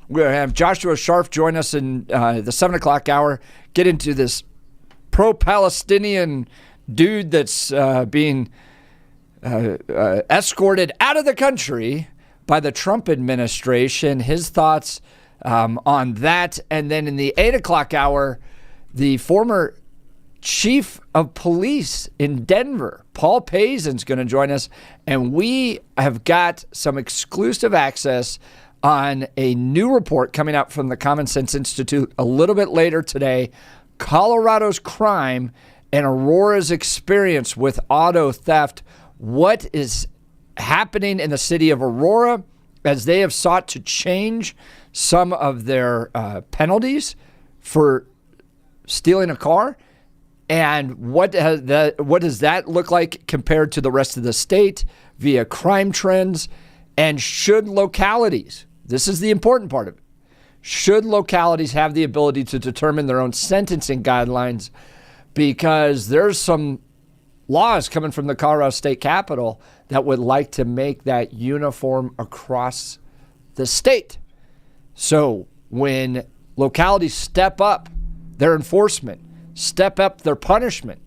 We're going to have Joshua Sharf join us in the 7 o'clock hour, get into this pro-Palestinian dude that's being escorted out of the country by the Trump administration, his thoughts on that. And then in the 8 o'clock hour, the former chief of police in Denver, Paul Pazin's going to join us. And we have got some exclusive access on a new report coming out from the Common Sense Institute a little bit later today. Colorado's crime and Aurora's experience with auto theft. What is happening in the city of Aurora as they have sought to change some of their penalties for stealing a car? And what does that look like compared to the rest of the state via crime trends? And should localities, this is the important part of it, should localities have the ability to determine their own sentencing guidelines? Because there's some laws coming from the Colorado State Capitol that would like to make that uniform across the state. So when localities step up their enforcement, step up their punishment,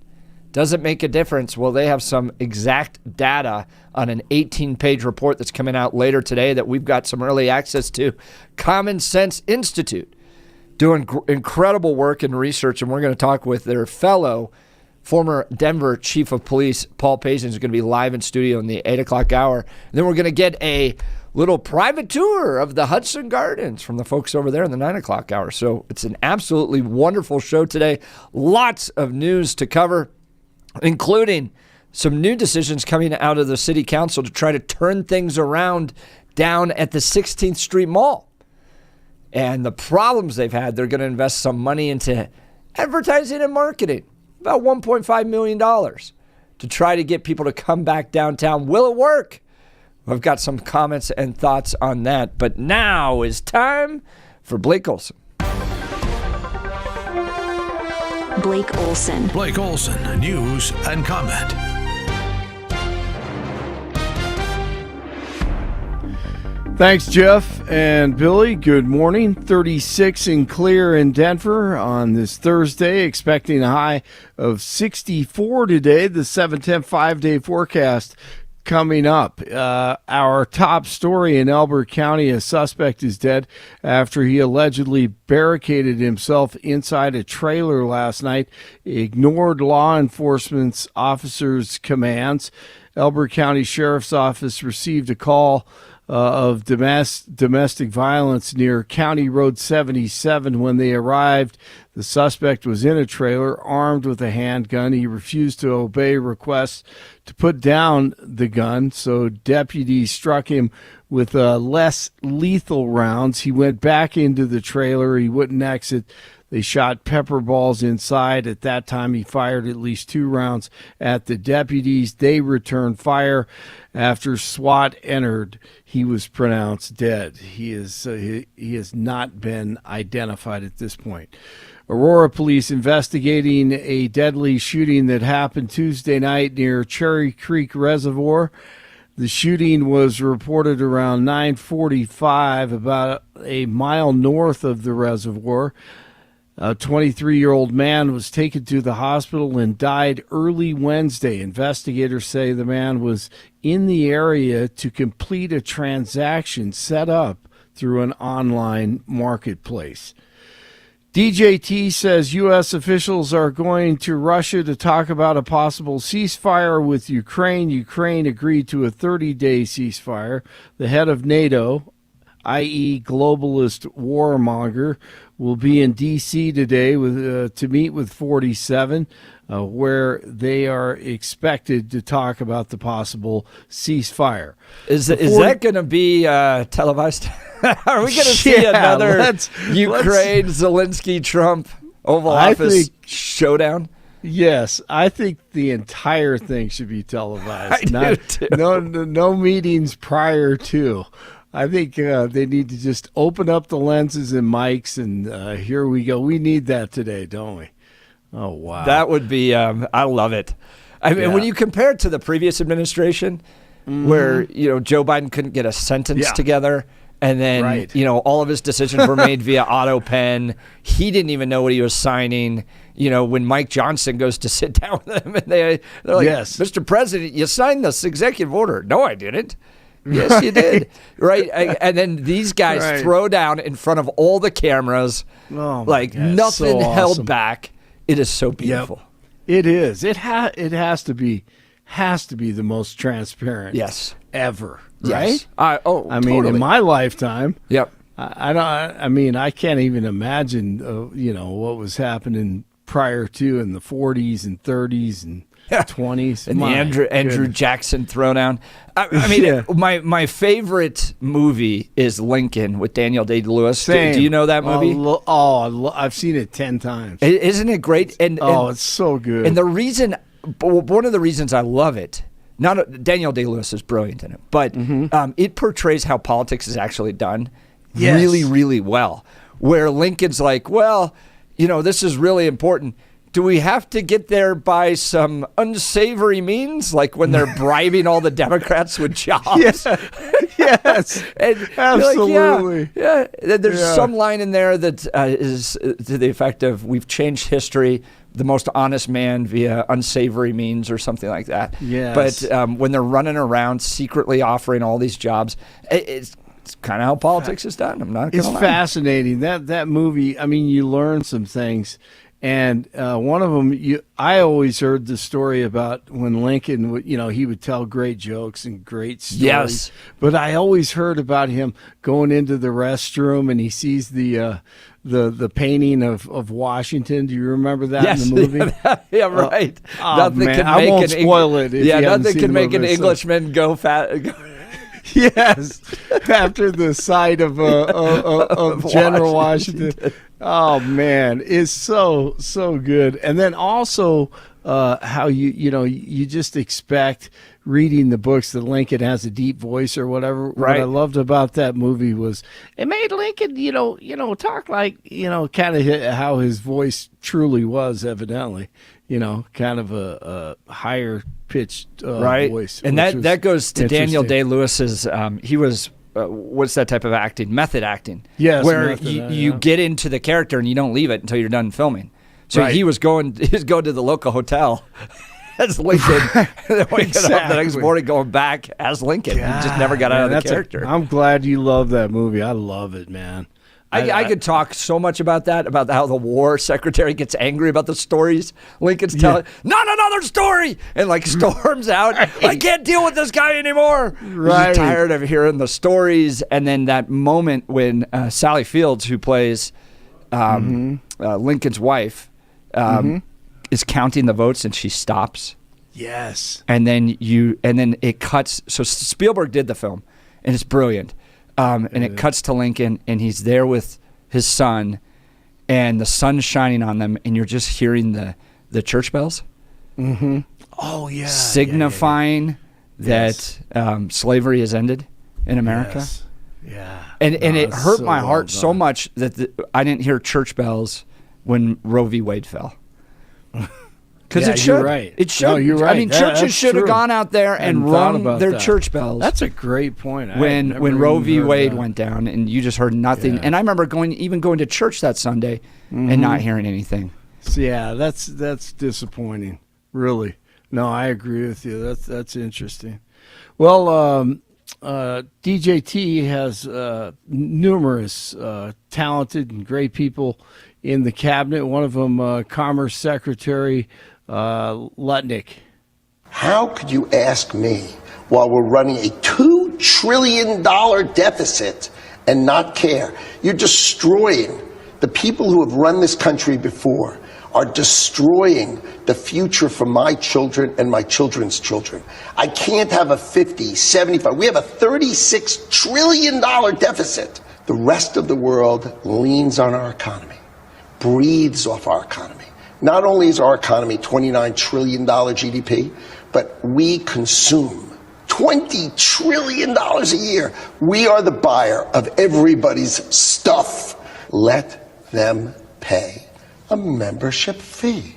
does it make a difference? Well, they have some exact data on an 18-page report that's coming out later today that we've got some early access to. Common Sense Institute doing incredible work and research, and we're going to talk with their fellow former Denver chief of police, Paul Pazin, is going to be live in studio in the 8 o'clock hour. And then we're going to get a little private tour of the Hudson Gardens from the folks over there in the 9 o'clock hour. So it's an absolutely wonderful show today. Lots of news to cover, including some new decisions coming out of the city council to try to turn things around down at the 16th Street Mall. And the problems they've had, they're going to invest some money into advertising and marketing, about $1.5 million, to try to get people to come back downtown. Will it work? I've got some comments and thoughts on that. But now is time for Blake Olson. Blake Olson. Blake Olson, news and comment. Thanks, Jeff and Billy. Good morning. 36 and clear in Denver on this Thursday, expecting a high of 64 today. The 7-10 5-day forecast coming up. Our top story in Elbert County, a suspect is dead after he allegedly barricaded himself inside a trailer last night, ignored law enforcement officers' commands. Elbert County Sheriff's Office received a call of domestic violence near County Road 77. When they arrived, the suspect was in a trailer armed with a handgun. He refused to obey requests to put down the gun, so deputies struck him with less lethal rounds. He went back into the trailer. He wouldn't exit. They shot pepper balls inside. At that time, he fired at least 2 rounds at the deputies. They returned fire. After SWAT entered, he was pronounced dead. He has not been identified at this point. Aurora police investigating a deadly shooting that happened Tuesday night near Cherry Creek Reservoir. The shooting was reported around 9:45, about a mile north of the reservoir. A 23-year-old man was taken to the hospital and died early Wednesday. Investigators say the man was in the area to complete a transaction set up through an online marketplace. DJT says U.S. officials are going to Russia to talk about a possible ceasefire with Ukraine. Ukraine agreed to a 30-day ceasefire. The head of NATO, i.e. globalist warmonger, will be in D.C. today to meet with 47, where they are expected to talk about the possible ceasefire. Is that going to be televised? Are we going to see another Ukraine, Zelensky, Trump Oval Office showdown? Yes, I think the entire thing should be televised. I do too. No meetings prior to. I think they need to just open up the lenses and mics, and here we go. We need that today, don't we? Oh, wow. That would be, I love it. I mean, when you compare it to the previous administration, where, Joe Biden couldn't get a sentence together, And then, Right. all of his decisions were made via auto pen. He didn't even know what he was signing. When Mike Johnson goes to sit down with him, and they're like, Yes. Mr. President, you signed this executive order. No, I didn't. Yes, you did. Right. And then these guys Right. throw down in front of all the cameras, Oh, my like God, nothing so held awesome. back. It is so beautiful. It is. It has to be the most transparent. Yes. Ever. Yes. Right? I mean, totally. in my lifetime. Yep. I don't. I mean, I can't even imagine. What was happening prior to in the 40s and 30s and 20s. And the Andrew Jackson throwdown. I mean, Yeah. my favorite movie is Lincoln with Daniel Day-Lewis. Same. Do you know that movie? I've seen it 10 times. Isn't it great? And It's so good. And one of the reasons I love it, Daniel Day-Lewis is brilliant in it, but it portrays how politics is actually done Yes. really, really well. Where Lincoln's like, well, this is really important. Do we have to get there by some unsavory means, like when they're bribing all the Democrats with jobs? Yes, And you're like, absolutely. yeah. There's Yeah. some line in there that is to the effect of, we've changed history, the most honest man via unsavory means, or something like that. Yes. But when they're running around secretly offering all these jobs, it's kind of how politics is done. I'm not going It's to lie. fascinating. That movie, I mean, you learn some things. And one of them, I always heard the story about when Lincoln would, he would tell great jokes and great stories. Yes. But I always heard about him going into the restroom and he sees the painting of Washington. Do you remember that Yes. in the movie? Yeah, right. Man, I won't spoil it if you haven't nothing seen can the make an movie, so- Englishman go fat. Yes, after the sight of General Washington. Oh man, it's so good. And then also how you just expect reading the books that Lincoln has a deep voice or whatever. Right. What I loved about that movie was it made Lincoln talk like kind of how his voice truly was, evidently. Kind of a higher pitched voice. And which was that goes to Daniel interesting. Day-Lewis's. He was what's that type of acting? Method acting. Yes, where method, you get into the character and you don't leave it until you're done filming. So Right. he was going to the local hotel as Lincoln, and then waking up the next Exactly. morning going back as Lincoln. He just never got out of the character. I'm glad you love that movie. I love it, man. I could talk so much about that, about how the war secretary gets angry about the stories Lincoln's telling. Not another story! And storms out. I can't deal with this guy anymore. Right. He's tired of hearing the stories. And then that moment when Sally Fields, who plays Lincoln's wife, is counting the votes and she stops. Yes. And then it cuts. So Spielberg did the film, and it's brilliant. And it cuts to Lincoln, and he's there with his son, and the sun's shining on them, and you're just hearing the church bells. Mm-hmm. Oh yeah. Signifying that slavery has ended in America. Yes. Yeah. And it it's hurt so my well heart so done. much that I didn't hear church bells when Roe v. Wade fell. Because Yeah, it should. you're right. It should. No, you're I right. mean, That's churches should have true. gone out there and Hadn't thought rung about their that. church bells. That's a great point. I had when never Roe even v. heard Wade that. went down, and you just heard nothing. Yeah. And I remember going to church that Sunday and not hearing anything. So, yeah, that's disappointing. Really. No, I agree with you. That's interesting. Well, DJT has numerous talented and great people in the cabinet. One of them, Commerce Secretary Lutnick. How could you ask me, while we're running a $2 trillion deficit, and not care? You're destroying the people who have run this country before, are destroying the future for my children and my children's children. I can't have a 50, 75. We have a $36 trillion deficit. The rest of the world leans on our economy, breathes off our economy. Not only is our economy $29 trillion GDP, but we consume $20 trillion a year. We are the buyer of everybody's stuff. Let them pay a membership fee.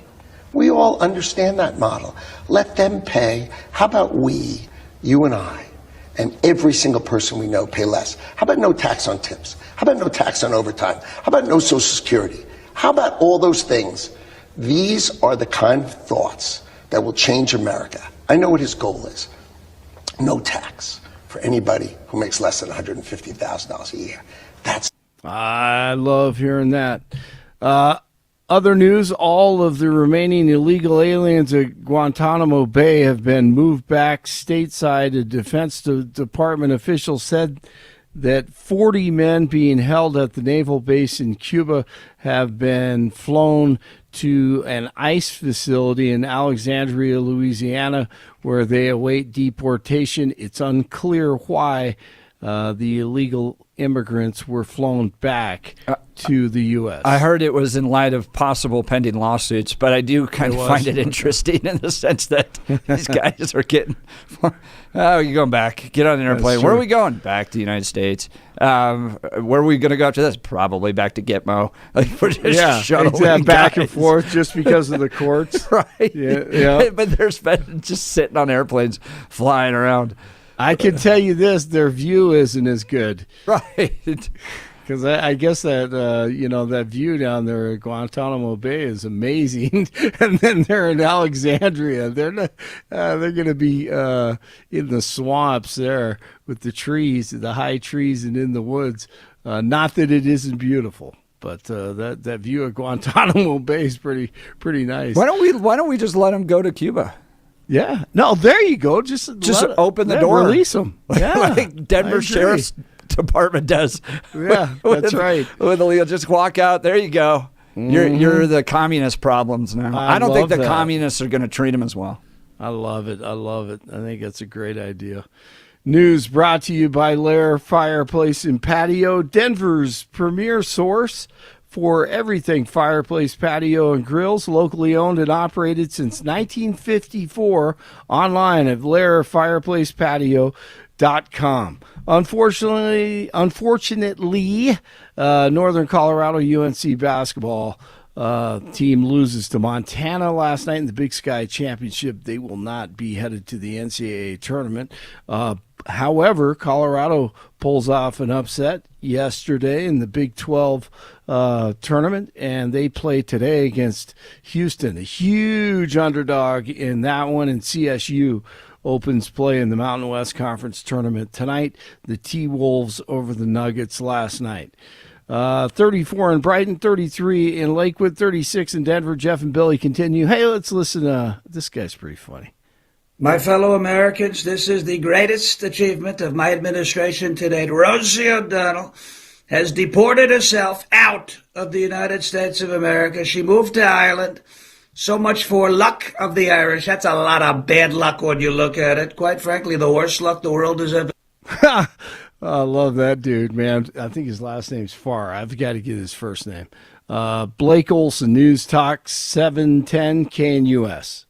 We all understand that model. Let them pay. How about we, you and I, and every single person we know pay less? How about no tax on tips? How about no tax on overtime? How about no Social Security? How about all those things? These are the kind of thoughts that will change America. I know what his goal is. No tax for anybody who makes less than $150,000 a year. I love hearing that. Other news, all of the remaining illegal aliens at Guantanamo Bay have been moved back stateside. A Defense Department official said that 40 men being held at the naval base in Cuba have been flown to an ICE facility in Alexandria, Louisiana, where they await deportation. It's unclear why the illegal immigrants were flown back to the U.S. I heard it was in light of possible pending lawsuits, but I do kind of find it interesting in the sense that these guys are getting, oh, you're going back. Get on an airplane. Where are we going? Back to the United States. Where are we going to go after this? Probably back to Gitmo. Like, we're just shuttling back and forth just because of the courts. Right. Yeah. But they're just sitting on airplanes, flying around. I can tell you this, their view isn't as good. Right. Because I guess that, that view down there at Guantanamo Bay is amazing. And then they're in Alexandria. They're going to be in the swamps there with the trees, the high trees and in the woods. Not that it isn't beautiful. But that view of Guantanamo Bay is pretty nice. Why don't we just let them go to Cuba? Yeah. No, there you go. Just open the door. Release them. Yeah. Like Denver Sheriff's Department does. Yeah, that's right. With illegal, just walk out. There you go. Mm-hmm. You're the communist problems now. I don't think the communists are going to treat them as well. I love it. I think that's a great idea. News brought to you by Lair Fireplace and Patio, Denver's premier source for everything fireplace, patio, and grills, locally owned and operated since 1954, online at lairfireplacepatio.com. Unfortunately, Northern Colorado UNC basketball team loses to Montana last night in the Big Sky Championship. They will not be headed to the NCAA tournament. However, Colorado pulls off an upset yesterday in the Big 12 tournament, and they play today against Houston, a huge underdog in that one, and CSU opens play in the Mountain West Conference tournament tonight. The T-Wolves over the Nuggets last night. 34 in Brighton, 33 in Lakewood, 36 in Denver. Jeff and Billy continue. Hey, let's listen. This guy's pretty funny. My fellow Americans, this is the greatest achievement of my administration to date. Rosie O'Donnell has deported herself out of the United States of America. She moved to Ireland. So much for luck of the Irish. That's a lot of bad luck when you look at it. Quite frankly, the worst luck the world has ever. I love that dude, man. I think his last name's Farr. I've got to get his first name. Blake Olson, News Talk 710 KNUS.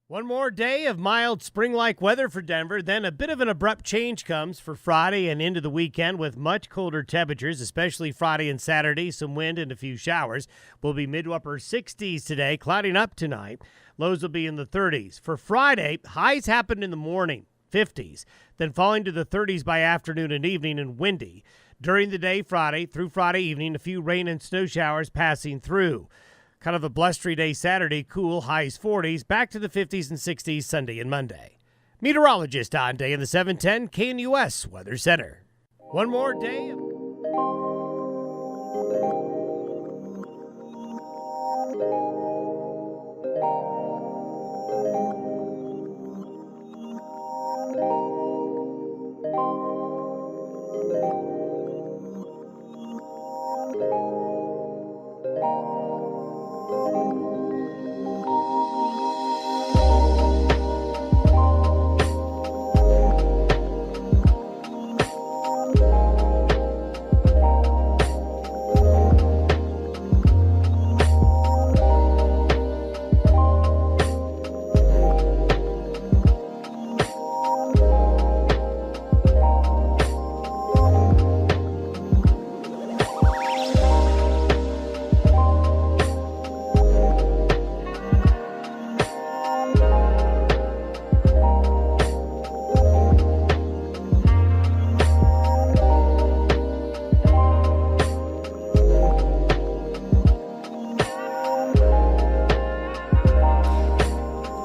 One more day of mild spring-like weather for Denver, then a bit of an abrupt change comes for Friday and into the weekend with much colder temperatures, especially Friday and Saturday. Some wind and a few showers. Will be mid to upper 60s today, clouding up tonight. Lows will be in the 30s. For Friday, highs happen in the morning, 50s, then falling to the 30s by afternoon and evening and windy. During the day Friday through Friday evening, a few rain and snow showers passing through. Kind of a blustery day Saturday, cool, highs 40s, back to the 50s and 60s Sunday and Monday. Meteorologist on Day in the 710 KNUS Weather Center. One more day of...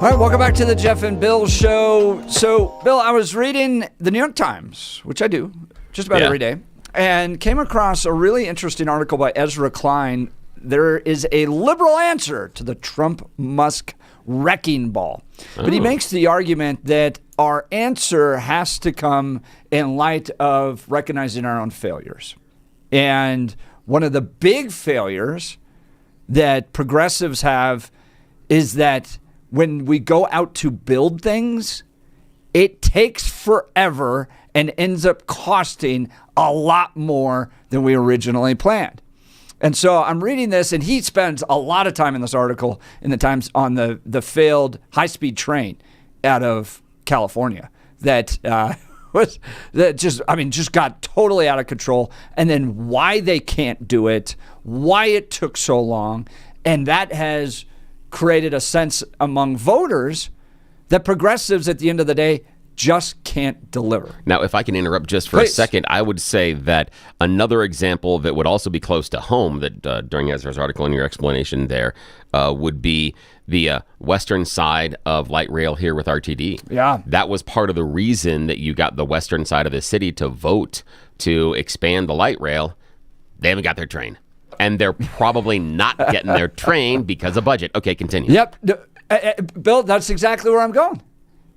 All right, welcome back to the Jeff and Bill Show. So, Bill, I was reading the New York Times, which I do just about every day, and came across a really interesting article by Ezra Klein. There is a liberal answer to the Trump-Musk wrecking ball. But he makes the argument that our answer has to come in light of recognizing our own failures. And one of the big failures that progressives have is that when we go out to build things, it takes forever and ends up costing a lot more than we originally planned. And so I'm reading this, and he spends a lot of time in this article in the Times on the failed high-speed train out of California that just got totally out of control, and then why they can't do it, why it took so long, and that has created a sense among voters that progressives at the end of the day just can't deliver. Now, if I can interrupt just for a second, I would say that another example that would also be close to home that during Ezra's article and your explanation there would be the western side of light rail here with RTD. Yeah. That was part of the reason that you got the western side of the city to vote to expand the light rail. They haven't got their train. And they're probably not getting their train because of budget. Okay, continue. Yep. Bill, that's exactly where I'm going.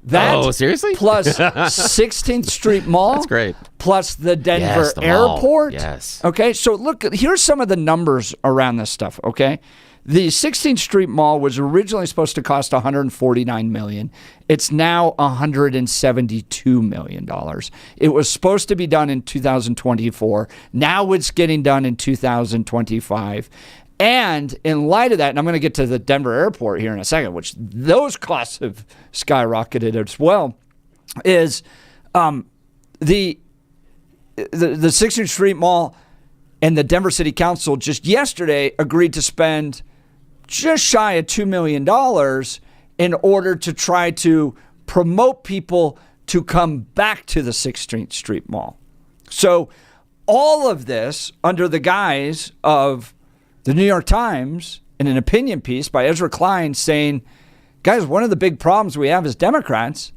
That, seriously? Plus 16th Street Mall. That's great. Plus the Denver Yes, the mall. Airport. Yes. Okay, so look, here's some of the numbers around this stuff, okay? The 16th Street Mall was originally supposed to cost $149 million. It's now $172 million. It was supposed to be done in 2024. Now it's getting done in 2025. And in light of that, and I'm going to get to the Denver Airport here in a second, which those costs have skyrocketed as well, is the 16th Street Mall and the Denver City Council just yesterday agreed to spend just shy of $2 million in order to try to promote people to come back to the 16th Street Mall. So all of this under the guise of the New York Times in an opinion piece by Ezra Klein saying, guys, one of the big problems we have as Democrats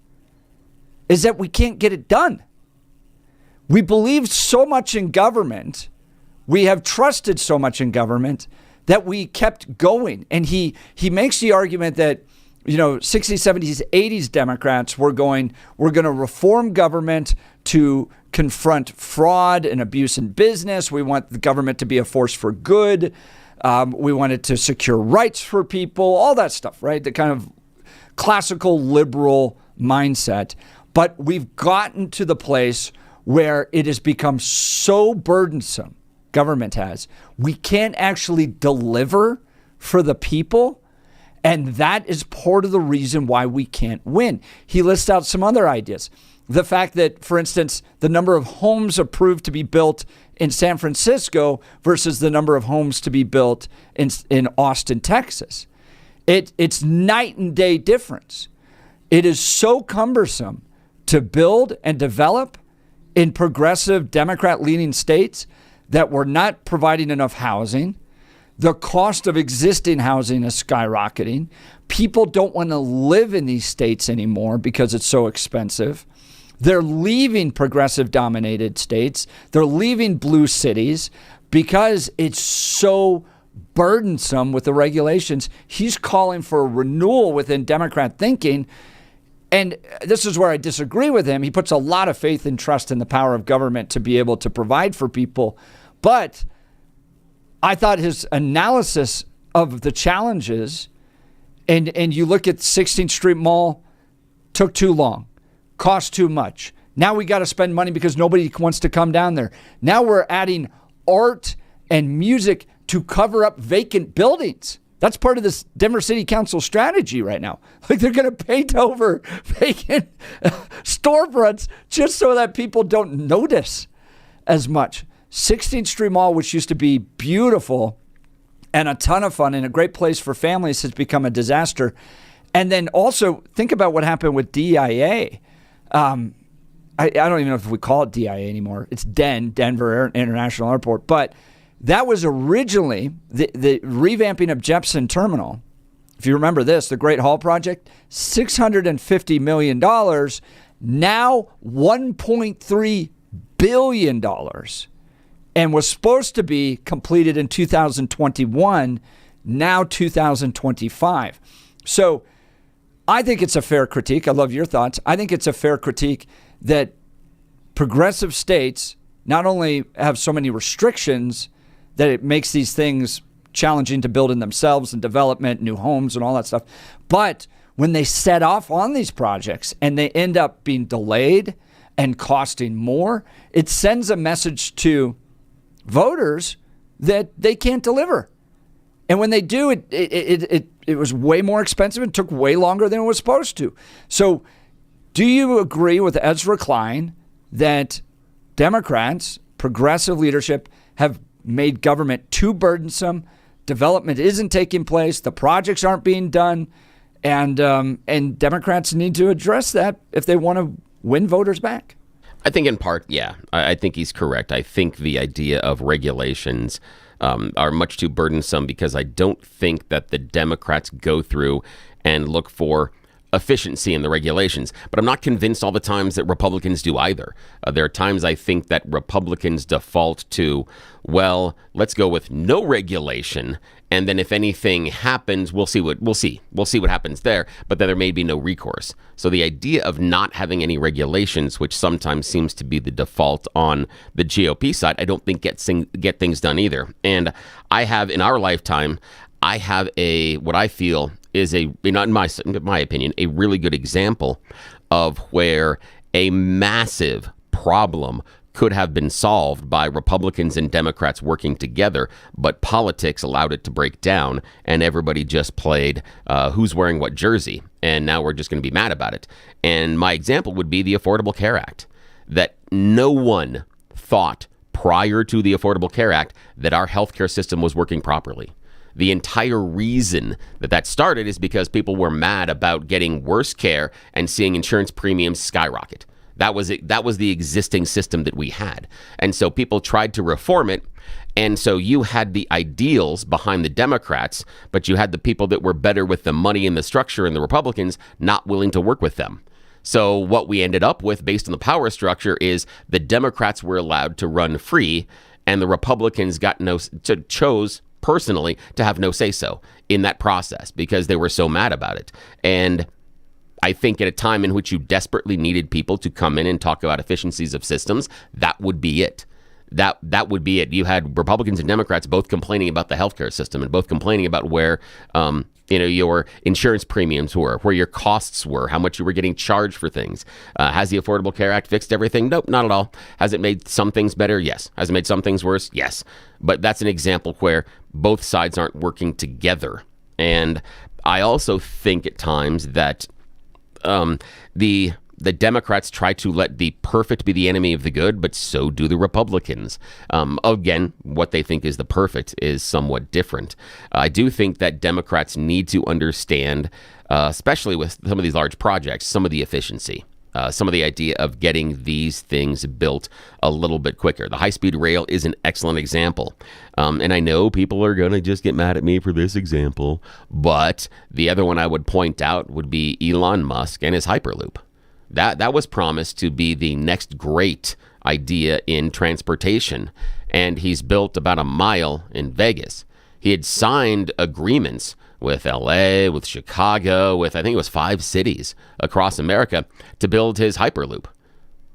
is that we can't get it done. We believe so much in government. We have trusted so much in government that we kept going. And he makes the argument that, 60s, 70s, 80s Democrats were going to reform government to confront fraud and abuse in business. We want the government to be a force for good. We wanted to secure rights for people, all that stuff, right? The kind of classical liberal mindset. But we've gotten to the place where it has become so burdensome, government has, we can't actually deliver for the people. And that is part of the reason why we can't win. He lists out some other ideas. The fact that, for instance, the number of homes approved to be built in San Francisco versus the number of homes to be built in Austin, Texas. It's night and day difference. It is so cumbersome to build and develop in progressive Democrat-leaning states that we're not providing enough housing. The cost of existing housing is skyrocketing. People don't want to live in these states anymore because it's so expensive. They're leaving progressive-dominated states. They're leaving blue cities because it's so burdensome with the regulations. He's calling for a renewal within Democrat thinking. And this is where I disagree with him. He puts a lot of faith and trust in the power of government to be able to provide for people. But I thought his analysis of the challenges, and you look at 16th Street Mall, took too long, cost too much. Now we got to spend money because nobody wants to come down there. Now we're adding art and music to cover up vacant buildings. That's part of this Denver City Council strategy right now. Like they're going to paint over vacant storefronts just so that people don't notice as much. 16th Street Mall, which used to be beautiful and a ton of fun and a great place for families, has become a disaster. And then also think about what happened with DIA. I don't even know if we call it DIA anymore. It's Denver International Airport. But that was originally the revamping of Jepson Terminal if you remember this, the Great Hall Project, $650 million, now $1.3 billion, and was supposed to be completed in 2021, now 2025. So I think it's a fair critique. I love your thoughts. I think it's a fair critique that progressive states not only have so many restrictions that it makes these things challenging to build in themselves and development, new homes and all that stuff, but when they set off on these projects and they end up being delayed and costing more, it sends a message to voters that they can't deliver. And when they do, it was way more expensive and took way longer than it was supposed to. So do you agree with Ezra Klein that Democrats, progressive leadership, have made government too burdensome? Development isn't taking place. The projects aren't being done. And Democrats need to address that if they want to win voters back. I think in part, yeah. I think he's correct. I think the idea of regulations are much too burdensome because I don't think that the Democrats go through and look for efficiency in the regulations. But I'm not convinced all the times that Republicans do either. There are times I think that Republicans default to, well, let's go with no regulation, and then if anything happens, we'll see what happens there. But then there may be no recourse. So the idea of not having any regulations, which sometimes seems to be the default on the GOP side, I don't think get things done either. And I have in our lifetime, I have what I feel is in my opinion, a really good example of where a massive problem could have been solved by Republicans and Democrats working together, but politics allowed it to break down, and everybody just played who's wearing what jersey, and now we're just going to be mad about it. And my example would be the Affordable Care Act, that no one thought prior to the Affordable Care Act that our healthcare system was working properly. The entire reason that started is because people were mad about getting worse care and seeing insurance premiums skyrocket. That was it. That was the existing system that we had. And so people tried to reform it. And so you had the ideals behind the Democrats, but you had the people that were better with the money and the structure and the Republicans not willing to work with them. So what we ended up with based on the power structure is the Democrats were allowed to run free and the Republicans chose personally to have no say-so in that process because they were so mad about it. And I think at a time in which you desperately needed people to come in and talk about efficiencies of systems, that would be it. That would be it. You had Republicans and Democrats both complaining about the healthcare system and both complaining about where your insurance premiums were, where your costs were, how much you were getting charged for things. Has the Affordable Care Act fixed everything? Nope, not at all. Has it made some things better? Yes. Has it made some things worse? Yes. But that's an example where both sides aren't working together. And I also think at times that the Democrats try to let the perfect be the enemy of the good, but so do the Republicans. Again, what they think is the perfect is somewhat different. I do think that Democrats need to understand, especially with some of these large projects, some of the efficiency. Some of the idea of getting these things built a little bit quicker. The high-speed rail is an excellent example. And I know people are going to just get mad at me for this example, but the other one I would point out would be Elon Musk and his Hyperloop. That was promised to be the next great idea in transportation, and he's built about a mile in Vegas. He had signed agreements with LA, with Chicago, with I think it was 5 cities across America to build his Hyperloop.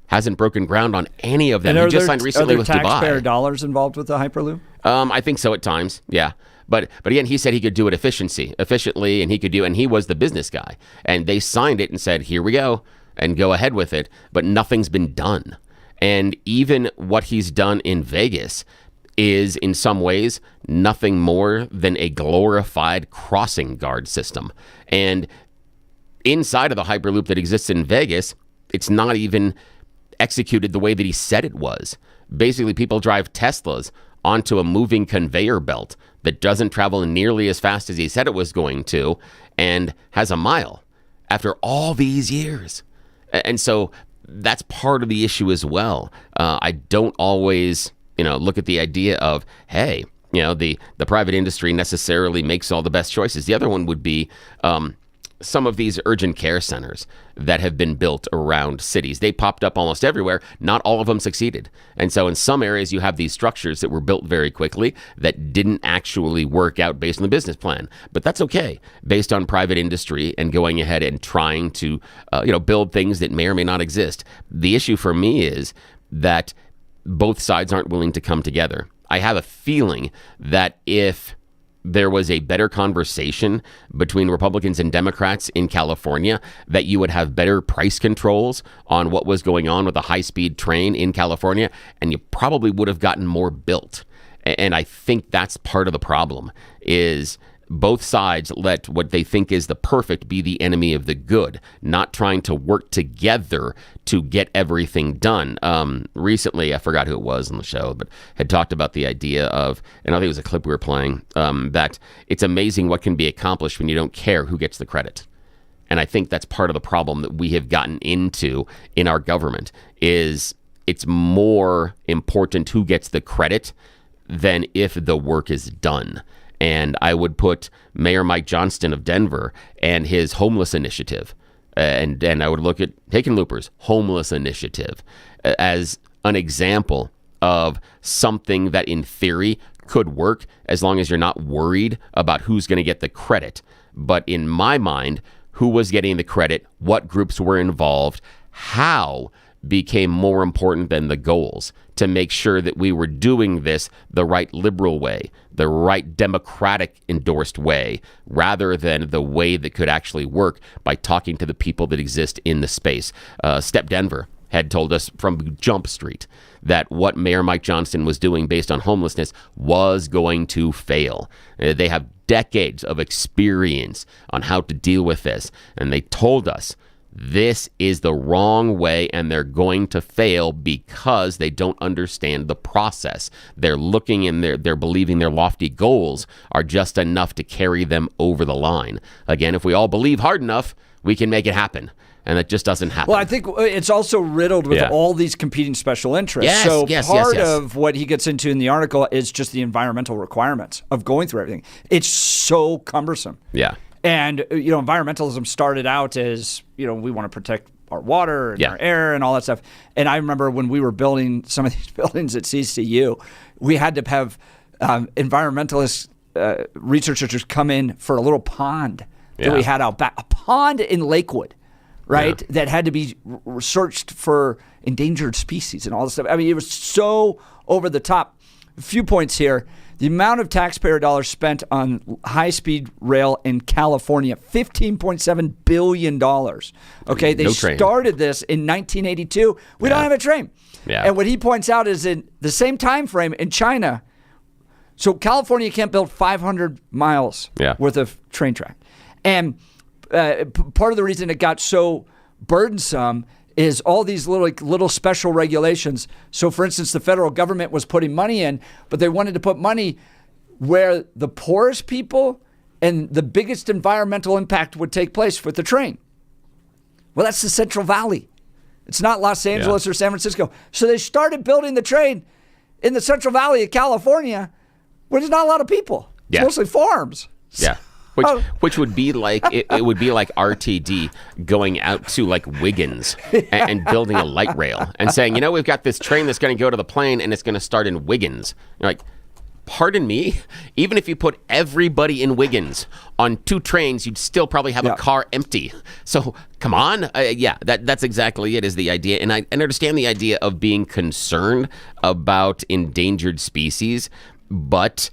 Hasn't broken ground on any of them. He just signed recently with Dubai. Are there taxpayer dollars involved with the Hyperloop? I think so at times, yeah. But again, he said he could do it efficiently, and he was the business guy. And they signed it and said, here we go, and go ahead with it. But nothing's been done. And even what he's done in Vegas is in some ways nothing more than a glorified crossing guard system. And inside of the Hyperloop that exists in Vegas, it's not even executed the way that he said it was. Basically, people drive Teslas onto a moving conveyor belt that doesn't travel nearly as fast as he said it was going to and has a mile after all these years. And so that's part of the issue as well. I don't always look at the idea of, hey, the private industry necessarily makes all the best choices. The other one would be some of these urgent care centers that have been built around cities. They popped up almost everywhere. Not all of them succeeded. And so in some areas, you have these structures that were built very quickly that didn't actually work out based on the business plan. But that's okay, based on private industry and going ahead and trying to build things that may or may not exist. The issue for me is that both sides aren't willing to come together. I have a feeling that if there was a better conversation between Republicans and Democrats in California, that you would have better price controls on what was going on with the high-speed train in California, and you probably would have gotten more built. And I think that's part of the problem, is both sides let what they think is the perfect be the enemy of the good, not trying to work together to get everything done. Recently, I forgot who it was on the show, but had talked about the idea of, and I think it was a clip we were playing, that it's amazing what can be accomplished when you don't care who gets the credit. And I think that's part of the problem that we have gotten into in our government, is it's more important who gets the credit than if the work is done. And I would put Mayor Mike Johnston of Denver and his homeless initiative, and I would look at Hickenlooper's homeless initiative as an example of something that in theory could work as long as you're not worried about who's going to get the credit. But in my mind, who was getting the credit, what groups were involved, how became more important than the goals, to make sure that we were doing this the right liberal way, the right democratic endorsed way, rather than the way that could actually work by talking to the people that exist in the space. Step Denver had told us from Jump Street that what Mayor Mike Johnston was doing based on homelessness was going to fail. They have decades of experience on how to deal with this, and they told us this is the wrong way, and they're going to fail because they don't understand the process. They're looking and they're believing their lofty goals are just enough to carry them over the line. Again, if we all believe hard enough, we can make it happen. And that just doesn't happen. Well, I think it's also riddled with all these competing special interests. Part of what he gets into in the article is just the environmental requirements of going through everything. It's so cumbersome. Yeah. And, environmentalism started out as, we want to protect our water and our air and all that stuff. And I remember when we were building some of these buildings at CCU, we had to have environmentalist researchers come in for a little pond that we had out back, a pond in Lakewood, right? Yeah. That had to be searched for endangered species and all this stuff. I mean, it was so over the top. A few points here. The amount of taxpayer dollars spent on high-speed rail in California, $15.7 billion. Okay, they started this in 1982. We don't have a train. Yeah. And what he points out is in the same time frame in China, so California can't build 500 miles worth of train track. And part of the reason it got so burdensome is all these little special regulations. So, for instance, the federal government was putting money in, but they wanted to put money where the poorest people and the biggest environmental impact would take place with the train. Well, that's the Central Valley. It's not Los Angeles or San Francisco. So they started building the train in the Central Valley of California, where there's not a lot of people. It's mostly farms. Yeah. Which would be like it would be like RTD going out to like Wiggins and building a light rail and saying, we've got this train that's going to go to the plane and it's going to start in Wiggins. You're like, pardon me? Even if you put everybody in Wiggins on two trains, you'd still probably have a car empty. So come on. That's exactly it, is the idea. And I understand the idea of being concerned about endangered species, but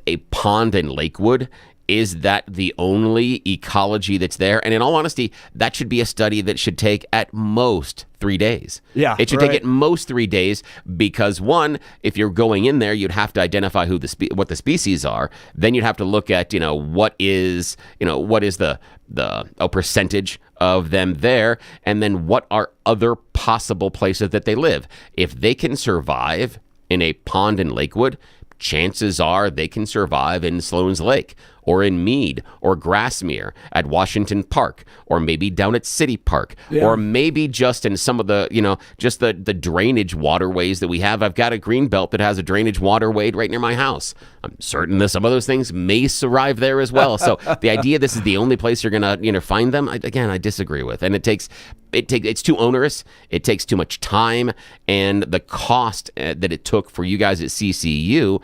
a pond in Lakewood, is that the only ecology that's there? And in all honesty, that should be a study that should take at most 3 days. Yeah, it should take at most 3 days because, one, if you're going in there, you'd have to identify who what the species are. Then you'd have to look at what is the percentage of them there, and then what are other possible places that they live. If they can survive in a pond in Lakewood, chances are they can survive in Sloan's Lake or in Meade or Grassmere at Washington Park, or maybe down at City Park, or maybe just in some of the, just the drainage waterways that we have. I've got a green belt that has a drainage waterway right near my house. I'm certain that some of those things may survive there as well. So the idea this is the only place you're going to, find them, I disagree with. And it's too onerous. It takes too much time, and the cost that it took for you guys at CCU,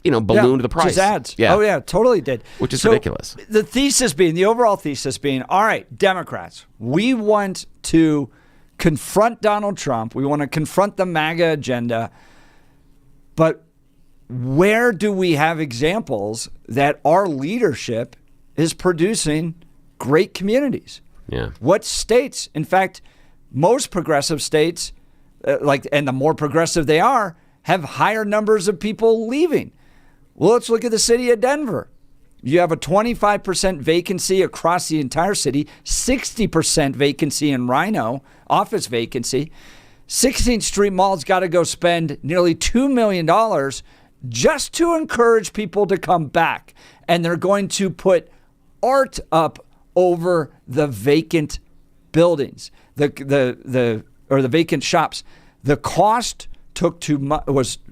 ballooned the price. Just ads. Yeah. Oh yeah, totally did. Which is ridiculous. The overall thesis being, all right, Democrats, we want to confront Donald Trump. We want to confront the MAGA agenda. But where do we have examples that our leadership is producing great communities? Yeah. What states, in fact, most progressive states, and the more progressive they are, have higher numbers of people leaving. Well, let's look at the city of Denver. You have a 25% vacancy across the entire city, 60% vacancy in Rhino, office vacancy. 16th Street Mall's got to go spend nearly $2 million just to encourage people to come back. And they're going to put art up over the vacant buildings, the vacant shops. The cost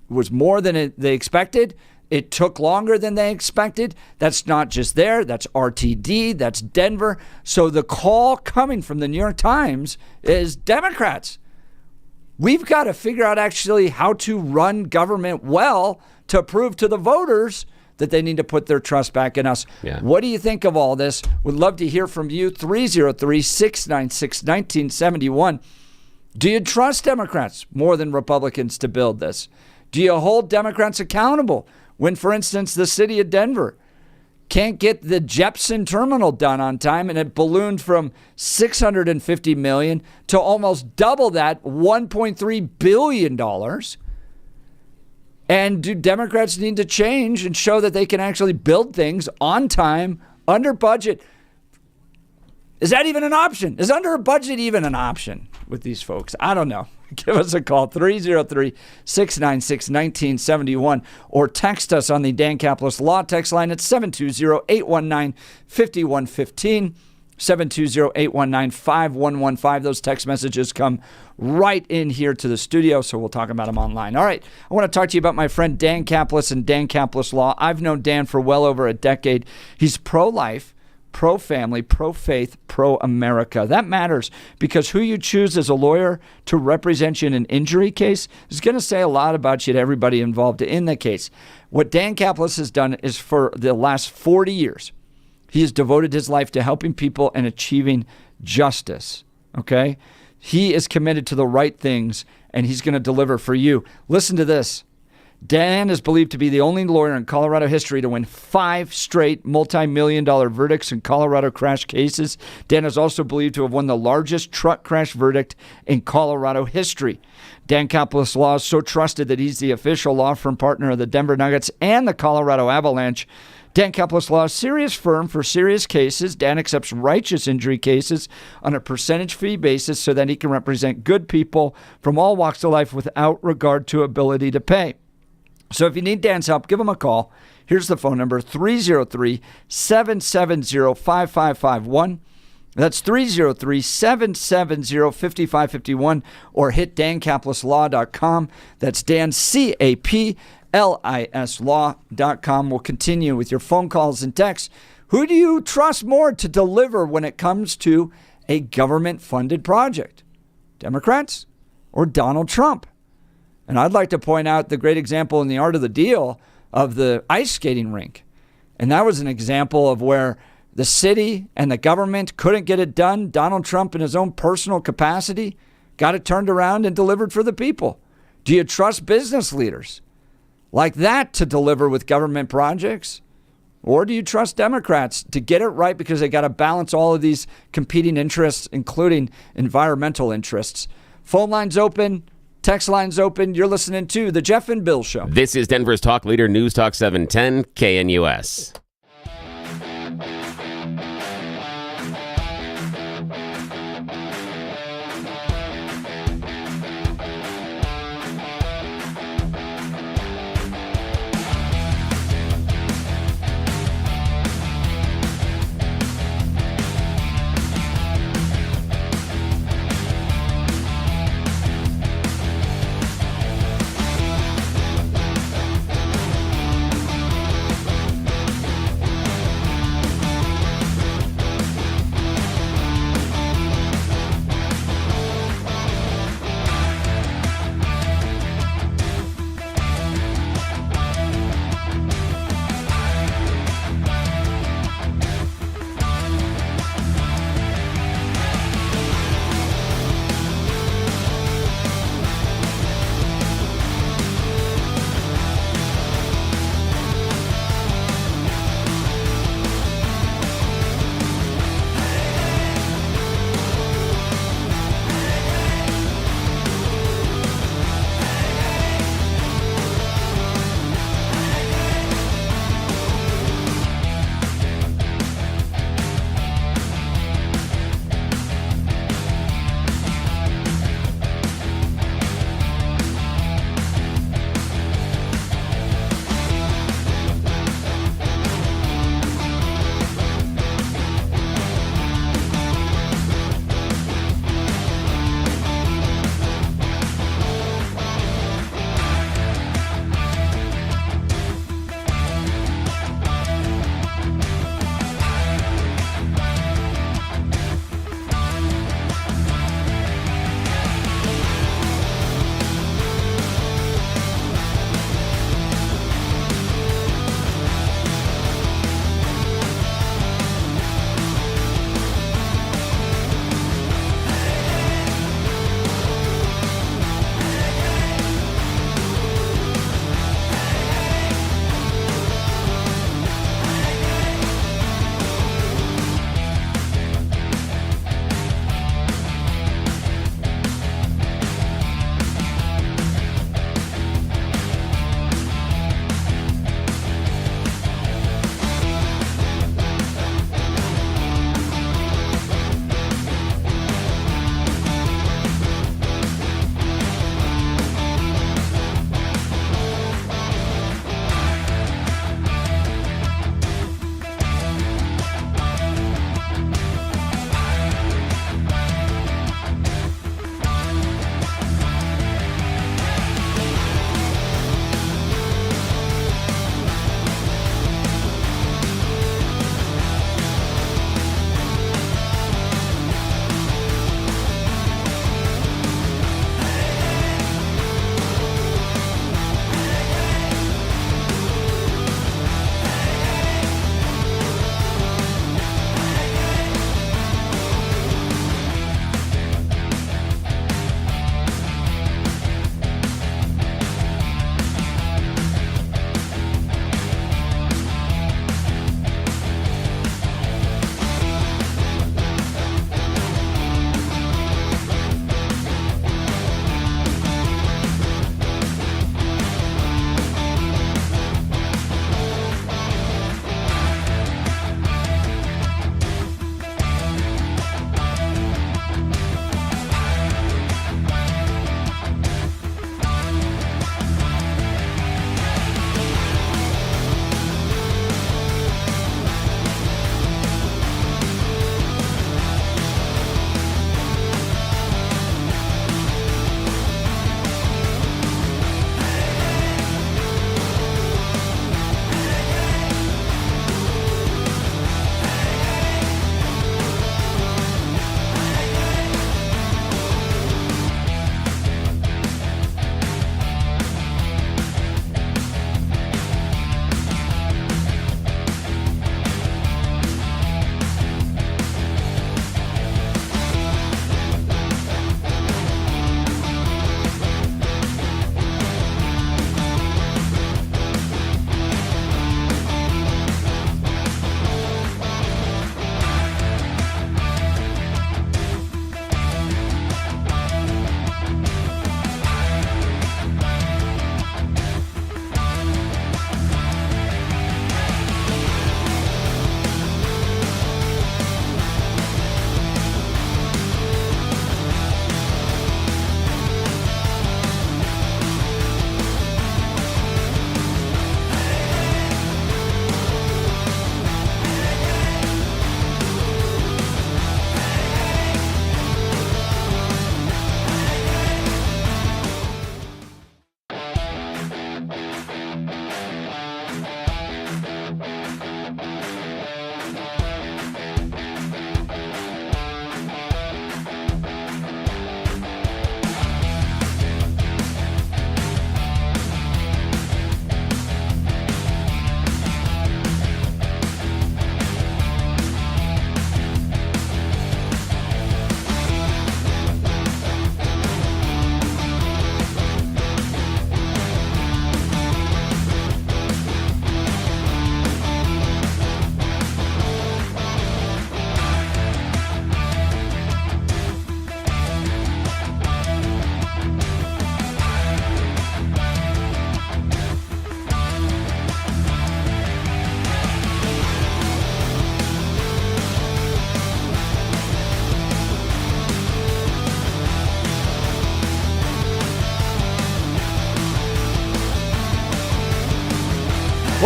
was more than they expected. It took longer than they expected. That's not just there. That's RTD. That's Denver. So the call coming from the New York Times is, Democrats, we've got to figure out actually how to run government well to prove to the voters that they need to put their trust back in us. Yeah. What do you think of all this? Would love to hear from you. 303-696-1971. Do you trust Democrats more than Republicans to build this? Do you hold Democrats accountable when, for instance, the city of Denver can't get the Jepson terminal done on time, and it ballooned from $650 million to almost double that, $1.3 billion? And do Democrats need to change and show that they can actually build things on time, under budget? Is that even an option? Is under a budget even an option with these folks? I don't know. Give us a call, 303-696-1971, or text us on the Dan Caplis Law text line at 720-819-5115, 720-819-5115. Those text messages come right in here to the studio, so we'll talk about them online. All right, I want to talk to you about my friend Dan Caplis and Dan Caplis Law. I've known Dan for well over a decade. He's pro-life, pro-family, pro-faith, pro-America. That matters, because who you choose as a lawyer to represent you in an injury case is going to say a lot about you to everybody involved in the case. What Dan Caplis has done is, for the last 40 years, he has devoted his life to helping people and achieving justice, okay? He is committed to the right things, and he's going to deliver for you. Listen to this. Dan is believed to be the only lawyer in Colorado history to win 5 straight multi-million-dollar verdicts in Colorado crash cases. Dan is also believed to have won the largest truck crash verdict in Colorado history. Dan Caplis Law is so trusted that he's the official law firm partner of the Denver Nuggets and the Colorado Avalanche. Dan Caplis Law is a serious firm for serious cases. Dan accepts righteous injury cases on a percentage fee basis so that he can represent good people from all walks of life without regard to ability to pay. So if you need Dan's help, give him a call. Here's the phone number, 303-770-5551. That's 303-770-5551, or hit dancaplisLaw.com. That's Dan, C-A-P-L-I-S law.com. We'll continue with your phone calls and texts. Who do you trust more to deliver when it comes to a government-funded project? Democrats or Donald Trump? And I'd like to point out the great example in The Art of the Deal of the ice skating rink. And that was an example of where the city and the government couldn't get it done. Donald Trump, in his own personal capacity, got it turned around and delivered for the people. Do you trust business leaders like that to deliver with government projects? Or do you trust Democrats to get it right because they got to balance all of these competing interests, including environmental interests? Phone lines open. Text lines open. You're listening to The Jeff and Bill Show. This is Denver's talk leader, News Talk 710, KNUS.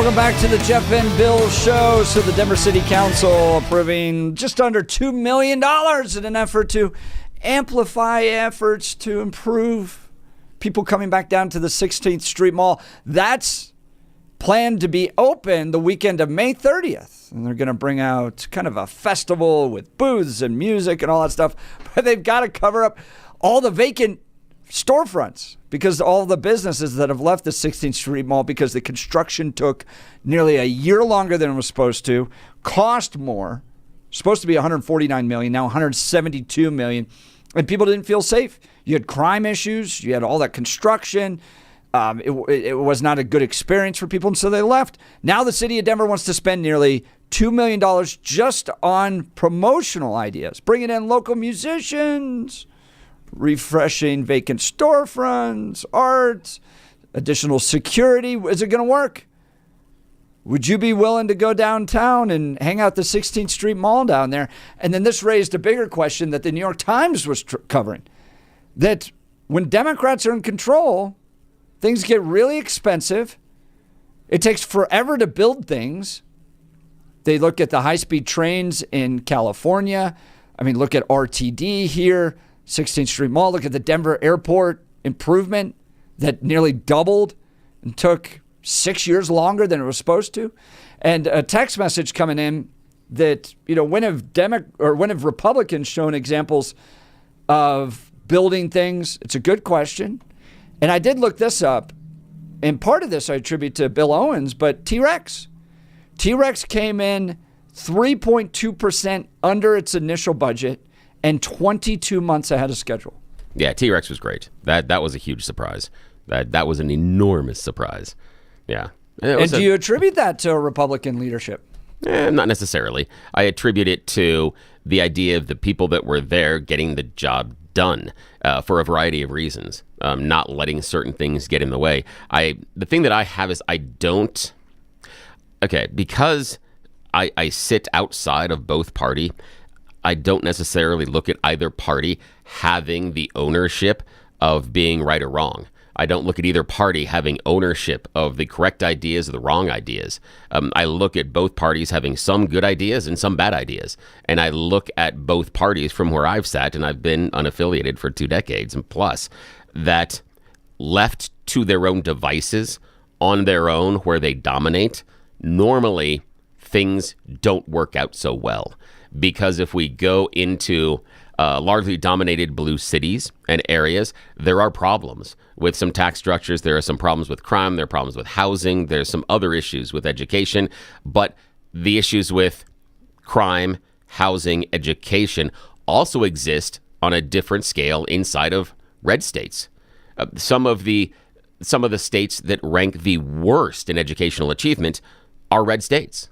Welcome back to the Jeff and Bill Show. So the Denver City Council approving just under $2 million in an effort to amplify efforts to improve people coming back down to the 16th Street Mall. That's planned to be open the weekend of May 30th. And they're going to bring out kind of a festival with booths and music and all that stuff. But they've got to cover up all the vacant storefronts because all the businesses that have left the 16th Street Mall because the construction took nearly a year longer than it was supposed to, cost more, supposed to be $149 million, now $172 million, and people didn't feel safe. You had crime issues, you had all that construction. It was not a good experience for people, and so they left. Now the city of Denver wants to spend nearly $2 million just on promotional ideas, bringing in local musicians, refreshing vacant storefronts, art, additional security. Is it going to work? Would you be willing to go downtown and hang out the 16th Street Mall down there? And then this raised a bigger question that the New York Times was covering, that when Democrats are in control, things get really expensive. It takes forever to build things. They look at the high-speed trains in California. I mean, look at RTD here. 16th Street Mall, look at the Denver airport improvement that nearly doubled and took 6 years longer than it was supposed to. And a text message coming in that, when have Republicans shown examples of building things? It's a good question. And I did look this up, and part of this I attribute to Bill Owens, but T-Rex. T-Rex came in 3.2% under its initial budget and 22 months ahead of schedule. Yeah, T-Rex was great. That was a huge surprise. That was an enormous surprise. Yeah. And do you attribute that to Republican leadership? Not necessarily. I attribute it to the idea of the people that were there getting the job done for a variety of reasons, not letting certain things get in the way. The thing that I have is because I sit outside of both party, I don't necessarily look at either party having the ownership of being right or wrong. I don't look at either party having ownership of the correct ideas or the wrong ideas. I look at both parties having some good ideas and some bad ideas. And I look at both parties from where I've sat, and I've been unaffiliated for 2 decades and plus, that left to their own devices on their own where they dominate, normally things don't work out so well. Because if we go into largely dominated blue cities and areas, there are problems with some tax structures. There are some problems with crime. There are problems with housing. There's some other issues with education. But the issues with crime, housing, education also exist on a different scale inside of red states. Some of the states that rank the worst in educational achievement are red states.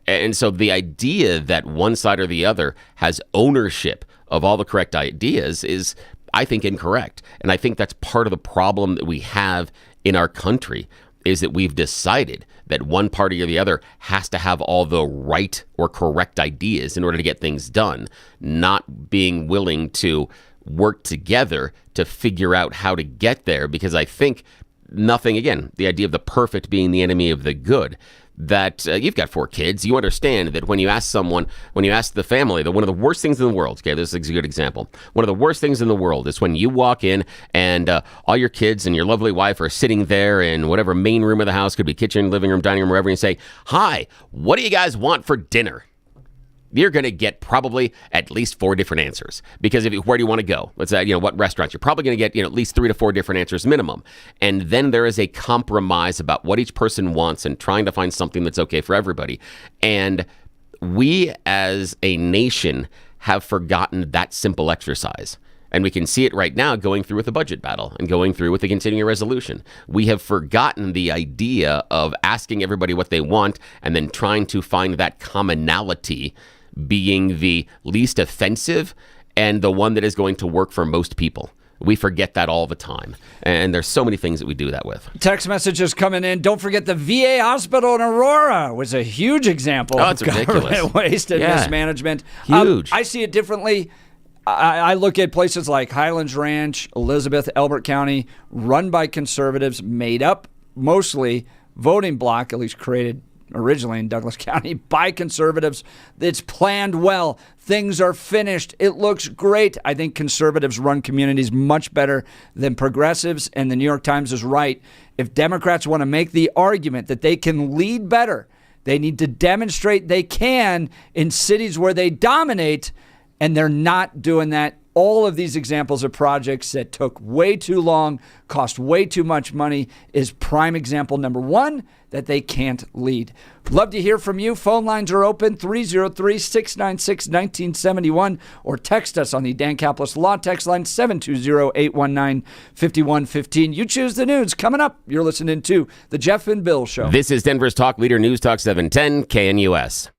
And so the idea that one side or the other has ownership of all the correct ideas is, I think, incorrect. And I think that's part of the problem that we have in our country, is that we've decided that one party or the other has to have all the right or correct ideas in order to get things done, not being willing to work together to figure out how to get there. Because I think the idea of the perfect being the enemy of the good, that you've got 4 kids, you understand that when you ask the family that one of the worst things in the world, okay, this is a good example. One of the worst things in the world is when you walk in and all your kids and your lovely wife are sitting there in whatever main room of the house, could be kitchen, living room, dining room, wherever, and you say, "Hi, what do you guys want for dinner?" You're going to get probably at least 4 different answers, because where do you want to go? Let's say, what restaurants? You're probably going to get, at least 3 to 4 different answers minimum. And then there is a compromise about what each person wants and trying to find something that's okay for everybody. And we as a nation have forgotten that simple exercise. And we can see it right now going through with the budget battle and going through with the continuing resolution. We have forgotten the idea of asking everybody what they want and then trying to find that commonality being the least offensive and the one that is going to work for most people. We forget that all the time. And there's so many things that we do that with. Text messages coming in. Don't forget the VA hospital in Aurora was a huge example of government waste and mismanagement. Huge. I see it differently. I look at places like Highlands Ranch, Elizabeth, Elbert County, run by conservatives, made up mostly voting bloc, at least created originally in Douglas County by conservatives. It's planned well. Things are finished. It looks great. I think conservatives run communities much better than progressives, and the New York Times is right. If Democrats want to make the argument that they can lead better, they need to demonstrate they can in cities where they dominate, and they're not doing that. All of these examples of projects that took way too long, cost way too much money, is prime example number one that they can't lead. Love to hear from you. Phone lines are open, 303-696-1971, or text us on the Dan Caplis Law text line, 720-819-5115. You choose the news. Coming up, you're listening to The Jeff and Bill Show. This is Denver's Talk Leader News Talk 710 KNUS.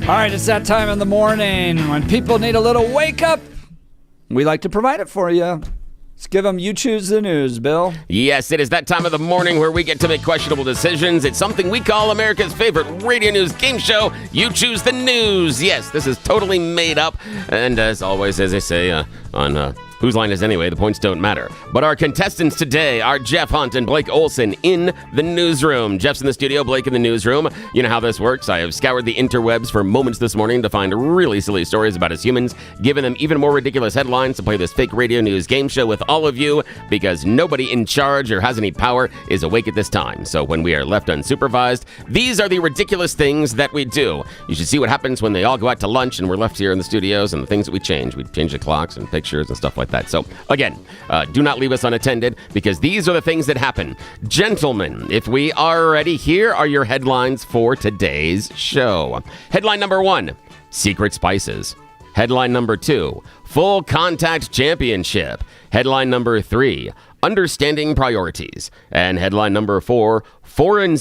All right, it's that time in the morning when people need a little wake up. We like to provide it for you. Let's give them You Choose the News, Bill. Yes, it is that time of the morning where we get to make questionable decisions. It's something we call America's favorite radio news game show, You Choose the News. Yes, this is totally made up. And as always, as they say on Whose line is anyway? The points don't matter. But our contestants today are Jeff Hunt and Blake Olson in the newsroom. Jeff's in the studio, Blake in the newsroom. You know how this works. I have scoured the interwebs for moments this morning to find really silly stories about us humans, giving them even more ridiculous headlines to play this fake radio news game show with all of you, because nobody in charge or has any power is awake at this time. So when we are left unsupervised, these are the ridiculous things that we do. You should see what happens when they all go out to lunch and we're left here in the studios, and the things that we change. We change the clocks and pictures and stuff like that. So again, do not leave us unattended, because these are the things that happen. Gentlemen, if we are ready, here are your headlines for today's show. Headline number 1, Secret Spices. Headline number 2, Full Contact Championship. Headline number 3, Understanding Priorities. And headline number 4, Foreign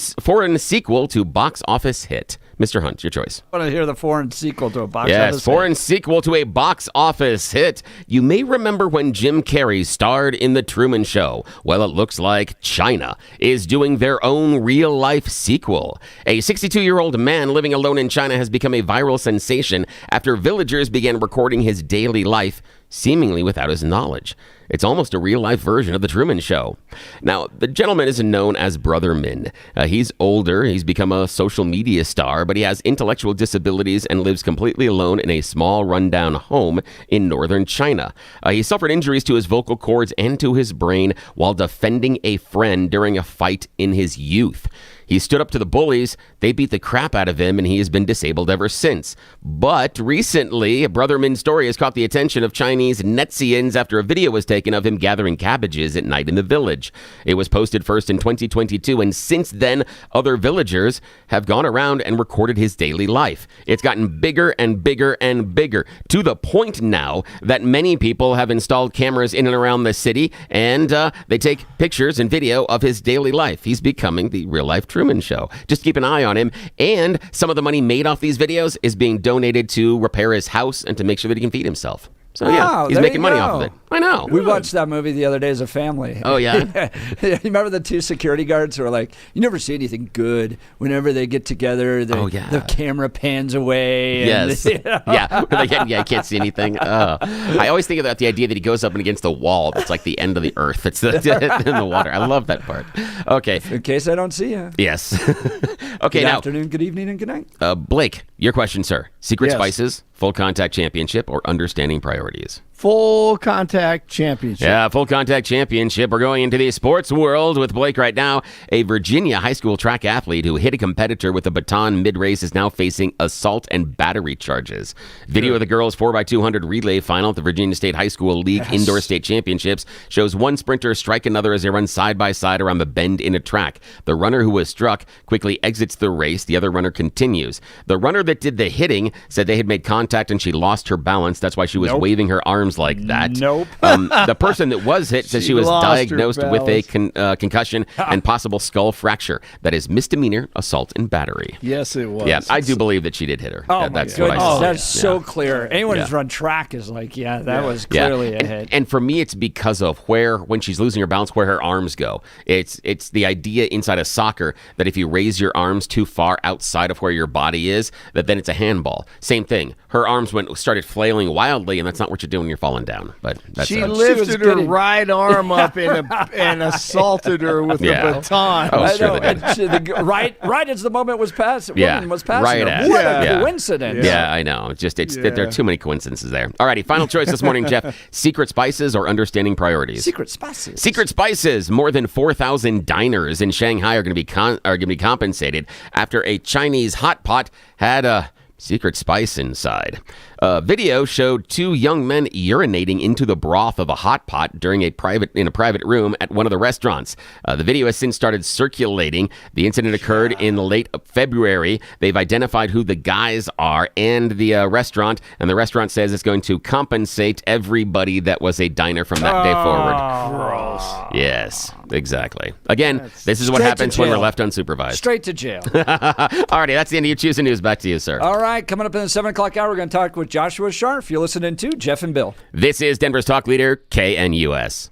sequel to box office hit. Mr. Hunt, your choice. I want to hear the foreign sequel to a box office Yes, foreign sequel to a box office hit. You may remember when Jim Carrey starred in The Truman Show. Well, it looks like China is doing their own real-life sequel. A 62-year-old man living alone in China has become a viral sensation after villagers began recording his daily life, seemingly without his knowledge. It's almost a real-life version of The Truman Show. Now, the gentleman is known as Brother Min. He's older, he's become a social media star, but he has intellectual disabilities and lives completely alone in a small, rundown home in northern China. He suffered injuries to his vocal cords and to his brain while defending a friend during a fight in his youth. He stood up to the bullies, they beat the crap out of him, and he has been disabled ever since. But recently, Brother Min's story has caught the attention of Chinese netizens after a video was taken of him gathering cabbages at night in the village. It was posted first in 2022, and since then, other villagers have gone around and recorded his daily life. It's gotten bigger and bigger and bigger, to the point now that many people have installed cameras in and around the city, and they take pictures and video of his daily life. He's becoming the real-life Truman Show. Just keep an eye on him. And some of the money made off these videos is being donated to repair his house and to make sure that he can feed himself. So yeah, he's making money off of it. I know. We watched that movie the other day as a family. Oh, yeah? You remember the 2 security guards who were like, you never see anything good whenever they get together. The camera pans away. Yes. You can't see anything. I always think about the idea that he goes up and against the wall. That's like the end of the earth. It's in the water. I love that part. Okay. In case I don't see you. Yes. Okay, good now. afternoon, good evening, and good night. Blake, your question, sir. Secret Yes. Spices, Full Contact Championship, or Understanding Priorities? Full Contact Championship. Yeah, Full Contact Championship. We're going into the sports world with Blake right now. A Virginia high school track athlete who hit a competitor with a baton mid-race is now facing assault and battery charges. Video of the girls' 4x200 relay final at the Virginia State High School League Indoor State Championships shows one sprinter strike another as they run side by side around the bend in a track. The runner who was struck quickly exits the race. The other runner continues. The runner that did the hitting said they had made contact and she lost her balance. That's why she was waving her arms like that. Nope. The person that was hit says she was lost her diagnosed with a balance. concussion and possible skull fracture. That is misdemeanor assault and battery. Yes, it was. Yeah, I do believe that she did hit her. Oh, That's my what I goodness. saw. That's so clear. Anyone Yeah. who's run track is like, that was clearly a hit. And for me, it's because of when she's losing her balance, where her arms go. It's the idea inside of soccer that if you raise your arms too far outside of where your body is, that then it's a handball. Same thing. Her arms started flailing wildly, and that's not what you're doing when you're falling down. But that's She how- lifted her right arm up and assaulted her with the baton. Oh, I sure know. they did. And right as the moment was passed, Yeah, woman was passing right her. as. What Yeah. a coincidence. Yeah, I know. There are too many coincidences there. Alrighty, final choice this morning, Jeff. Secret Spices or Understanding Priorities? Secret Spices. Secret Spices. More than 4,000 diners in Shanghai are going to be compensated after a Chinese hot pot had a secret spice inside. Video showed 2 young men urinating into the broth of a hot pot in a private room at one of the restaurants. The video has since started circulating. The incident occurred in late February. They've identified who the guys are and the restaurant, and the restaurant says it's going to compensate everybody that was a diner from that day forward. Gross. Yes, exactly. Again, this is what Straight to happens when we're jail. left unsupervised. Straight to jail. Alrighty, that's the end of your Choose the News. Back to you, sir. All right, coming up in the 7 o'clock hour, we're going to talk with Joshua Sharf. You're listening to Jeff and Bill. This is Denver's talk leader, KNUS.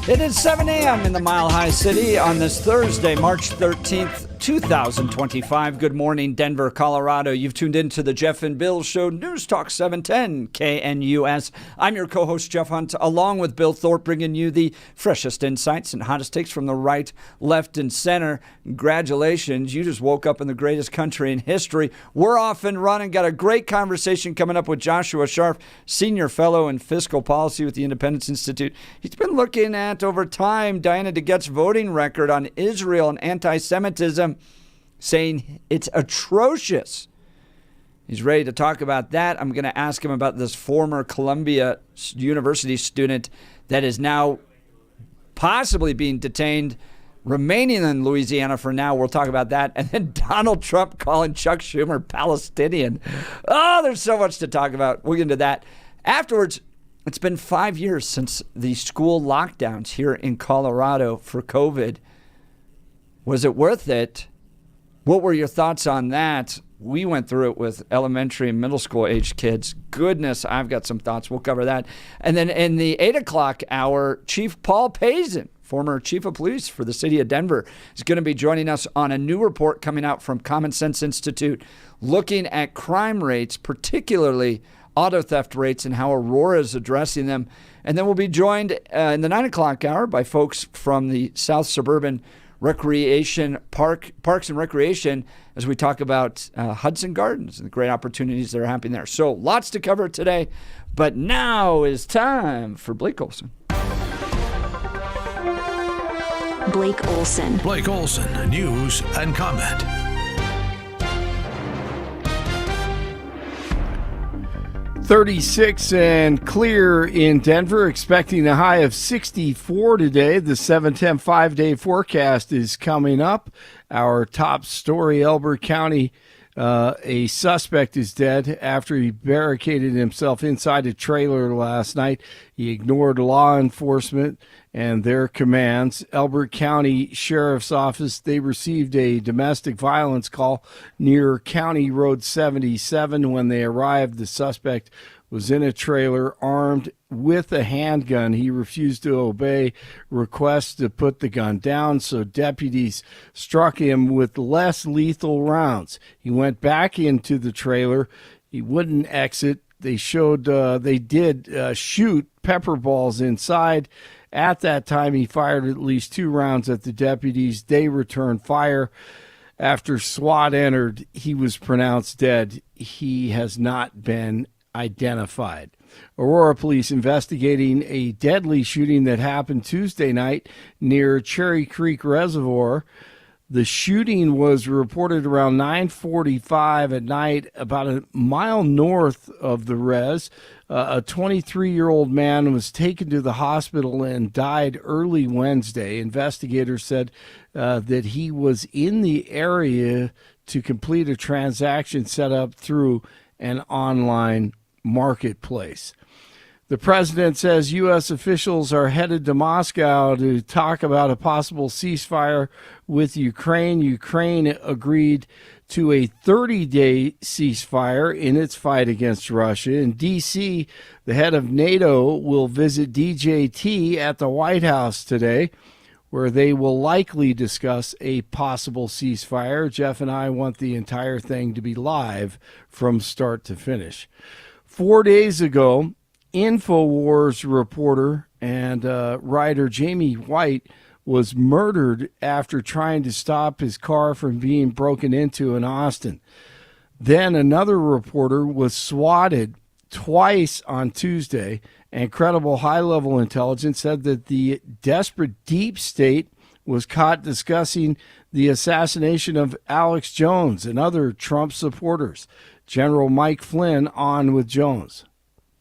It is 7 a.m. in the Mile High City on this Thursday, March 13th, 2025. Good morning, Denver, Colorado. You've tuned into the Jeff and Bill Show, News Talk 710 KNUS. I'm your co-host, Jeff Hunt, along with Bill Thorpe, bringing you the freshest insights and hottest takes from the right, left, and center. Congratulations. You just woke up in the greatest country in history. We're off and running. Got a great conversation coming up with Joshua Sharf, Senior Fellow in Fiscal Policy with the Independence Institute. He's been looking at, over time, Diana DeGette's voting record on Israel and anti-Semitism, saying it's atrocious. He's ready to talk about that. I'm going to ask him about this former Columbia University student that is now possibly being detained, remaining in Louisiana for now. We'll talk about that. And then Donald Trump calling Chuck Schumer Palestinian. Oh, there's so much to talk about. We'll get into that. Afterwards, it's been 5 years since the school lockdowns here in Colorado for COVID. Was it worth it? What were your thoughts on that? We went through it with elementary and middle school age kids. Goodness, I've got some thoughts. We'll cover that. And then in the 8 o'clock hour, Chief Paul Pazin, former chief of police for the city of Denver, is going to be joining us on a new report coming out from Common Sense Institute, looking at crime rates, particularly auto theft rates, and how Aurora is addressing them. And then we'll be joined in the 9 o'clock hour by folks from the South Suburban Recreation Parks and Recreation, as we talk about Hudson Gardens and the great opportunities that are happening there. So lots to cover today, but now is time for Blake Olson. Blake Olson. Blake Olson, news and comment. .36 and clear in Denver, expecting a high of 64 today. The 7-10 5-day forecast is coming up. Our top story, Elbert County, a suspect is dead after he barricaded himself inside a trailer last night. He ignored law enforcement and their commands. Elbert County Sheriff's Office, they received a domestic violence call near County Road 77. When they arrived, the suspect was in a trailer armed with a handgun. He refused to obey requests to put the gun down, so deputies struck him with less lethal rounds. He went back into the trailer. He wouldn't exit. They did shoot pepper balls inside. At that time, he fired at least 2 rounds at the deputies. They returned fire. After SWAT entered, he was pronounced dead. He has not been identified. Aurora police investigating a deadly shooting that happened Tuesday night near Cherry Creek Reservoir. The shooting was reported around 9:45 at night, about a mile north of the res. A 23-year-old man was taken to the hospital and died early Wednesday. Investigators said that he was in the area to complete a transaction set up through an online marketplace. The president says U.S. officials are headed to Moscow to talk about a possible ceasefire with Ukraine. Ukraine agreed to a 30-day ceasefire in its fight against Russia. In D.C., the head of NATO will visit DJT at the White House today, where they will likely discuss a possible ceasefire. Jeff and I want the entire thing to be live from start to finish. 4 days ago, InfoWars reporter and writer Jamie White was murdered after trying to stop his car from being broken into in Austin. Then another reporter was swatted twice on Tuesday, and credible high-level intelligence said that the desperate deep state was caught discussing the assassination of Alex Jones and other Trump supporters. General Mike Flynn on with Jones.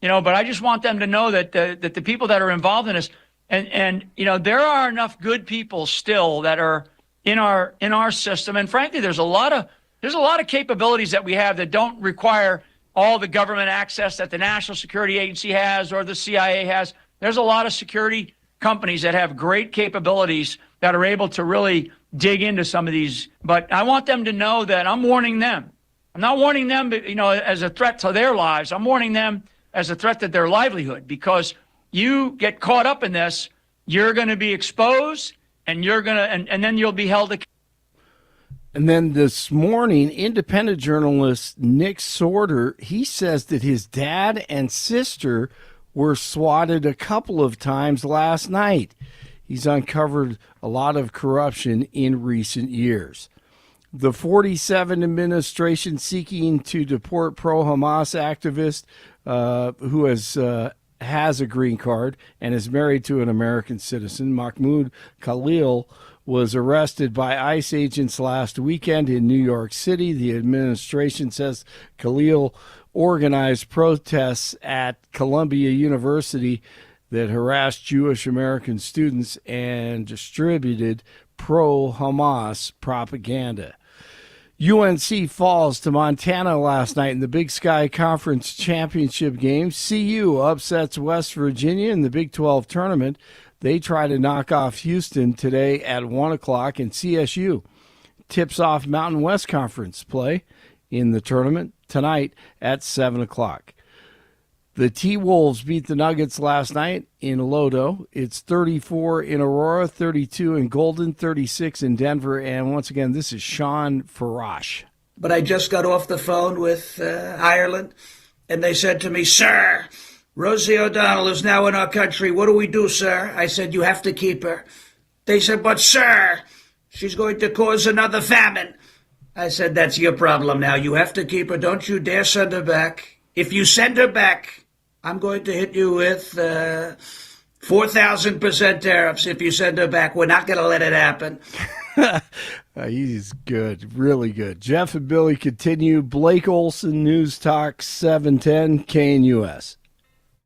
But I just want them to know that the people that are involved in this, and there are enough good people still that are in our system. And frankly, there's a lot of capabilities that we have that don't require all the government access that the National Security Agency has or the CIA has. There's a lot of security companies that have great capabilities that are able to really dig into some of these. But I want them to know that I'm warning them. I'm not warning them, as a threat to their lives. I'm warning them as a threat to their livelihood, because you get caught up in this, you're going to be exposed, and you're going to, and then you'll be held accountable. And then this morning, independent journalist Nick Sorter, he says that his dad and sister were swatted a couple of times last night. He's uncovered a lot of corruption in recent years. The 47 administration seeking to deport pro-Hamas activist who has a green card and is married to an American citizen, Mahmoud Khalil, was arrested by ICE agents last weekend in New York City. The administration says Khalil organized protests at Columbia University that harassed Jewish American students and distributed pro-Hamas propaganda. UNC falls to Montana last night in the Big Sky Conference Championship game. CU upsets West Virginia in the Big 12 tournament. They try to knock off Houston today at 1 o'clock, and CSU tips off Mountain West Conference play in the tournament tonight at 7 o'clock. The T-Wolves beat the Nuggets last night in Lodo. It's 34 in Aurora, 32 in Golden, 36 in Denver. And once again, this is Sean Farash. But I just got off the phone with Ireland, and they said to me, "Sir, Rosie O'Donnell is now in our country. What do we do, sir?" I said, "You have to keep her." They said, "But, sir, she's going to cause another famine." I said, "That's your problem now. You have to keep her. Don't you dare send her back. If you send her back, I'm going to hit you with 4,000% tariffs if you send her back. We're not going to let it happen." He's good, really good. Jeff and Billy continue. Blake Olson, News Talk 710 KNUS.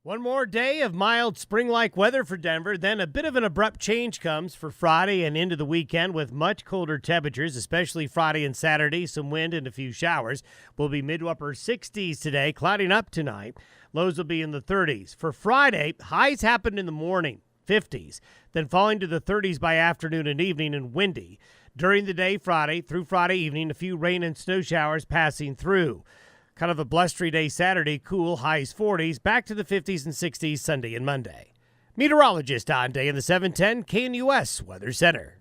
One more day of mild spring-like weather for Denver, then a bit of an abrupt change comes for Friday and into the weekend with much colder temperatures, especially Friday and Saturday. Some wind and a few showers. Will be mid to upper 60s today, clouding up tonight. Lows will be in the 30s. For Friday, highs happen in the morning, 50s, then falling to the 30s by afternoon and evening and windy. During the day Friday through Friday evening, a few rain and snow showers passing through. Kind of a blustery day Saturday, cool, highs 40s, back to the 50s and 60s Sunday and Monday. Meteorologist on Day in the 710 KNUS Weather Center.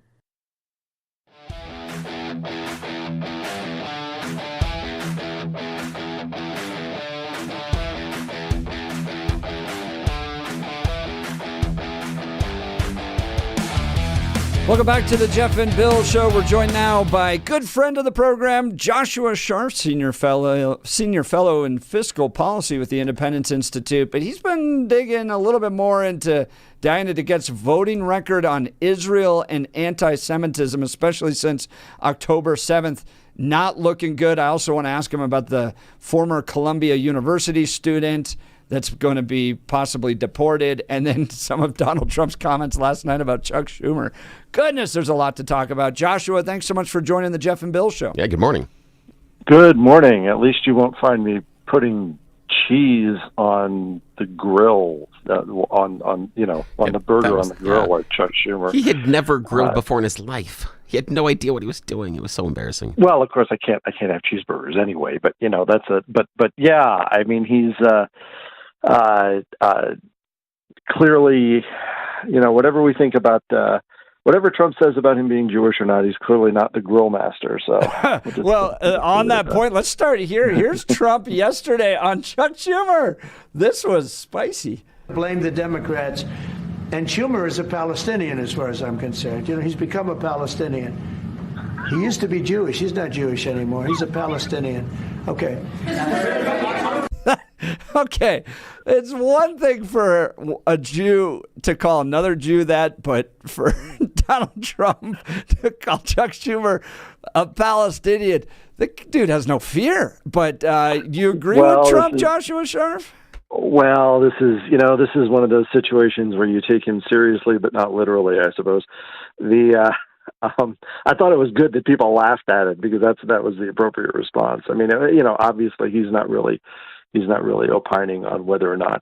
Welcome back to the Jeff and Bill Show. We're joined now by good friend of the program, Joshua Sharf, senior fellow in fiscal policy with the Independence Institute. But he's been digging a little bit more into Diana DeGette's voting record on Israel and anti-Semitism, especially since October 7th. Not looking good. I also want to ask him about the former Columbia University student that's going to be possibly deported, and then some of Donald Trump's comments last night about Chuck Schumer. Goodness, there's a lot to talk about. Joshua, thanks so much for joining the Jeff and Bill Show. Yeah, good morning. Good morning. At least you won't find me putting cheese on the grill, on the burger on the grill like Chuck Schumer. He had never grilled before in his life. He had no idea what he was doing. It was so embarrassing. Well, of course I can't have cheeseburgers anyway, but but yeah, I mean he's clearly, whatever we think about whatever Trump says about him being Jewish or not, he's clearly not the grill master. So, well, on that point, let's start here. Here's Trump yesterday on Chuck Schumer. This was spicy. Blame the Democrats. And Schumer is a Palestinian as far as I'm concerned. He's become a Palestinian. He used to be Jewish. He's not Jewish anymore. He's a Palestinian. Okay. Okay, it's one thing for a Jew to call another Jew that, but for Donald Trump to call Chuck Schumer a Palestinian, the dude has no fear. But do you agree with Trump, Joshua Sharf? Well, this is one of those situations where you take him seriously, but not literally, I suppose. I thought it was good that people laughed at it because that was the appropriate response. I mean, obviously he's not really opining on whether or not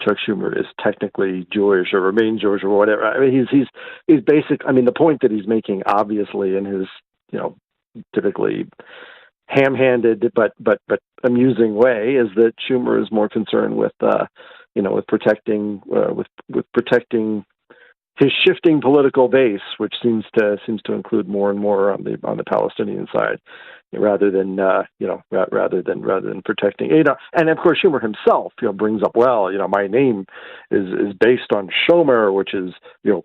Chuck Schumer is technically Jewish or remains Jewish or whatever. I mean, he's basic. I mean, the point that he's making, obviously, in his typically ham-handed but amusing way, is that Schumer is more concerned with protecting his shifting political base, which seems to include more and more on the Palestinian side, rather than rather than protecting. And of course Schumer himself brings up, well, my name is based on Shomer, which is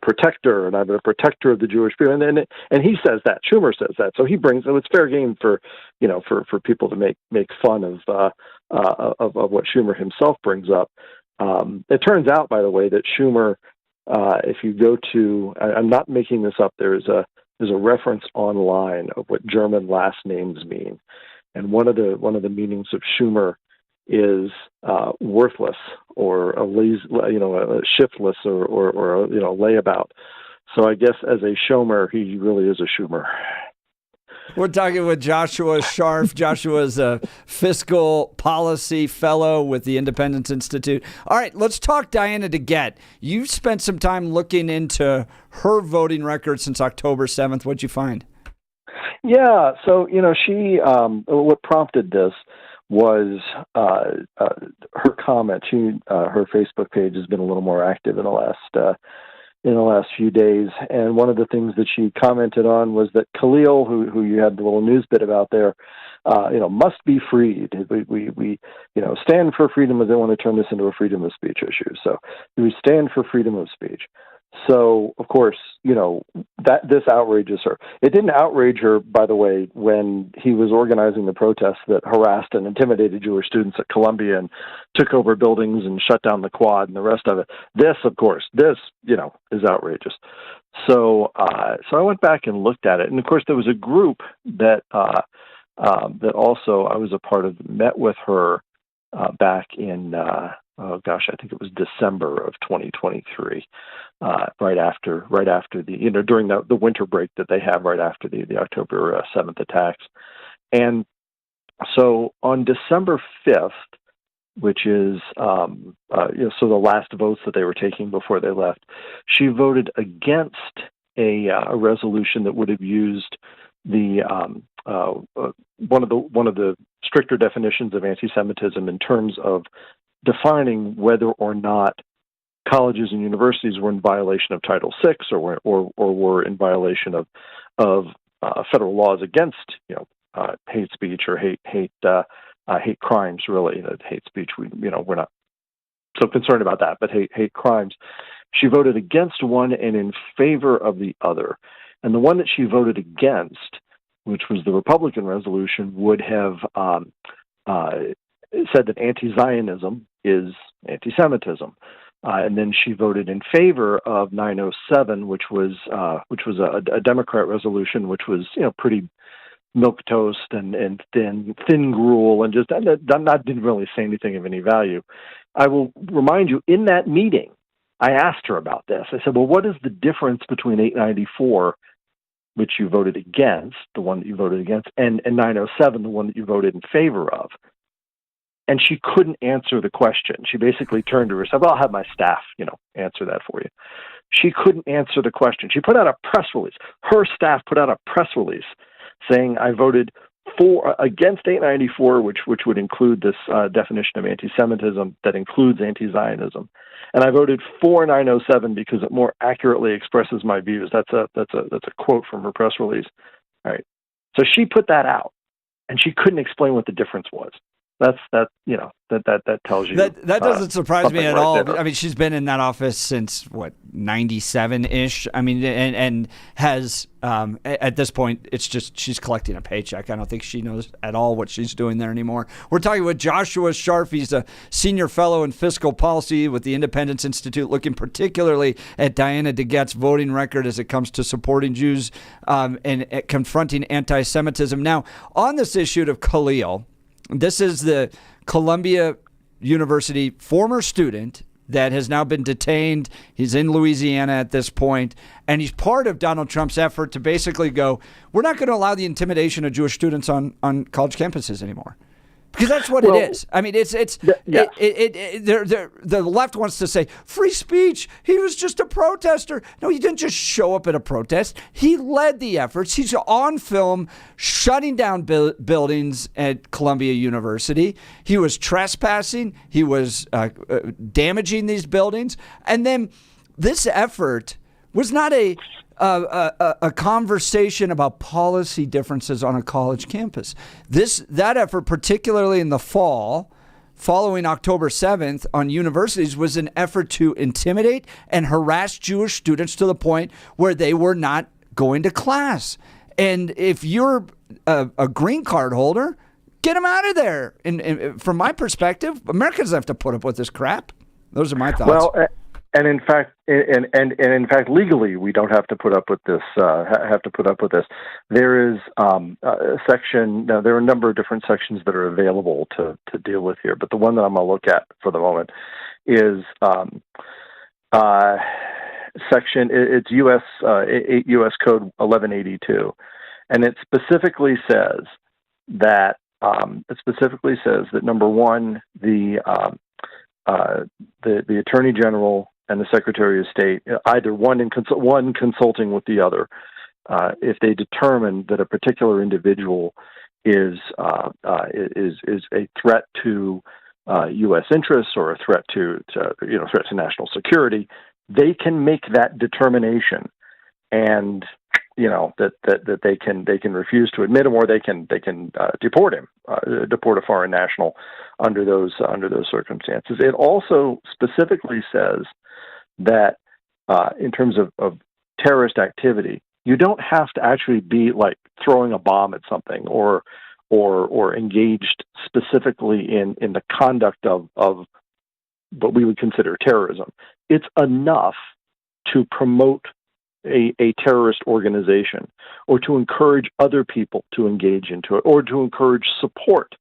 protector, and I'm a protector of the Jewish people, and he says that, Schumer says that, so he brings, so it's fair game for for people to make fun of what Schumer himself brings up. It turns out, by the way, that Schumer, if you go to, I'm not making this up, there's a reference online of what German last names mean, and one of the meanings of Schumer is worthless, or a shiftless, or a layabout. So I guess as a Schomer, he really is a Schumer. We're talking with Joshua Sharf. Joshua is a fiscal policy fellow with the Independence Institute. All right, let's talk Diana DeGette. You've spent some time looking into her voting record since October 7th. What'd you find? Yeah, so, she, what prompted this was her comment. Her Facebook page has been a little more active in the last few days, and one of the things that she commented on was that Khalil, who you had the little news bit about there, must be freed. We stand for freedom, as they want to turn this into a freedom of speech issue. So we stand for freedom of speech. So of course, that this outrages her. It didn't outrage her, by the way, when he was organizing the protests that harassed and intimidated Jewish students at Columbia and took over buildings and shut down the Quad and the rest of it. This, of course, is outrageous. So I went back and looked at it, and of course there was a group that also I was a part of, met with her back in I think it was December of 2023, right after the during the winter break that they have right after the October 7th attacks. And so on December 5th, which is so the last votes that they were taking before they left, she voted against a resolution that would have used the one of the stricter definitions of anti-Semitism in terms of defining whether or not colleges and universities were in violation of Title VI or were in violation of federal laws against hate speech or hate crimes. Really, hate speech, we're not so concerned about that, but hate crimes. She voted against one and in favor of the other, and the one that she voted against, which was the Republican resolution, would have said that anti-Zionism is anti-Semitism, and then she voted in favor of 907, which was a Democrat resolution, which was pretty milquetoast and thin gruel, and just that didn't really say anything of any value. I will remind you, in that meeting, I asked her about this. I said, well, what is the difference between 894, which you voted against, the one that you voted against, and 907, the one that you voted in favor of? And she couldn't answer the question. She basically turned to her and said, well, I'll have my staff, answer that for you. She couldn't answer the question. She put out a press release. Her staff put out a press release saying, I voted against 894, which would include this definition of anti-Semitism that includes anti-Zionism. And I voted for 907 because it more accurately expresses my views. That's a quote from her press release. All right. So she put that out, and she couldn't explain what the difference was. That tells you that doesn't surprise me at all. There. I mean, she's been in that office since 97-ish. I mean, and has at this point, it's just she's collecting a paycheck. I don't think she knows at all what she's doing there anymore. We're talking with Joshua Sharf. He's a senior fellow in fiscal policy with the Independence Institute, looking particularly at Diana DeGette's voting record as it comes to supporting Jews and confronting anti-Semitism. Now, on this issue of Khalil. This is the Columbia University former student that has now been detained. He's in Louisiana at this point, and he's part of Donald Trump's effort to basically go, we're not going to allow the intimidation of Jewish students on college campuses anymore. Because that's what it is. I mean, the left wants to say free speech. He was just a protester. No, he didn't just show up at a protest. He led the efforts. He's on film shutting down buildings at Columbia University. He was trespassing. He was damaging these buildings. And then this effort was not a conversation about policy differences on a college campus. That effort, particularly in the fall, following October 7th on universities, was an effort to intimidate and harass Jewish students to the point where they were not going to class. And if you're a green card holder, get them out of there. And from my perspective, Americans have to put up with this crap. Those are my thoughts. Well, and in fact, in fact, legally, we don't have to put up with this. There is a section. Now, there are a number of different sections that are available to deal with here, but the one that I'm going to look at for the moment is section. It's U.S. 8 U.S. Code 1182, and it specifically says that number one, the Attorney General and the Secretary of State, either one consulting with the other, if they determine that a particular individual is a threat to U.S. interests or a threat to national security, they can make that determination, and that they can refuse to admit him, or they can deport him, deport a foreign national under those circumstances. It also specifically says that in terms of terrorist activity, you don't have to actually be like throwing a bomb at something or engaged specifically in the conduct of what we would consider terrorism. It's enough to promote a terrorist organization, or to encourage other people to engage into it, or to encourage support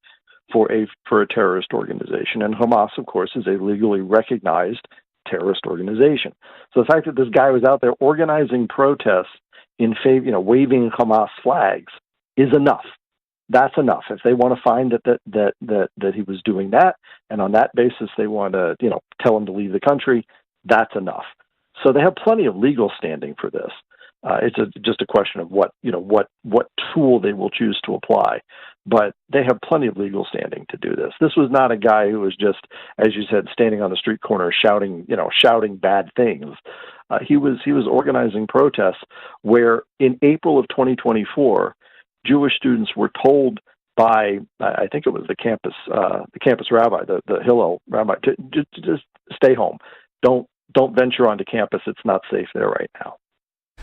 for a terrorist organization. And Hamas, of course, is a legally recognized terrorist organization. So the fact that this guy was out there organizing protests in favor, waving Hamas flags, is enough. That's enough. If they want to find that he was doing that, and on that basis they want to tell him to leave the country, that's enough. So they have plenty of legal standing for this. It's just a question of what tool they will choose to apply. But they have plenty of legal standing to do this. This was not a guy who was just, as you said, standing on the street corner shouting bad things. He was organizing protests where in April of 2024, Jewish students were told by, I think it was the campus rabbi, the Hillel rabbi, to just stay home. Don't venture onto campus. It's not safe there right now.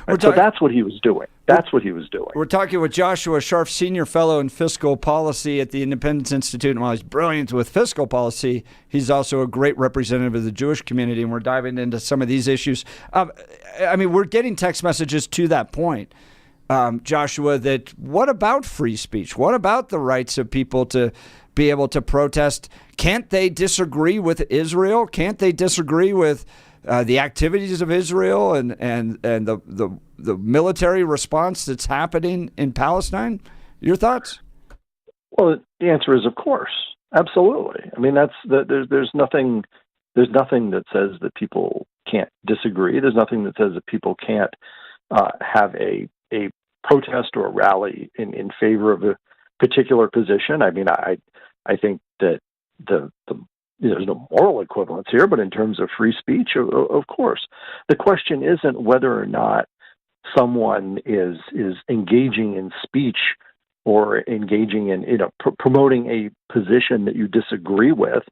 Right? So that's what he was doing. We're talking with Joshua Sharf, Senior Fellow in Fiscal Policy at the Independence Institute. And while he's brilliant with fiscal policy, he's also a great representative of the Jewish community. And we're diving into some of these issues. We're getting text messages to that point, Joshua, that what about free speech? What about the rights of people to be able to protest? Can't they disagree with Israel? Can't they disagree with the activities of Israel and the military response that's happening in Palestine? Your thoughts? Well, the answer is, of course, absolutely. I mean, there's nothing that says that people can't disagree. There's nothing that says that people can't have a protest or a rally in favor of a particular position. I mean, I think that there's no moral equivalence here, but in terms of free speech, of course. The question isn't whether or not someone is engaging in speech or engaging in promoting a position that you disagree with.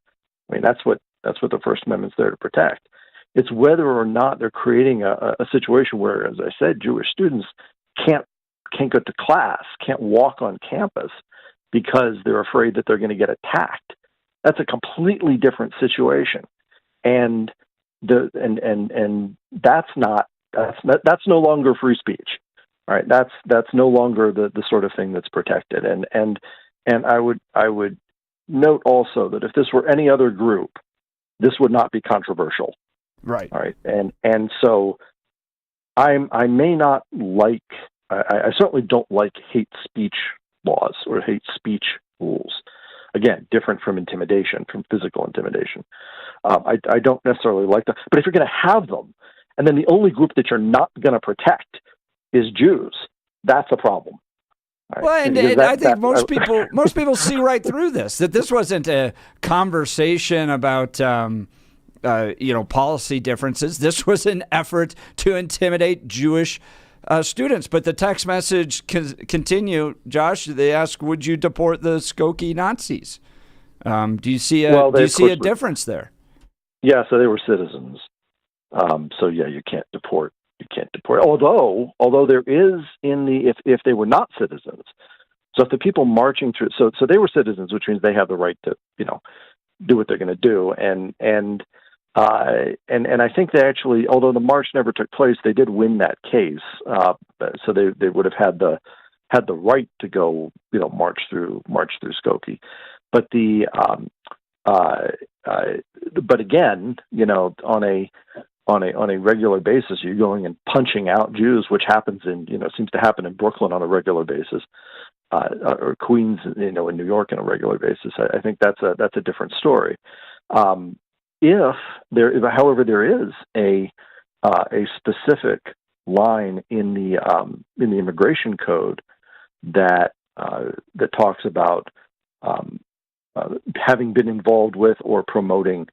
I mean, that's what the First Amendment's there to protect. It's whether or not they're creating a situation where, as I said, Jewish students can't go to class, can't walk on campus because they're afraid that they're going to get attacked. That's a completely different situation, and that's no longer free speech, right? That's no longer the sort of thing that's protected. And I would note also that if this were any other group, this would not be controversial, right? All right, and so I may not like. I certainly don't like hate speech laws or hate speech rules. Again, different from intimidation, from physical intimidation. I don't necessarily like them. But if you're going to have them, and then the only group that you're not going to protect is Jews, that's a problem. Right? Well, and I think most people see right through this, that this wasn't a conversation about policy differences. This was an effort to intimidate Jewish students. But the text message continue, Josh. They ask, would you deport the Skokie Nazis? Do you see a difference there? Yeah, so they were citizens. So yeah, you can't deport. Although there is if they were not citizens. So if the people marching through, so they were citizens, which means they have the right to, do what they're going to do. And I think they actually, although the march never took place, they did win that case. So they would have had the right to go, march through Skokie. But but again, on a regular basis, you're going and punching out Jews, which happens seems to happen in Brooklyn on a regular basis, or Queens, in New York on a regular basis. I think that's a different story. However, there is a specific line in the immigration code that talks about having been involved with or promoting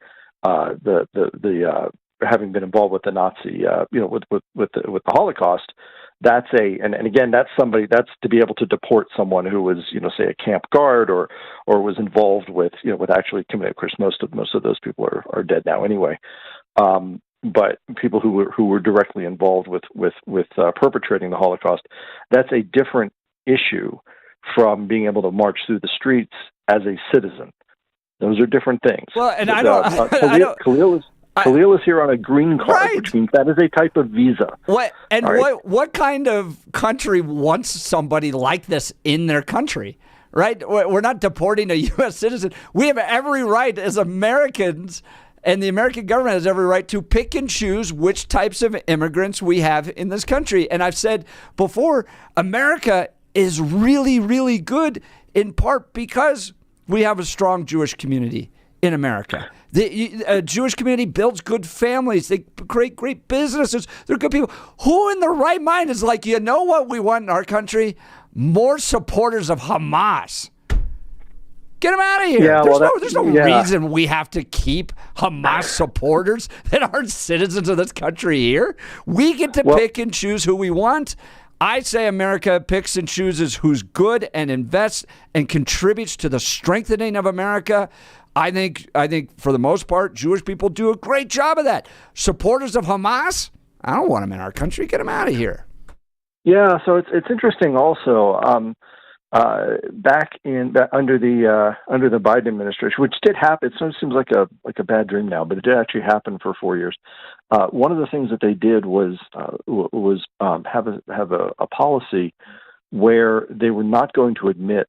having been involved with the Nazi, with the Holocaust. That's that's to be able to deport someone who was, say, a camp guard or was involved with actually committing. Of course, most of those people are dead now anyway. But people who were directly involved with perpetrating the Holocaust, that's a different issue from being able to march through the streets as a citizen. Those are different things. Well, and Khalil is here on a green card, right, which means that is a type of visa. What kind of country wants somebody like this in their country? Right? We're not deporting a U.S. citizen. We have every right as Americans, and the American government has every right to pick and choose which types of immigrants we have in this country. And I've said before, America is really, really good in part because we have a strong Jewish community in America. The Jewish community builds good families. They create great businesses. They're good people. Who in their right mind is like, you know what we want in our country? More supporters of Hamas. Get them out of here. Yeah, there's no reason we have to keep Hamas supporters that aren't citizens of this country here. We get to pick and choose who we want. I say America picks and chooses who's good and invests and contributes to the strengthening of America. I think for the most part, Jewish people do a great job of that. Supporters of Hamas, I don't want them in our country. Get them out of here. Yeah, so it's interesting also. Back under the Biden administration, which did happen. It sort of seems like a bad dream now, but it did actually happen for 4 years. One of the things that they did was have a policy where they were not going to admit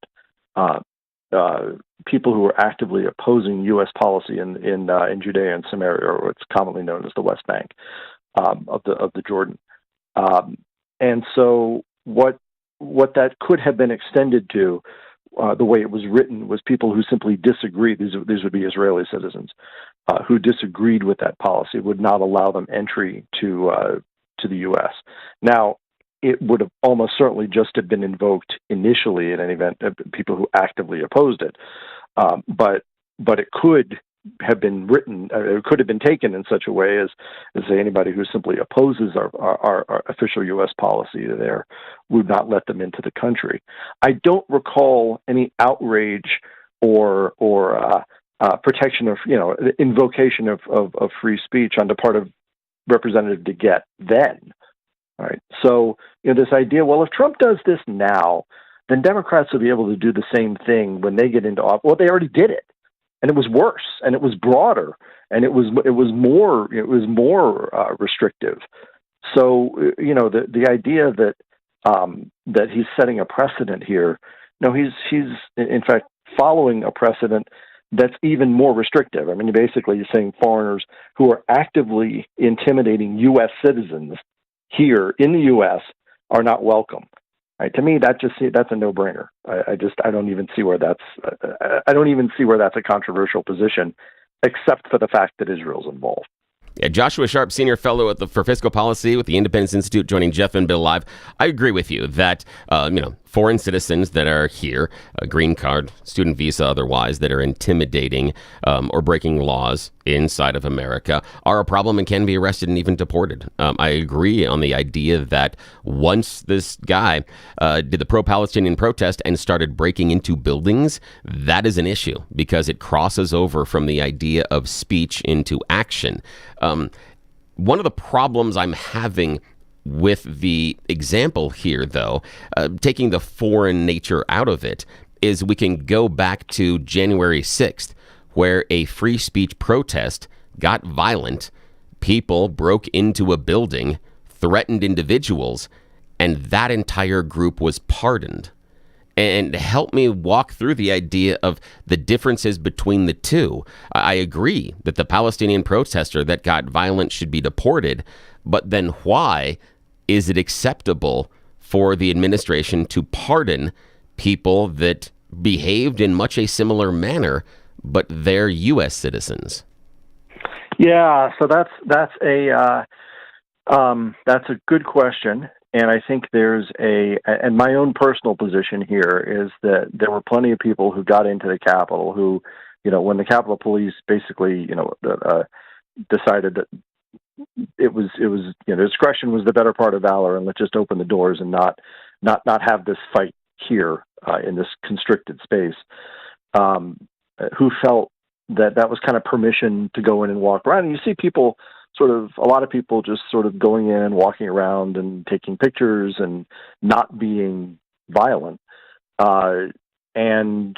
people who were actively opposing U.S. policy in Judea and Samaria, or what's commonly known as the West Bank of the Jordan. And so what that could have been extended to, the way it was written, was people who simply disagreed. These would be Israeli citizens who disagreed with that policy, would not allow them entry to the U.S. Now, it would have almost certainly just have been invoked initially in any event, people who actively opposed it. But it could have been written, it could have been taken in such a way as say anybody who simply opposes our official U.S. policy there, would not let them into the country. I don't recall any outrage or protection of, invocation of free speech on the part of Representative DeGette then. All right. So, this idea, well, if Trump does this now, then Democrats will be able to do the same thing when they get into office. Well, they already did it. And it was worse, and it was broader, and it was more restrictive. So the idea that he's setting a precedent here, no, he's in fact following a precedent that's even more restrictive. I mean, basically, you're saying foreigners who are actively intimidating U.S. citizens here in the U.S. are not welcome. Right. To me, that's a no-brainer. I don't even see where that's a controversial position, except for the fact that Israel's involved. Yeah, Joshua Sharp, senior fellow for fiscal policy with the Independence Institute, joining Jeff and Bill live. I agree with you that foreign citizens that are here, a green card, student visa, otherwise, that are intimidating or breaking laws inside of America are a problem and can be arrested and even deported. I agree on the idea that once this guy did the pro-Palestinian protest and started breaking into buildings, that is an issue because it crosses over from the idea of speech into action. One of the problems I'm having with the example here, though, taking the foreign nature out of it, is we can go back to January 6th, where a free speech protest got violent. People broke into a building, threatened individuals, and that entire group was pardoned. And help me walk through the idea of the differences between the two. I agree that the Palestinian protester that got violent should be deported, but then why is it acceptable for the administration to pardon people that behaved in much a similar manner, but they're U.S. citizens? Yeah, so that's a good question, and I think and my own personal position here is that there were plenty of people who got into the Capitol who, when the Capitol Police basically, decided that it was discretion was the better part of valor, and let's just open the doors and not have this fight here in this constricted space. Who felt that was kind of permission to go in and walk around, and you see people a lot of people just sort of going in, walking around, and taking pictures and not being violent, and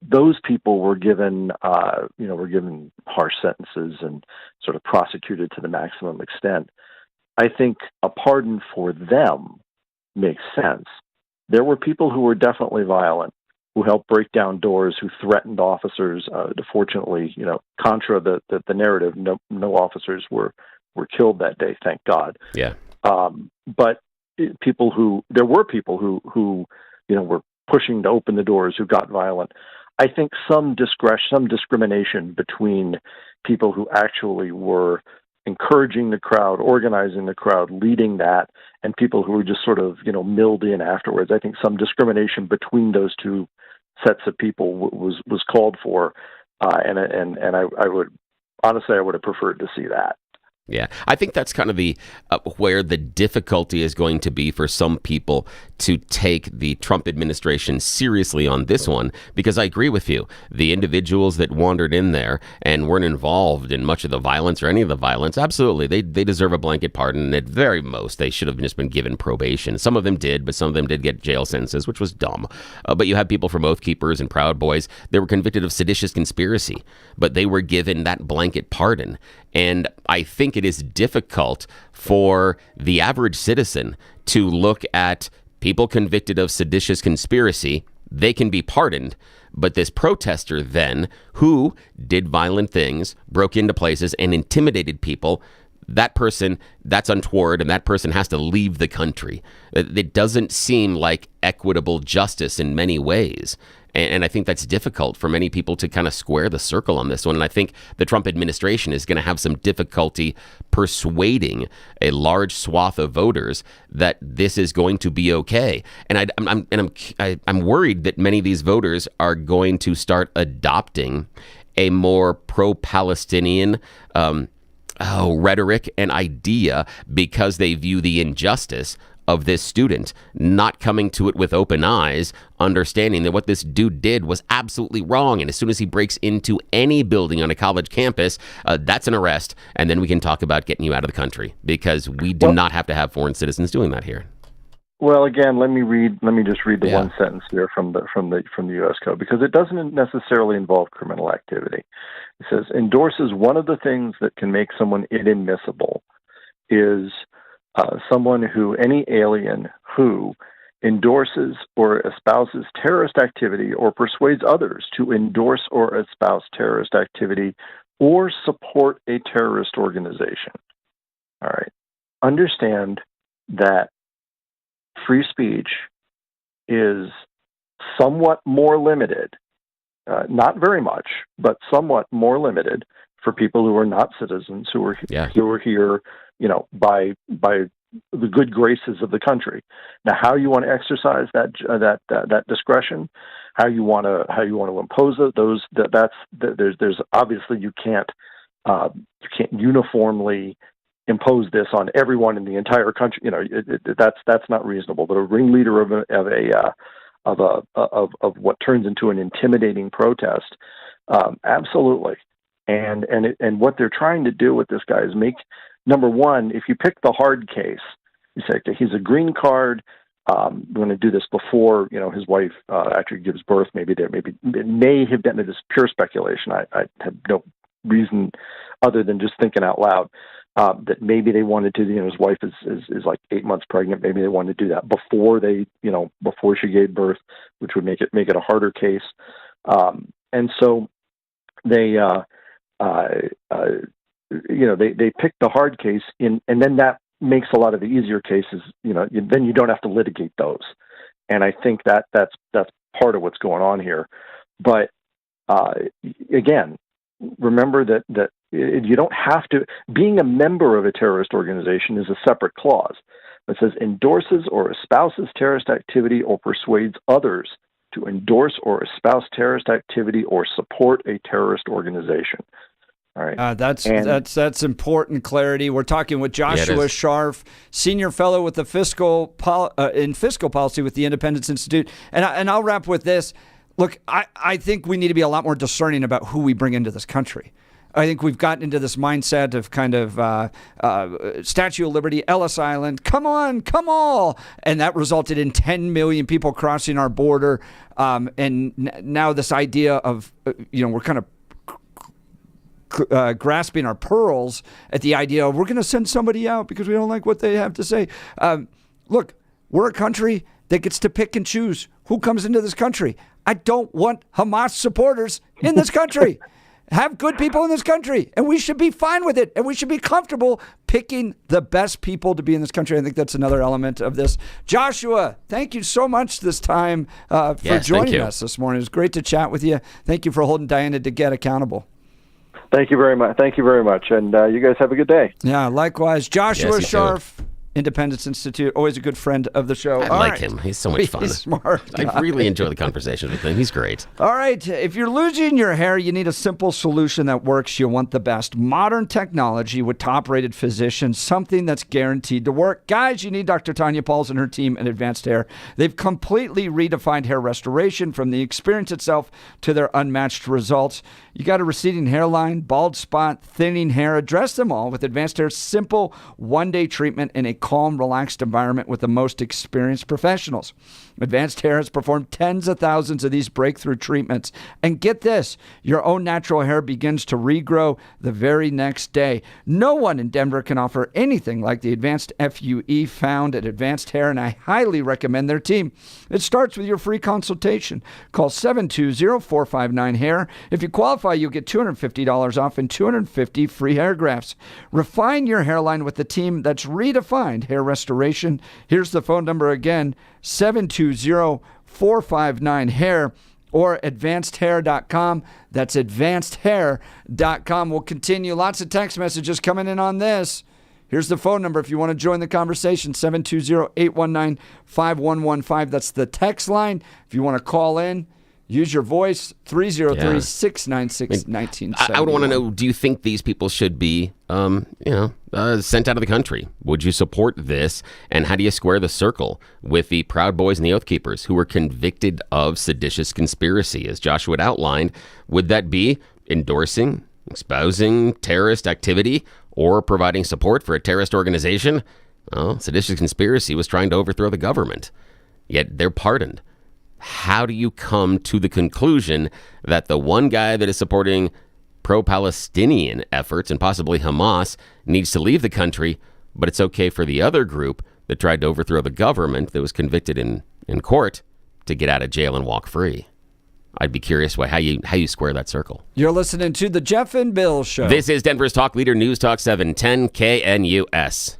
those people were given harsh sentences and sort of prosecuted to the maximum extent. I think a pardon for them makes sense. There were people who were definitely violent, who helped break down doors, who threatened officers. Fortunately, contra the narrative, no officers were killed that day, thank God. Yeah. But there were people who were pushing to open the doors, who got violent. I think some discrimination between people who actually were encouraging the crowd, organizing the crowd, leading that, and people who were just sort of, milled in afterwards. I think some discrimination between those two sets of people was called for, and I would honestly, I would have preferred to see that. Yeah, I think that's kind of the where the difficulty is going to be for some people to take the Trump administration seriously on this one, because I agree with you. The individuals that wandered in there and weren't involved in much of the violence or any of the violence, absolutely, they deserve a blanket pardon. At very most, they should have just been given probation. Some of them did, but some of them did get jail sentences, which was dumb. But you have people from Oath Keepers and Proud Boys that were convicted of seditious conspiracy, but they were given that blanket pardon. And I think it is difficult for the average citizen to look at people convicted of seditious conspiracy. They can be pardoned, but this protester then, who did violent things, broke into places and intimidated people, that person, that's untoward, and that person has to leave the country. It doesn't seem like equitable justice in many ways. And I think that's difficult for many people to kind of square the circle on this one. And I think the Trump administration is going to have some difficulty persuading a large swath of voters that this is going to be okay. And I'm worried that many of these voters are going to start adopting a more pro-Palestinian rhetoric and idea because they view the injustice of this student not coming to it with open eyes, understanding that what this dude did was absolutely wrong. And as soon as he breaks into any building on a college campus, that's an arrest. And then we can talk about getting you out of the country, because we do not have to have foreign citizens doing that here. Well, again, let me just read the one sentence here from the U.S. Code, because it doesn't necessarily involve criminal activity. It says, endorses one of the things that can make someone inadmissible is any alien who endorses or espouses terrorist activity or persuades others to endorse or espouse terrorist activity or support a terrorist organization. All right. Understand that free speech is somewhat more limited, not very much, but somewhat more limited for people who are not citizens, who are here, by the good graces of the country. Now, how you want to exercise that discretion, how you want to impose there's obviously you can't uniformly impose this on everyone in the entire country. That's not reasonable. But a ringleader of what turns into an intimidating protest, absolutely. And what they're trying to do with this guy is make, number one, if you pick the hard case, you say, okay, he's a green card. We're going to do this before his wife actually gives birth. Maybe it may have been, this pure speculation. I have no reason other than just thinking out loud that maybe they wanted to. His wife is like 8 months pregnant. Maybe they wanted to do that before before she gave birth, which would make it a harder case. And so they they picked the hard case and then that makes a lot of the easier cases, then you don't have to litigate those. And I think that's part of what's going on here. But again, remember that you don't have to, being a member of a terrorist organization is a separate clause that says endorses or espouses terrorist activity or persuades others to endorse or espouse terrorist activity or support a terrorist organization. All right. That's important clarity. We're talking with Joshua Scharf, senior fellow with the fiscal policy with the Independence Institute. And I'll wrap with this. Look, I think we need to be a lot more discerning about who we bring into this country. I think we've gotten into this mindset of kind of Statue of Liberty, Ellis Island, come on, come all. And that resulted in 10 million people crossing our border. And now this idea of, we're kind of grasping our pearls at the idea of we're going to send somebody out because we don't like what they have to say. Look, we're a country that gets to pick and choose who comes into this country. I don't want Hamas supporters in this country. Have good people in this country, and we should be fine with it, and we should be comfortable picking the best people to be in this country. I think that's another element of this. Joshua, thank you so much this time for joining us this morning. It was great to chat with you. Thank you for holding Diana DeGette accountable. Thank you very much. And you guys have a good day. Yeah, likewise. Joshua Scharf, Independence Institute, always a good friend of the show. I like him. He's so much fun. He's smart. I really enjoy the conversation with him. He's great. All right. If you're losing your hair, you need a simple solution that works. You want the best modern technology with top-rated physicians, something that's guaranteed to work. Guys, you need Dr. Tanya Pauls and her team at Advanced Hair. They've completely redefined hair restoration from the experience itself to their unmatched results. You got a receding hairline, bald spot, thinning hair. Address them all with Advanced Hair's simple one-day treatment in a calm, relaxed environment with the most experienced professionals. Advanced Hair has performed tens of thousands of these breakthrough treatments. And get this, your own natural hair begins to regrow the very next day. No one in Denver can offer anything like the advanced FUE found at Advanced Hair, and I highly recommend their team. It starts with your free consultation. Call 720-459-HAIR. If you qualify, you'll get $250 off and 250 free hair grafts. Refine your hairline with the team that's redefined hair restoration. Here's the phone number again, 720-459-HAIR or advancedhair.com. That's advancedhair.com. We'll continue. Lots of text messages coming in on this. Here's the phone number if you want to join the conversation, 720-819-5115. That's the text line. If you want to call in, use your voice, 303-696-1971. I would want to know, do you think these people should be, sent out of the country? Would you support this? And how do you square the circle with the Proud Boys and the Oath Keepers who were convicted of seditious conspiracy? As Joshua had outlined, would that be endorsing, espousing terrorist activity, or providing support for a terrorist organization? Well, seditious conspiracy was trying to overthrow the government, yet they're pardoned. How do you come to the conclusion that the one guy that is supporting pro-Palestinian efforts and possibly Hamas needs to leave the country, but it's okay for the other group that tried to overthrow the government that was convicted in court to get out of jail and walk free? I'd be curious how you square that circle. You're listening to the Jeff and Bill Show. This is Denver's Talk Leader, News Talk 710 KNUS.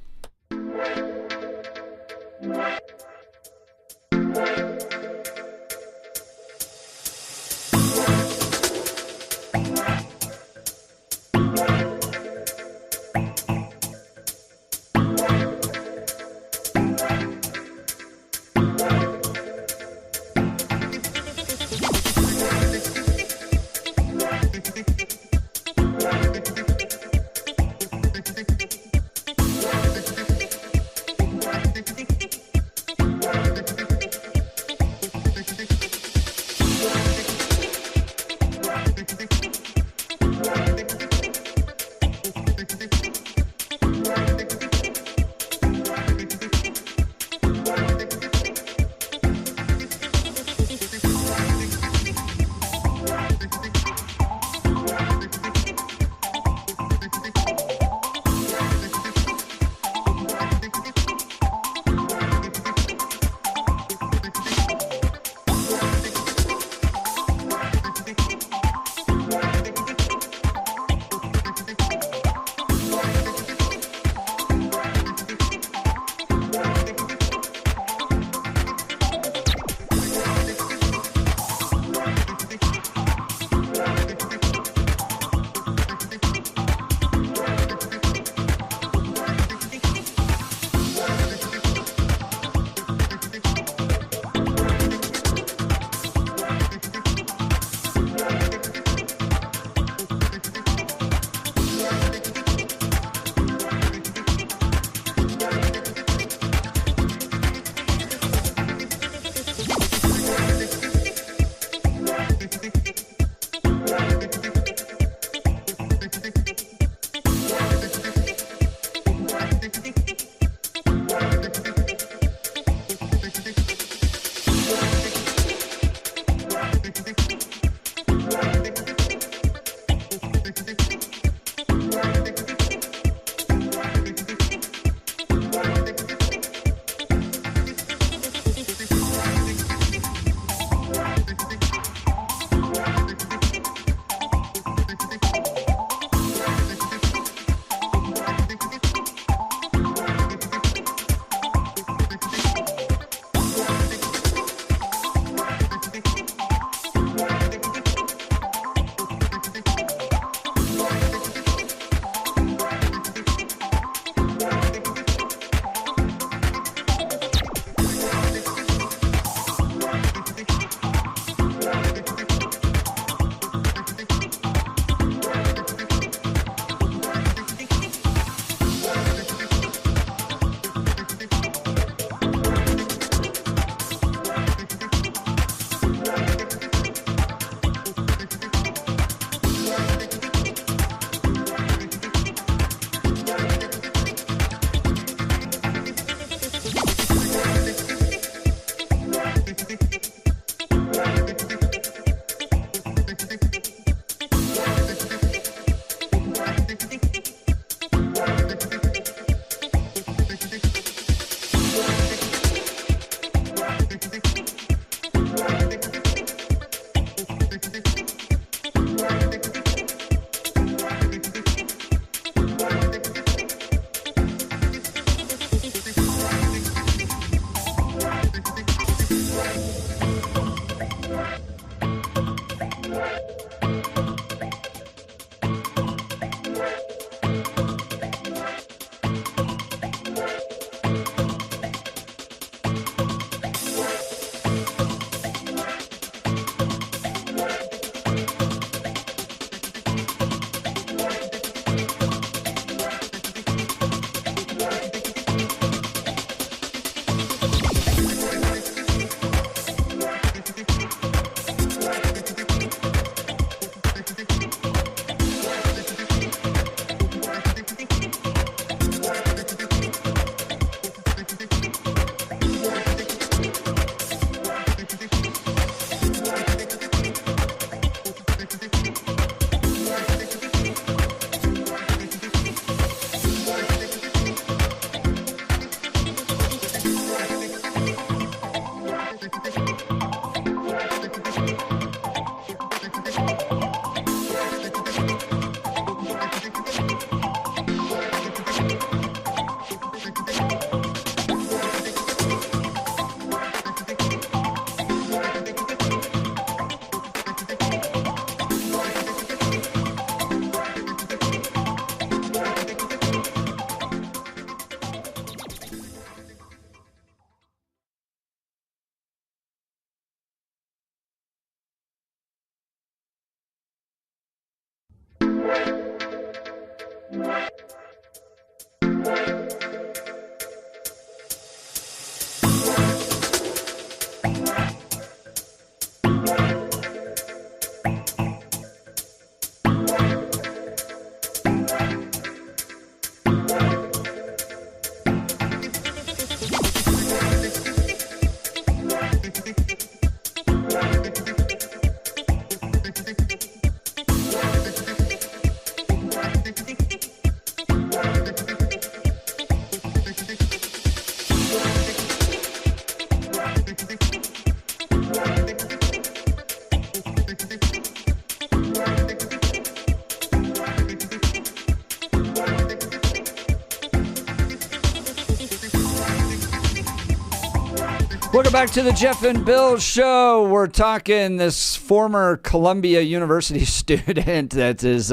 Welcome back to the Jeff and Bill Show. We're talking this former Columbia University student that is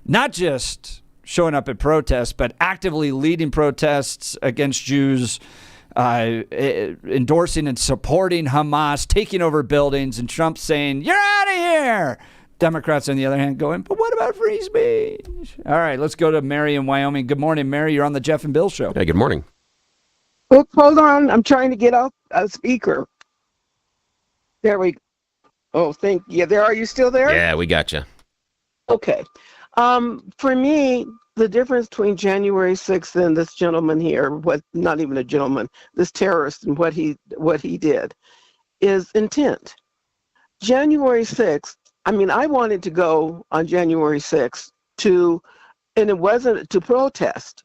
not just showing up at protests, but actively leading protests against Jews, endorsing and supporting Hamas, taking over buildings, and Trump saying, "You're out of here." Democrats, on the other hand, going, "But what about free speech?" All right, let's go to Mary in Wyoming. Good morning, Mary. You're on the Jeff and Bill Show. Hey, good morning. Oops, hold on. I'm trying to get off a speaker. There we go. Oh, thank you. There, are you still there? Yeah, we got you. Okay. For me, the difference between January 6th and this gentleman here, not even a gentleman, this terrorist and what he did, is intent. January 6th, I mean, I wanted to go on January 6th and it wasn't to protest.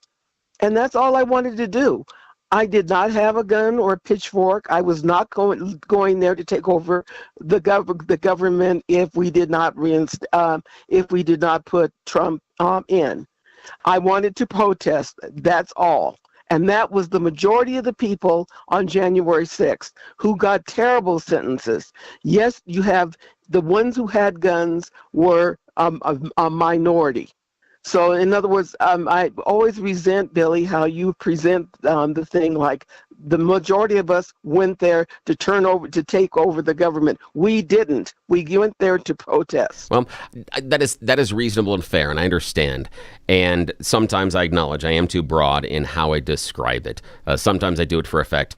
And that's all I wanted to do. I did not have a gun or a pitchfork. I was not going there to take over the government if we did not put Trump in. I wanted to protest. That's all. And that was the majority of the people on January 6th who got terrible sentences. Yes, you have the ones who had guns were a minority. So in other words, I always resent, Billy, how you present the thing like the majority of us went there to take over the government. We didn't. We went there to protest. Well, that is reasonable and fair, and I understand. And sometimes I acknowledge I am too broad in how I describe it. Sometimes I do it for effect.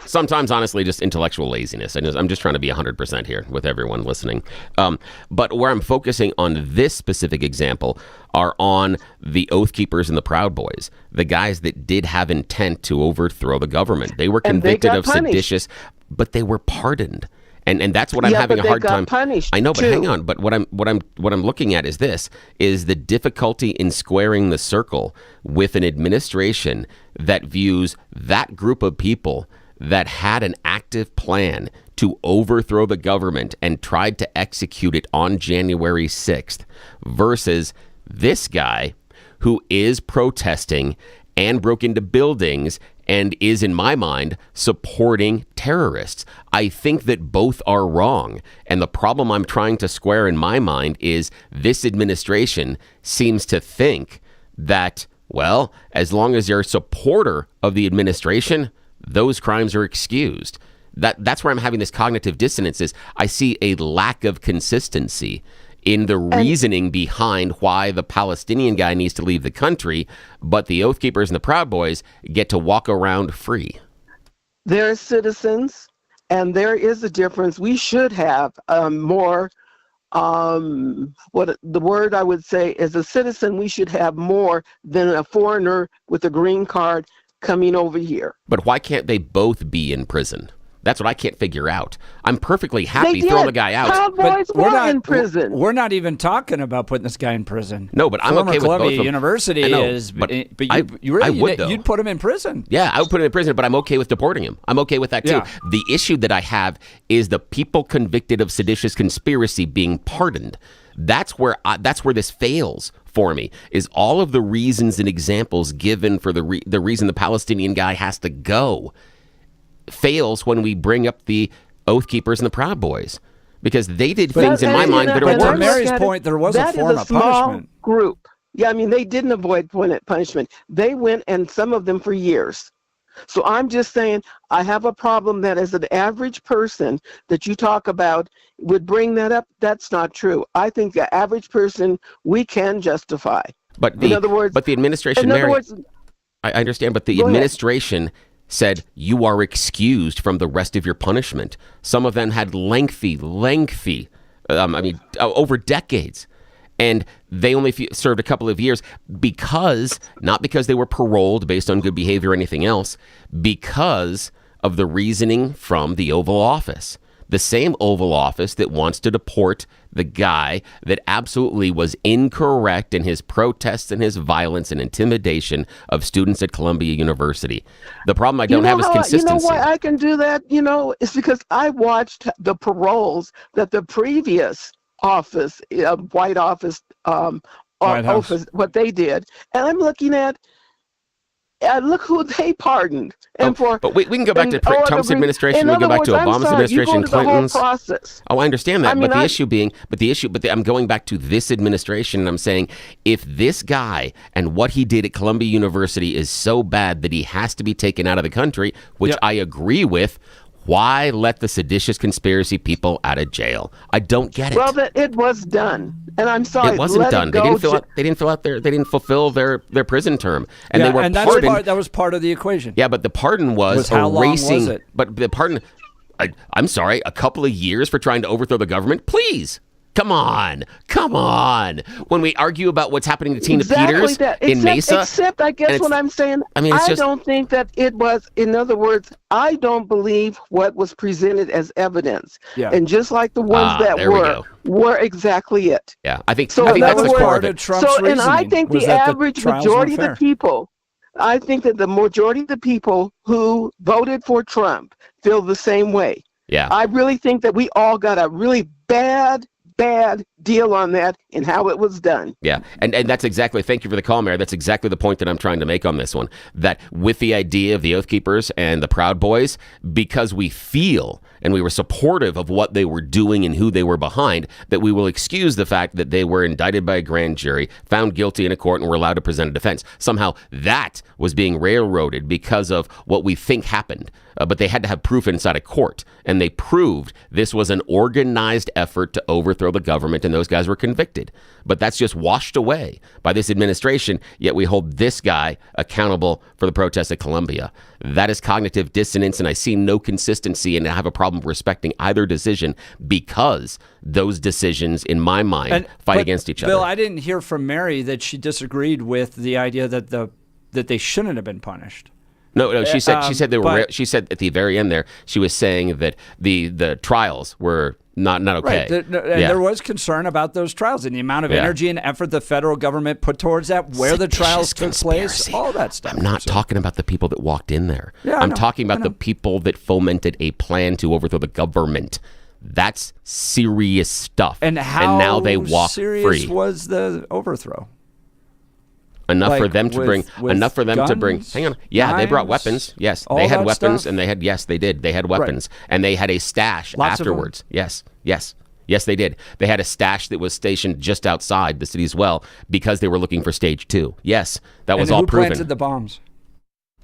Sometimes, honestly, just intellectual laziness. I'm just trying to be 100% here with everyone listening. But where I'm focusing on this specific example are on the Oath Keepers and the Proud Boys, the guys that did have intent to overthrow the government. They were convicted of seditious, but they were pardoned. And that's what I'm having a hard time. Punished I know, but too. hang on. But what I'm looking at is the difficulty in squaring the circle with an administration that views that group of people that had an active plan to overthrow the government and tried to execute it on January 6th versus this guy who is protesting and broke into buildings and is, in my mind, supporting terrorists. I think that both are wrong. And the problem I'm trying to square in my mind is this administration seems to think that, well, as long as you're a supporter of the administration, those crimes are excused. That's where I'm having this cognitive dissonance is I see a lack of consistency in the reasoning behind why the Palestinian guy needs to leave the country, but the Oath Keepers and the Proud Boys get to walk around free. They're citizens, and there is a difference. We should have more, what the word I would say, as a citizen, we should have more than a foreigner with a green card coming over here. But why can't they both be in prison? That's what I can't figure out. I'm perfectly happy throwing the guy out. Proud Boys were in prison. We're not even talking about putting this guy in prison. No, but I'm Former okay with Columbia both of them. University is, but you really, I would, though. You'd put him in prison. Yeah, I would put him in prison, but I'm okay with deporting him. I'm okay with that too. Yeah. The issue that I have is the people convicted of seditious conspiracy being pardoned. That's where this fails for me. Is all of the reasons and examples given for the reason the Palestinian guy has to go fails when we bring up the Oath Keepers and the Proud Boys, because they did things in my mind that are worse. worse. To Mary's point, there was a form of punishment. Group. Yeah, I mean, they didn't avoid punishment. They went, and some of them for years. So I'm just saying, I have a problem that as an average person that you talk about would bring that up. That's not true. I think the average person we can justify. But the administration, Mary, I understand, but the administration said you are excused from the rest of your punishment. Some of them had lengthy, over decades. And they only served a couple of years not because they were paroled based on good behavior or anything else, because of the reasoning from the Oval Office. The same Oval Office that wants to deport the guy that absolutely was incorrect in his protests and his violence and intimidation of students at Columbia University. The problem I don't have is consistency. You know why I can do that? It's because I watched the paroles that the previous office, White Office, office, what they did, and I'm looking at. Look who they pardoned, but we can go back to Trump's administration. We can go back to Obama's administration, Clinton's. Oh, I understand that, I'm going back to this administration, and I'm saying if this guy and what he did at Columbia University is so bad that he has to be taken out of the country, which I agree with. Why let the seditious conspiracy people out of jail? I don't get it. Well, it was done, and I'm sorry. It wasn't done. They didn't fulfill their prison term, and they were pardoned. That was part of the equation. Yeah, but the pardon was how long was it? But the pardon, I'm sorry, a couple of years for trying to overthrow the government. Please, Come on. When we argue about what's happening to Tina Peters in Mesa. Except, I guess what I'm saying, I don't think that it was, in other words, I don't believe what was presented as evidence. Yeah. And just like the ones that were exactly it. Yeah, I think that's part of Trump's reasoning. And I think the average majority of the people, I think that the majority of the people who voted for Trump feel the same way. Yeah. I really think that we all got a really bad deal on that and how it was done. Yeah, and that's exactly, thank you for the call, Mayor. That's exactly the point that I'm trying to make on this one. That with the idea of the Oath Keepers and the Proud Boys, because we feel and we were supportive of what they were doing and who they were behind, that we will excuse the fact that they were indicted by a grand jury, found guilty in a court, and were allowed to present a defense. Somehow that was being railroaded because of what we think happened. But they had to have proof inside a court, and they proved this was an organized effort to overthrow the government, and those guys were convicted. But that's just washed away by this administration, yet we hold this guy accountable for the protests at Columbia. That is cognitive dissonance, and I see no consistency, and I have a problem respecting either decision because those decisions, in my mind, fight against each other. Bill, I didn't hear from Mary that she disagreed with the idea that they shouldn't have been punished. No. She said they were. She said at the very end there, she was saying that the trials were not okay. Right. There was concern about those trials and the amount of energy and effort the federal government put towards that, where the trials took place, all that stuff. I'm not talking about the people that walked in there. Yeah, I'm talking about the people that fomented a plan to overthrow the government. That's serious stuff. And now they walk serious free. Was the overthrow? Enough for them to bring. Hang on. Yeah, knives, they brought weapons. Yes, they had weapons, and they had. Yes, they did. They had weapons, and they had a stash afterwards. Yes, they did. They had a stash that was stationed just outside the city as well because they were looking for stage 2. Yes, that was all proven. Who planted the bombs?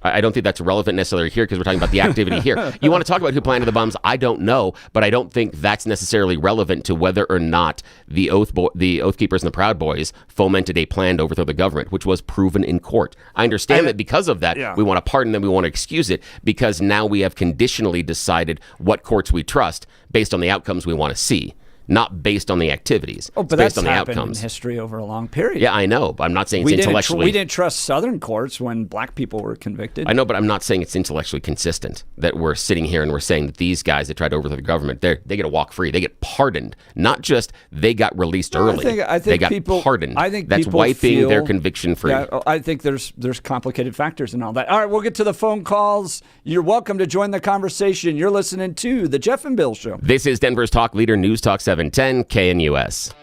I don't think that's relevant necessarily here because we're talking about the activity here. You want to talk about who planted the bombs? I don't know, but I don't think that's necessarily relevant to whether or not the Oath Keepers and the Proud Boys fomented a plan to overthrow the government, which was proven in court. I understand that because of that, we want to pardon them, we want to excuse it, because now we have conditionally decided what courts we trust based on the outcomes we want to see. Not based on the activities. Oh, but it's based that's on the happened outcomes. In history over a long period. Yeah, I know, but I'm not saying it's intellectually. We didn't trust Southern courts when black people were convicted. I know, but I'm not saying it's intellectually consistent that we're sitting here and we're saying that these guys that tried to overthrow the government, they get to walk free. They get pardoned. Not just they got released early. I think they got people, pardoned. I think that's wiping their conviction free. Yeah, I think there's complicated factors in all that. All right, we'll get to the phone calls. You're welcome to join the conversation. You're listening to The Jeff and Bill Show. This is Denver's Talk Leader, News Talk 710, KNUS.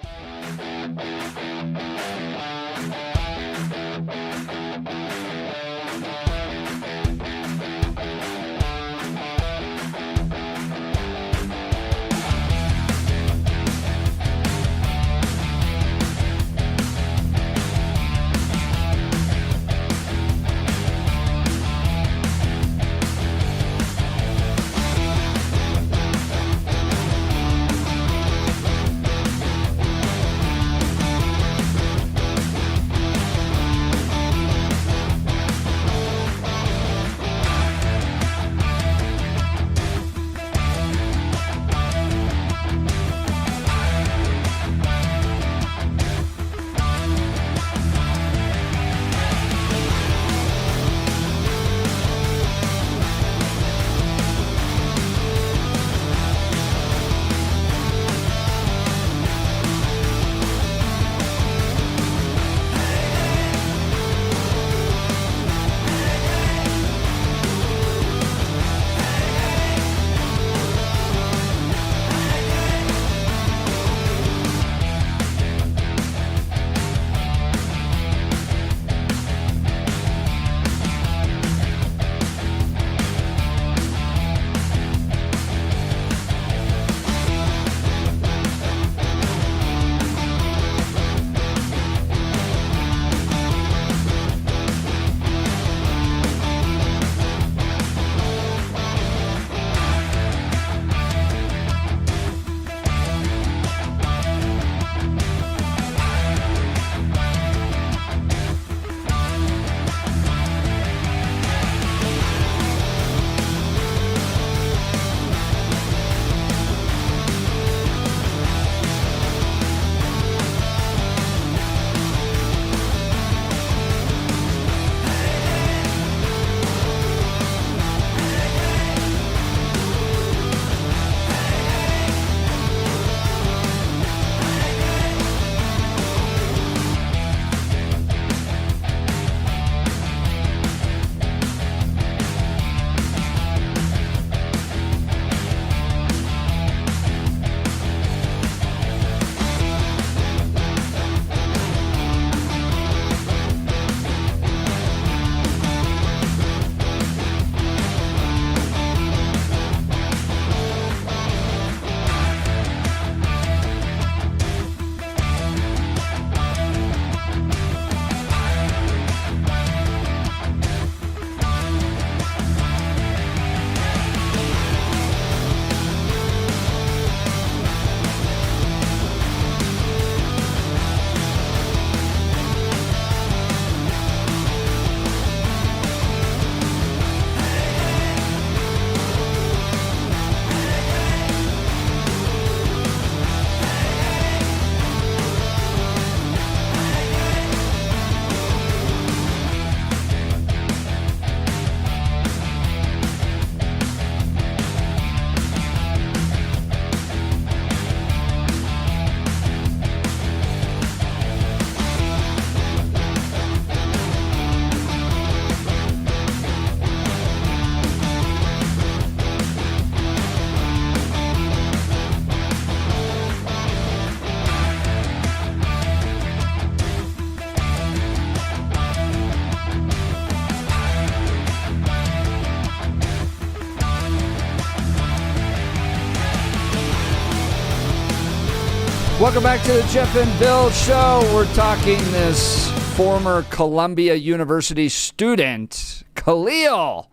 Welcome back to the Jeff and Bill Show. We're talking this former Columbia University student, Khalil,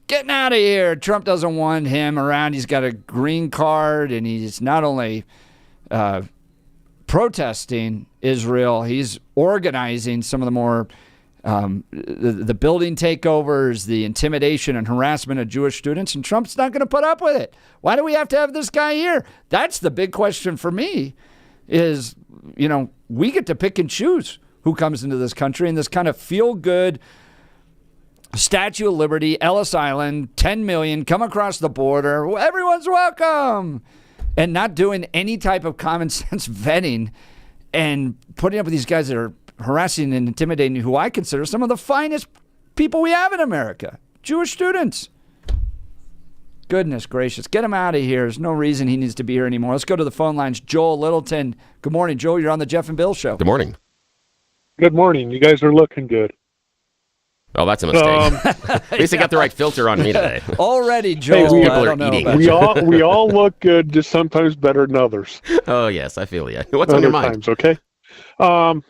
getting out of here. Trump doesn't want him around. He's got a green card, and he's not only protesting Israel, he's organizing some of the more the building takeovers, the intimidation and harassment of Jewish students, and Trump's not going to put up with it. Why do we have to have this guy here? That's the big question for me. Is, we get to pick and choose who comes into this country, and this kind of feel-good Statue of Liberty, Ellis Island, 10 million, come across the border, everyone's welcome, and not doing any type of common sense vetting and putting up with these guys that are harassing and intimidating who I consider some of the finest people we have in America, Jewish students. Goodness gracious. Get him out of here. There's no reason he needs to be here anymore. Let's go to the phone lines. Joel Littleton. Good morning, Joel. You're on the Jeff and Bill Show. Good morning. Good morning. You guys are looking good. Oh, that's a mistake. At least I got the right filter on me today. Already, Joel. Hey, people are eating. We all look good, just sometimes better than others. Oh, yes. I feel you. What's on your mind? Times, okay. I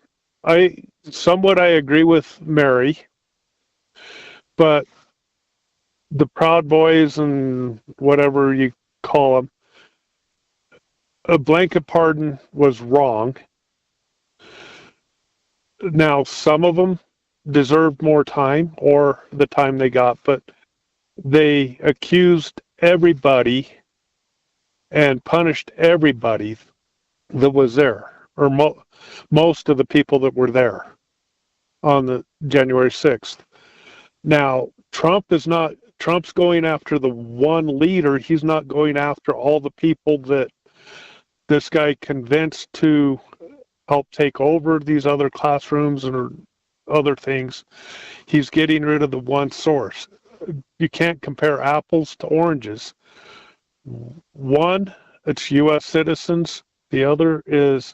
agree with Mary, but the Proud Boys and whatever you call them, a blanket pardon was wrong. Now, some of them deserved more time or the time they got, but they accused everybody and punished everybody that was there, or most of the people that were there on the January 6th. Now, Trump's going after the one leader. He's not going after all the people that this guy convinced to help take over these other classrooms and other things. He's getting rid of the one source. You can't compare apples to oranges. One, it's U.S. citizens. The other is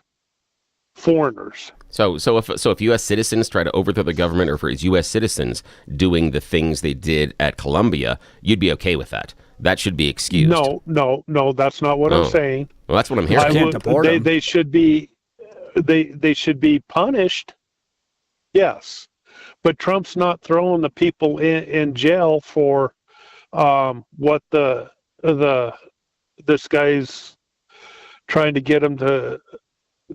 foreigners. So if U.S. citizens try to overthrow the government, or if it's U.S. citizens doing the things they did at Columbia, you'd be okay with that. That should be excused. No, that's not what I'm saying. Well, that's what I'm hearing. They should be punished. Yes, but Trump's not throwing the people in jail for what this guy's trying to get him to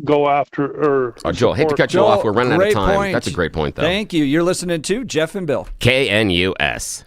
go after. Joel, hate to cut you off. We're running out of time. Point. That's a great point, though. Thank you. You're listening to Jeff and Bill. KNUS.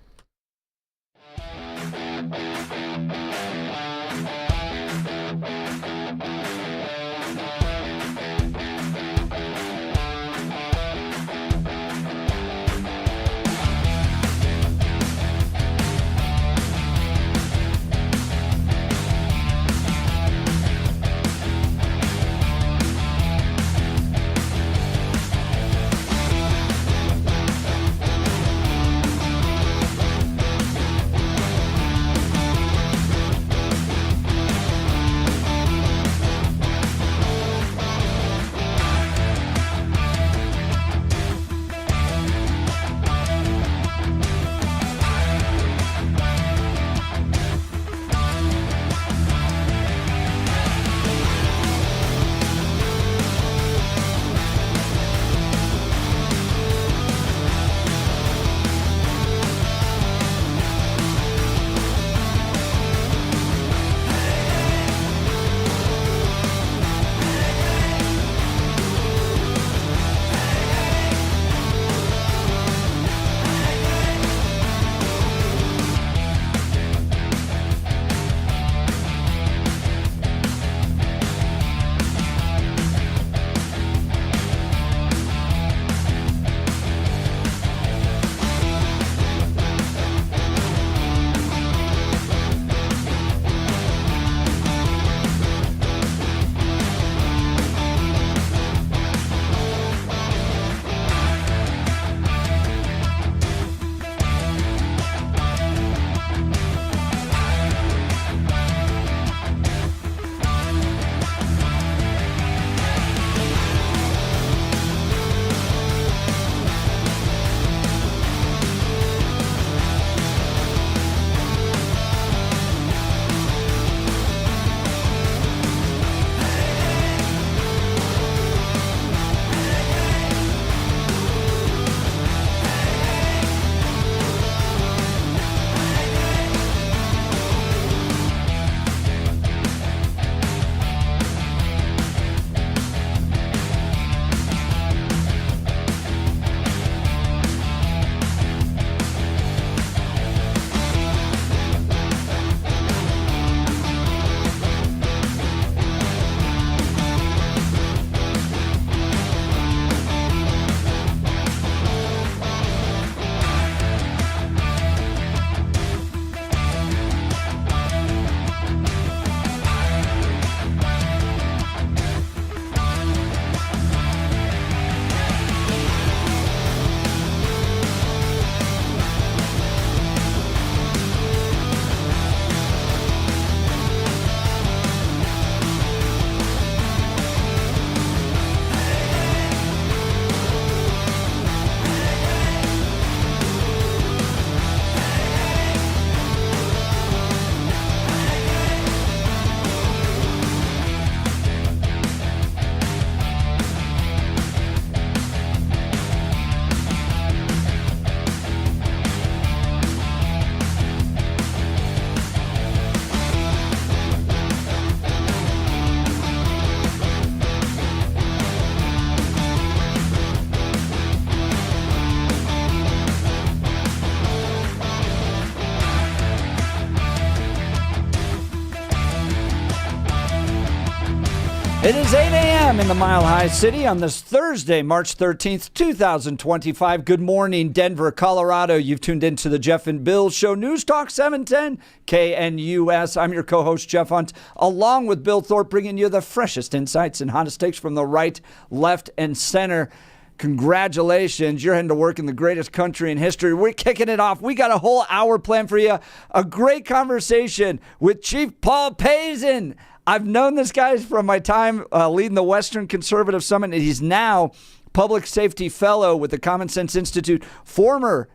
It is 8 a.m. in the Mile High City on this Thursday, March 13th, 2025. Good morning, Denver, Colorado. You've tuned into the Jeff and Bill Show, News Talk 710 KNUS. I'm your co-host, Jeff Hunt, along with Bill Thorpe, bringing you the freshest insights and hottest takes from the right, left, and center. Congratulations. You're heading to work in the greatest country in history. We're kicking it off. We got a whole hour planned for you. A great conversation with Chief Paul Pazin. I've known this guy from my time leading the Western Conservative Summit, and he's now Public Safety Fellow with the Common Sense Institute, former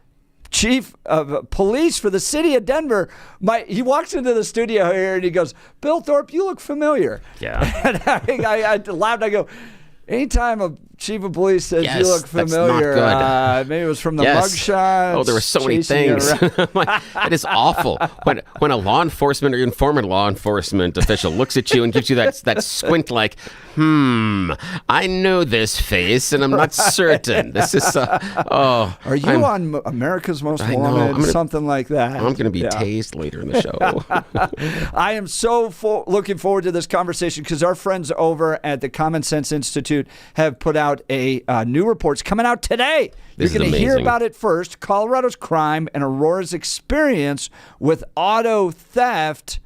Chief of Police for the city of Denver. He walks into the studio here and he goes, "Bill Thorpe, you look familiar." Yeah. And I laughed. I go, anytime a chief of police says you look familiar, that's not good. maybe it was from the mugshot. Oh, there were so many things. That is awful. When a law enforcement or even former law enforcement official looks at you and gives you that squint like, I know this face and I'm not certain. This is, Are you on America's Most Wanted? Something like that. I'm going to be tased later in the show. I am so looking forward to this conversation because our friends over at the Common Sense Institute have put out a new report. It's coming out today. You're going to hear about it first. Colorado's crime and Aurora's experience with auto theft.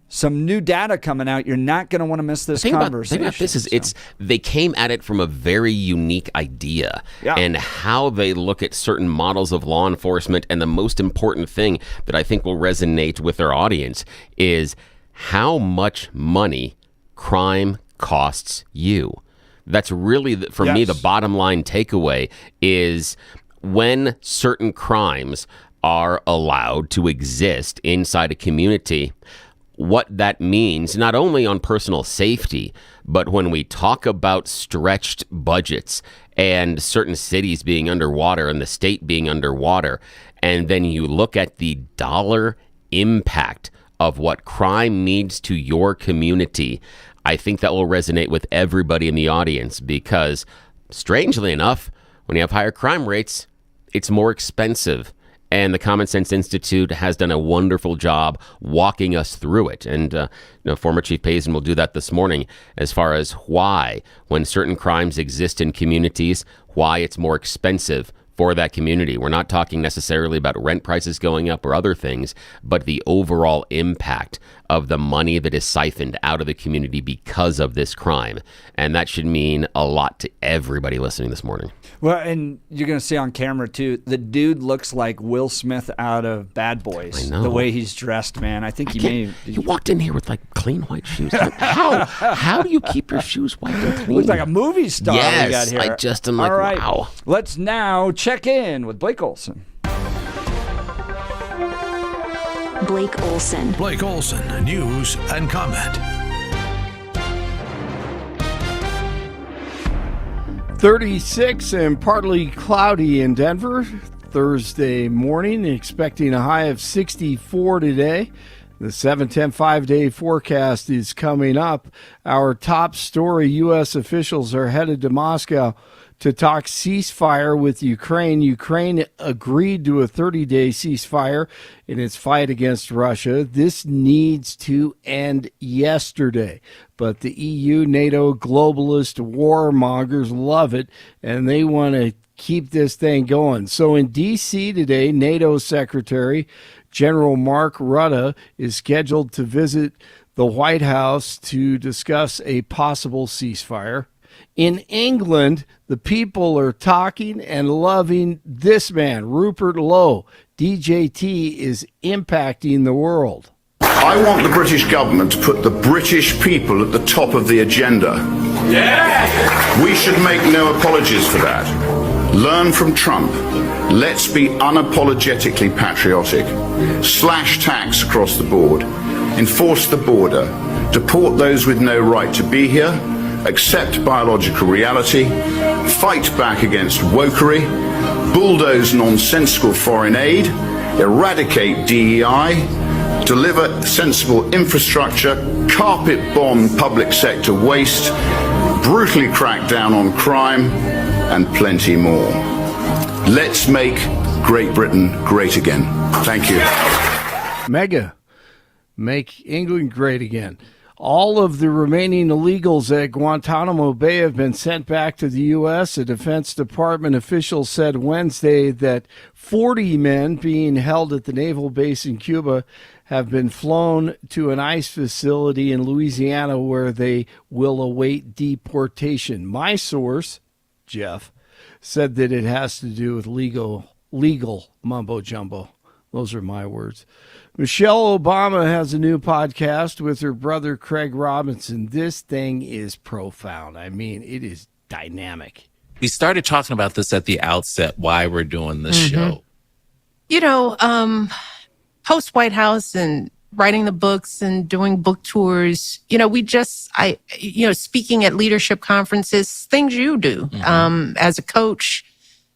Some new data coming out. You're not going to want to miss this conversation. The thing about this is they came at it from a very unique idea and how they look at certain models of law enforcement. And the most important thing that I think will resonate with their audience is how much money crime costs you. That's really, for me, the bottom line takeaway is when certain crimes are allowed to exist inside a community, what that means, not only on personal safety, but when we talk about stretched budgets and certain cities being underwater and the state being underwater, and then you look at the dollar impact of what crime means to your community, I think that will resonate with everybody in the audience because, strangely enough, when you have higher crime rates, it's more expensive. And the Common Sense Institute has done a wonderful job walking us through it. And former Chief Pazin will do that this morning as far as why, when certain crimes exist in communities, why it's more expensive for that community. We're not talking necessarily about rent prices going up or other things, but the overall impact of the money that is siphoned out of the community because of this crime. And that should mean a lot to everybody listening this morning. Well, and you're going to see on camera, too, the dude looks like Will Smith out of Bad Boys. I know. The way he's dressed, man. I think he walked in here with, clean white shoes. How do you keep your shoes white and clean? Looks like a movie star we got here. I just am like, all right, wow. Let's now check in with Blake Olson. Blake Olson. Blake Olson, news and comment. 36 and partly cloudy in Denver. Thursday morning, expecting a high of 64 today. The 7-10 5-day forecast is coming up. Our top story, U.S. officials are headed to Moscow to talk ceasefire with Ukraine. Ukraine agreed to a 30-day ceasefire in its fight against Russia. This needs to end yesterday. But the EU, NATO, globalist warmongers love it, and they want to keep this thing going. So in D.C. today, NATO Secretary General Mark Rutte is scheduled to visit the White House to discuss a possible ceasefire. In England, the people are talking and loving this man, Rupert Lowe. DJT is impacting the world. I want the British government to put the British people at the top of the agenda. Yeah! We should make no apologies for that. Learn from Trump. Let's be unapologetically patriotic. Slash tax across the board. Enforce the border. Deport those with no right to be here. Accept biological reality. Fight back against wokery. Bulldoze nonsensical foreign aid. Eradicate DEI. Deliver sensible infrastructure. Carpet bomb public sector waste. Brutally crack down on crime. And plenty more. Let's make Great Britain great again. Thank you. Mega. Make England great again. All of the remaining illegals at Guantanamo Bay have been sent back to the U.S. A Defense Department official said Wednesday that 40 men being held at the naval base in Cuba have been flown to an ICE facility in Louisiana where they will await deportation. My source, Jeff, said that it has to do with legal mumbo jumbo. Those are my words. Michelle Obama has a new podcast with her brother Craig Robinson. This thing is profound. I mean, it is dynamic. We started talking about this at the outset, why we're doing this show. You know, post White House and writing the books and doing book tours, speaking at leadership conferences, things you do as a coach,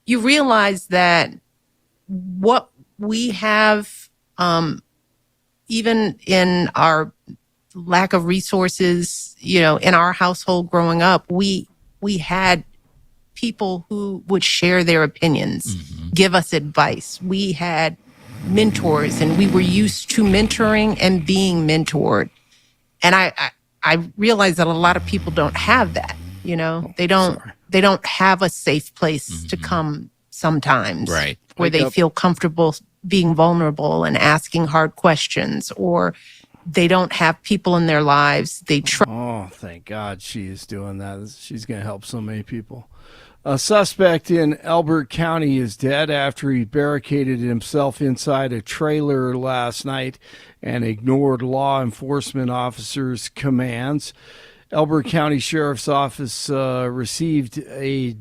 you realize that what we have, even in our lack of resources, in our household growing up, we had people who would share their opinions, give us advice. We had mentors, and we were used to mentoring and being mentored. And I realize that a lot of people don't have that. They don't have a safe place to come sometimes, right, where they feel comfortable being vulnerable and asking hard questions, or they don't have people in their lives they trust. Oh, thank God she is doing that. She's going to help so many people. A suspect in Elbert County is dead after he barricaded himself inside a trailer last night and ignored law enforcement officers' commands. Elbert County Sheriff's Office received a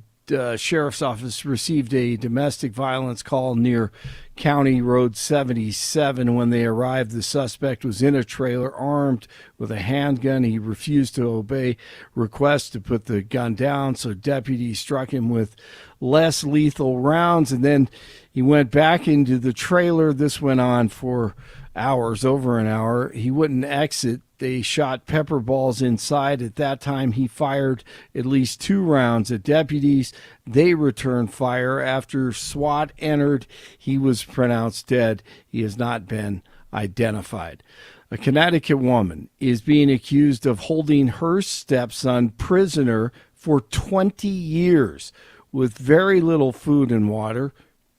domestic violence call near County Road 77. When they arrived, the suspect was in a trailer armed with a handgun. He refused to obey requests to put the gun down, so deputies struck him with less lethal rounds, and then he went back into the trailer. This went on for hours, over an hour. He wouldn't exit. They shot pepper balls inside. At that time, he fired at least 2 rounds at deputies. They returned fire. After SWAT entered, he was pronounced dead. He has not been identified. A Connecticut woman is being accused of holding her stepson prisoner for 20 years with very little food and water.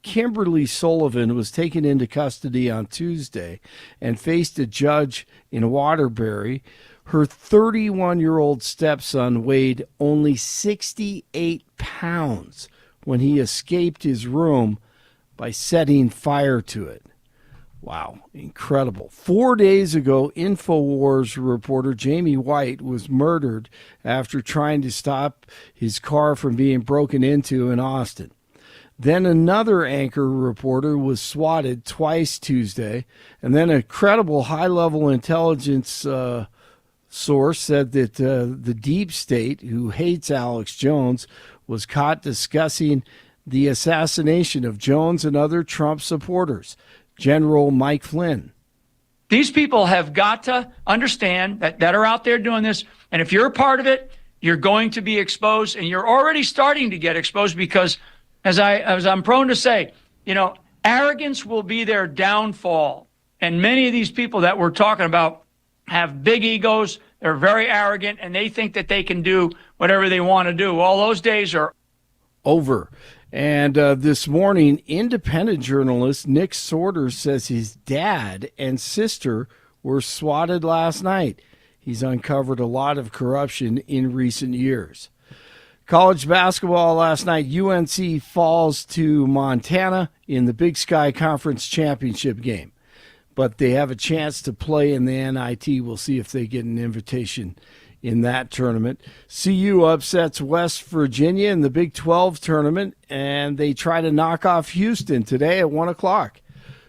Kimberly Sullivan was taken into custody on Tuesday and faced a judge in Waterbury. Her 31-year-old stepson weighed only 68 pounds when he escaped his room by setting fire to it. Wow, incredible. 4 days ago, InfoWars reporter Jamie White was murdered after trying to stop his car from being broken into in Austin. Then another anchor reporter was swatted twice Tuesday, and then a credible high-level intelligence source said that the deep state, who hates Alex Jones, was caught discussing the assassination of Jones and other Trump supporters. General Mike Flynn. These people have got to understand that are out there doing this, and if you're a part of it, you're going to be exposed, and you're already starting to get exposed because as I'm prone to say, arrogance will be their downfall. And many of these people that we're talking about have big egos. They're very arrogant, and they think that they can do whatever they want to do. All those days are over. And this morning, independent journalist Nick Sorter says his dad and sister were swatted last night. He's uncovered a lot of corruption in recent years. College basketball last night, UNC falls to Montana in the Big Sky Conference Championship game. But they have a chance to play in the NIT. We'll see if they get an invitation in that tournament. CU upsets West Virginia in the Big 12 tournament, and they try to knock off Houston today at 1 o'clock.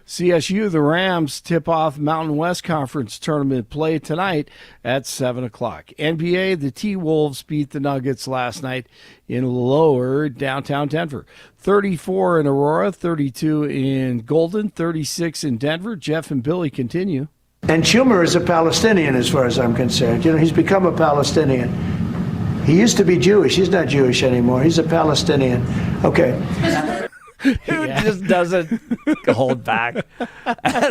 CSU, the Rams, tip off Mountain West Conference tournament play tonight at 7 o'clock. NBA, the T-Wolves beat the Nuggets last night in lower downtown Denver. 34 in Aurora, 32 in Golden, 36 in Denver. Jeff and Billy continue. And Schumer is a Palestinian as far as I'm concerned. He's become a Palestinian. He used to be Jewish. He's not Jewish anymore. He's a Palestinian. Okay. Who just doesn't hold back.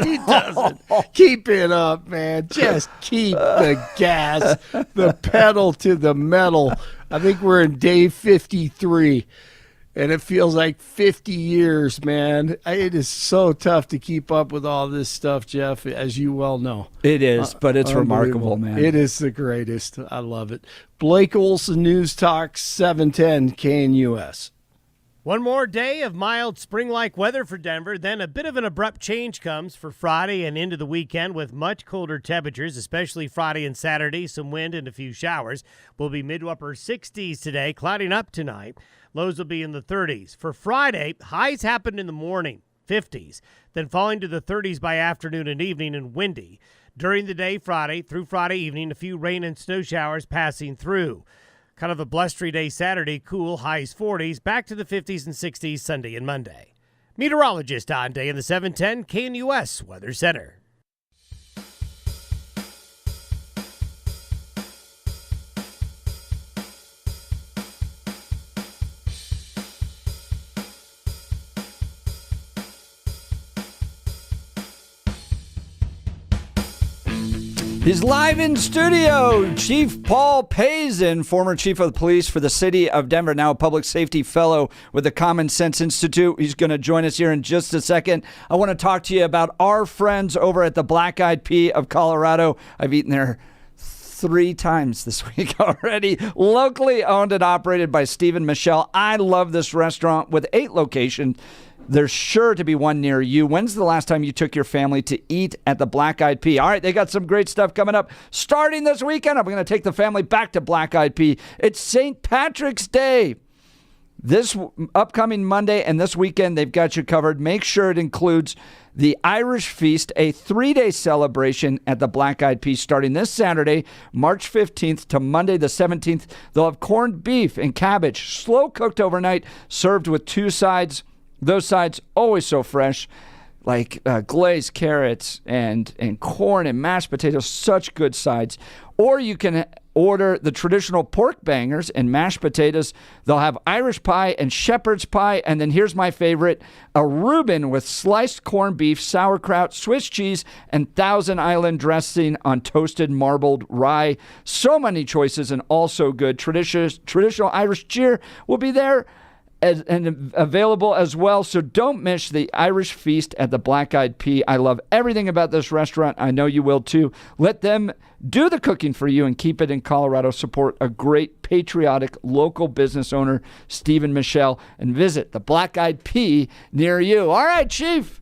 He doesn't. Keep it up, man. Just keep the gas, the pedal to the metal. I think we're in day 53, and it feels like 50 years, man. It is so tough to keep up with all this stuff, Jeff, as you well know. It is, but it's remarkable, man. It is the greatest. I love it. Blake Olson, News Talk 710 KNUS. One more day of mild spring-like weather for Denver, then a bit of an abrupt change comes for Friday and into the weekend with much colder temperatures, especially Friday and Saturday. Some wind and a few showers. Will be mid to upper 60s today, clouding up tonight. Lows will be in the 30s. For Friday, highs happen in the morning, 50s, then falling to the 30s by afternoon and evening and windy. During the day Friday through Friday evening, a few rain and snow showers passing through. Kind of a blustery day Saturday, cool, highs 40s, back to the 50s and 60s Sunday and Monday. Meteorologist on Day in the 710 KNUS Weather Center. He's live in studio. Chief Paul Pazin, former chief of the police for the city of Denver, now a public safety fellow with the Common Sense Institute. He's going to join us here in just a second. I want to talk to you about our friends over at the Black Eyed Pea of Colorado. I've eaten there 3 times this week already. Locally owned and operated by Steve and Michelle. I love this restaurant with 8 locations. There's sure to be one near you. When's the last time you took your family to eat at the Black Eyed Pea? All right, they got some great stuff coming up. Starting this weekend, I'm going to take the family back to Black Eyed Pea. It's St. Patrick's Day. This upcoming Monday and this weekend, they've got you covered. Make sure it includes the Irish Feast, a 3-day celebration at the Black Eyed Pea starting this Saturday, March 15th to Monday the 17th. They'll have corned beef and cabbage, slow cooked overnight, served with 2 sides. Those sides always so fresh, like glazed carrots and corn and mashed potatoes, such good sides. Or you can order the traditional pork bangers and mashed potatoes. They'll have Irish pie and shepherd's pie. And then here's my favorite, a Reuben with sliced corned beef, sauerkraut, Swiss cheese, and Thousand Island dressing on toasted marbled rye. So many choices and also good. Traditional Irish cheer will be there and available as well. So don't miss the Irish Feast at the Black Eyed Pea. I love everything about this restaurant. I know you will too. Let them do the cooking for you and keep it in Colorado. Support a great patriotic local business owner, Steve and Michelle, and visit the Black Eyed Pea near you. All right, Chief.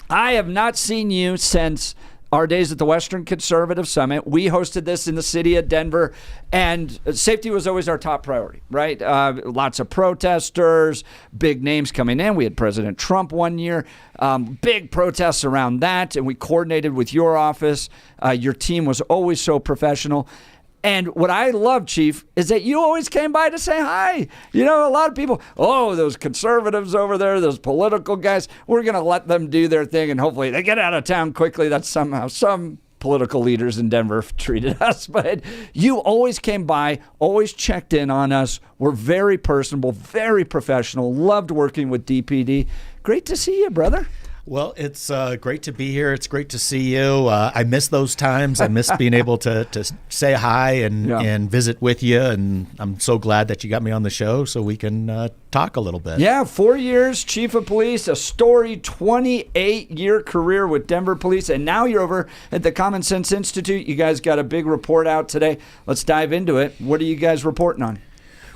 I have not seen you since our days at the Western Conservative Summit. We hosted this in the city of Denver, and safety was always our top priority, right? Lots of protesters, big names coming in. We had President Trump one year, big protests around that, and we coordinated with your office. Your team was always so professional. And what I love, Chief, is that you always came by to say hi. You know, a lot of people, those conservatives over there, those political guys, we're going to let them do their thing, and hopefully they get out of town quickly. That's somehow some political leaders in Denver have treated us. But you always came by, always checked in on us. We're very personable, very professional, loved working with DPD. Great to see you, brother. Well, it's great to be here. It's great to see you. I miss those times. I miss being able to say hi and visit with you. And I'm so glad that you got me on the show so we can talk a little bit. Yeah, 4 years, chief of police, a storied 28-year career with Denver Police. And now you're over at the Common Sense Institute. You guys got a big report out today. Let's dive into it. What are you guys reporting on?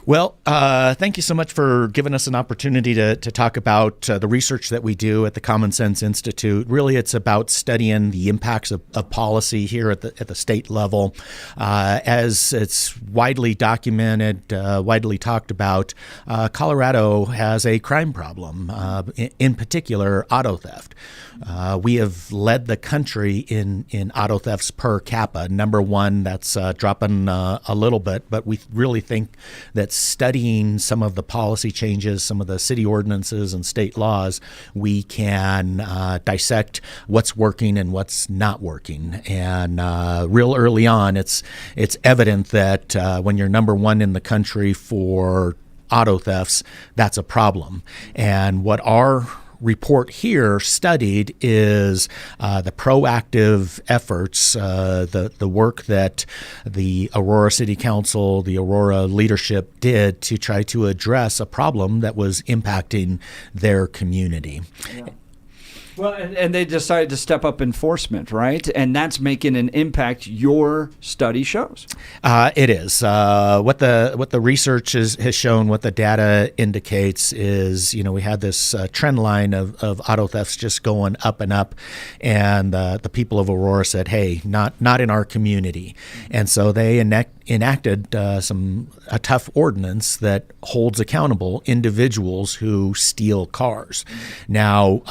Well, thank you so much for giving us an opportunity to talk about the research that we do at the Common Sense Institute. Really, it's about studying the impacts of policy here at the state level. As it's widely documented, widely talked about, Colorado has a crime problem, in particular auto theft. We have led the country in auto thefts per capita. Number one, that's dropping a little bit, but we really think that studying some of the policy changes, some of the city ordinances and state laws, we can dissect what's working and what's not working. And real early on, it's evident that when you're number one in the country for auto thefts, that's a problem. And what our report here studied is the proactive efforts, the work that the Aurora City Council, the Aurora leadership did to try to address a problem that was impacting their community. Yeah. Well, and they decided to step up enforcement, right? And that's making an impact, your study shows. It is. What the research has shown, what the data indicates is, we had this trend line of auto thefts just going up and up, and the people of Aurora said, hey, not in our community. And so they enacted a tough ordinance that holds accountable individuals who steal cars. Now,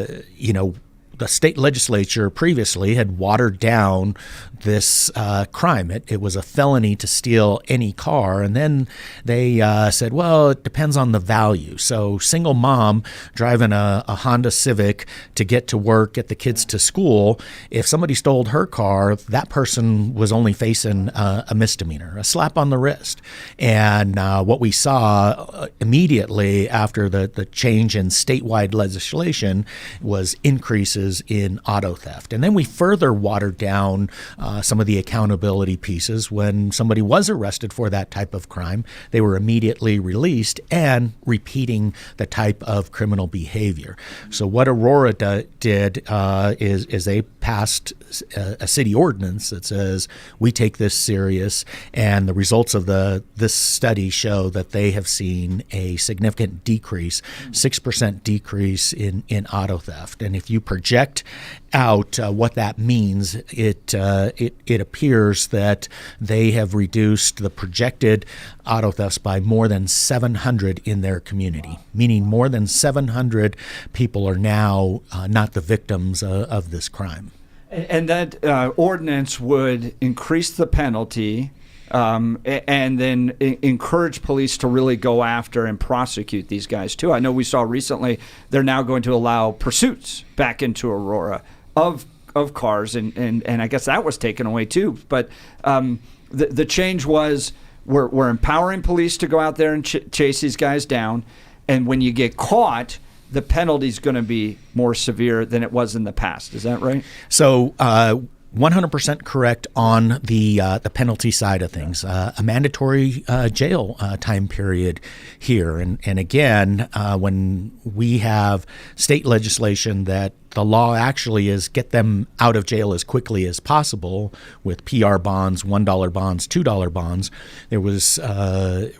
the state legislature previously had watered down this crime. It was a felony to steal any car. And then they said, well, it depends on the value. So single mom driving a Honda Civic to get to work, get the kids to school, if somebody stole her car, that person was only facing a misdemeanor, a slap on the wrist. And what we saw immediately after the change in statewide legislation was increases in auto theft. And then we further watered down some of the accountability pieces. When somebody was arrested for that type of crime, they were immediately released and repeating the type of criminal behavior. So what Aurora did is they passed a city ordinance that says we take this serious, and the results of this study show that they have seen a significant decrease, 6% decrease in auto theft. And if you project out what that means, it appears that they have reduced the projected auto thefts by more than 700 in their community, meaning more than 700 people are now not the victims of this crime. And that ordinance would increase the penalty and then encourage police to really go after and prosecute these guys too. I know we saw recently they're now going to allow pursuits back into Aurora of cars, and I guess that was taken away too. But the change was we're empowering police to go out there and chase these guys down, and when you get caught, the penalty is going to be more severe than it was in the past. Is that right? So 100% correct on the penalty side of things. A mandatory jail time period here. And again, when we have state legislation that the law actually is get them out of jail as quickly as possible with PR bonds, $1 bonds, $2 bonds, there was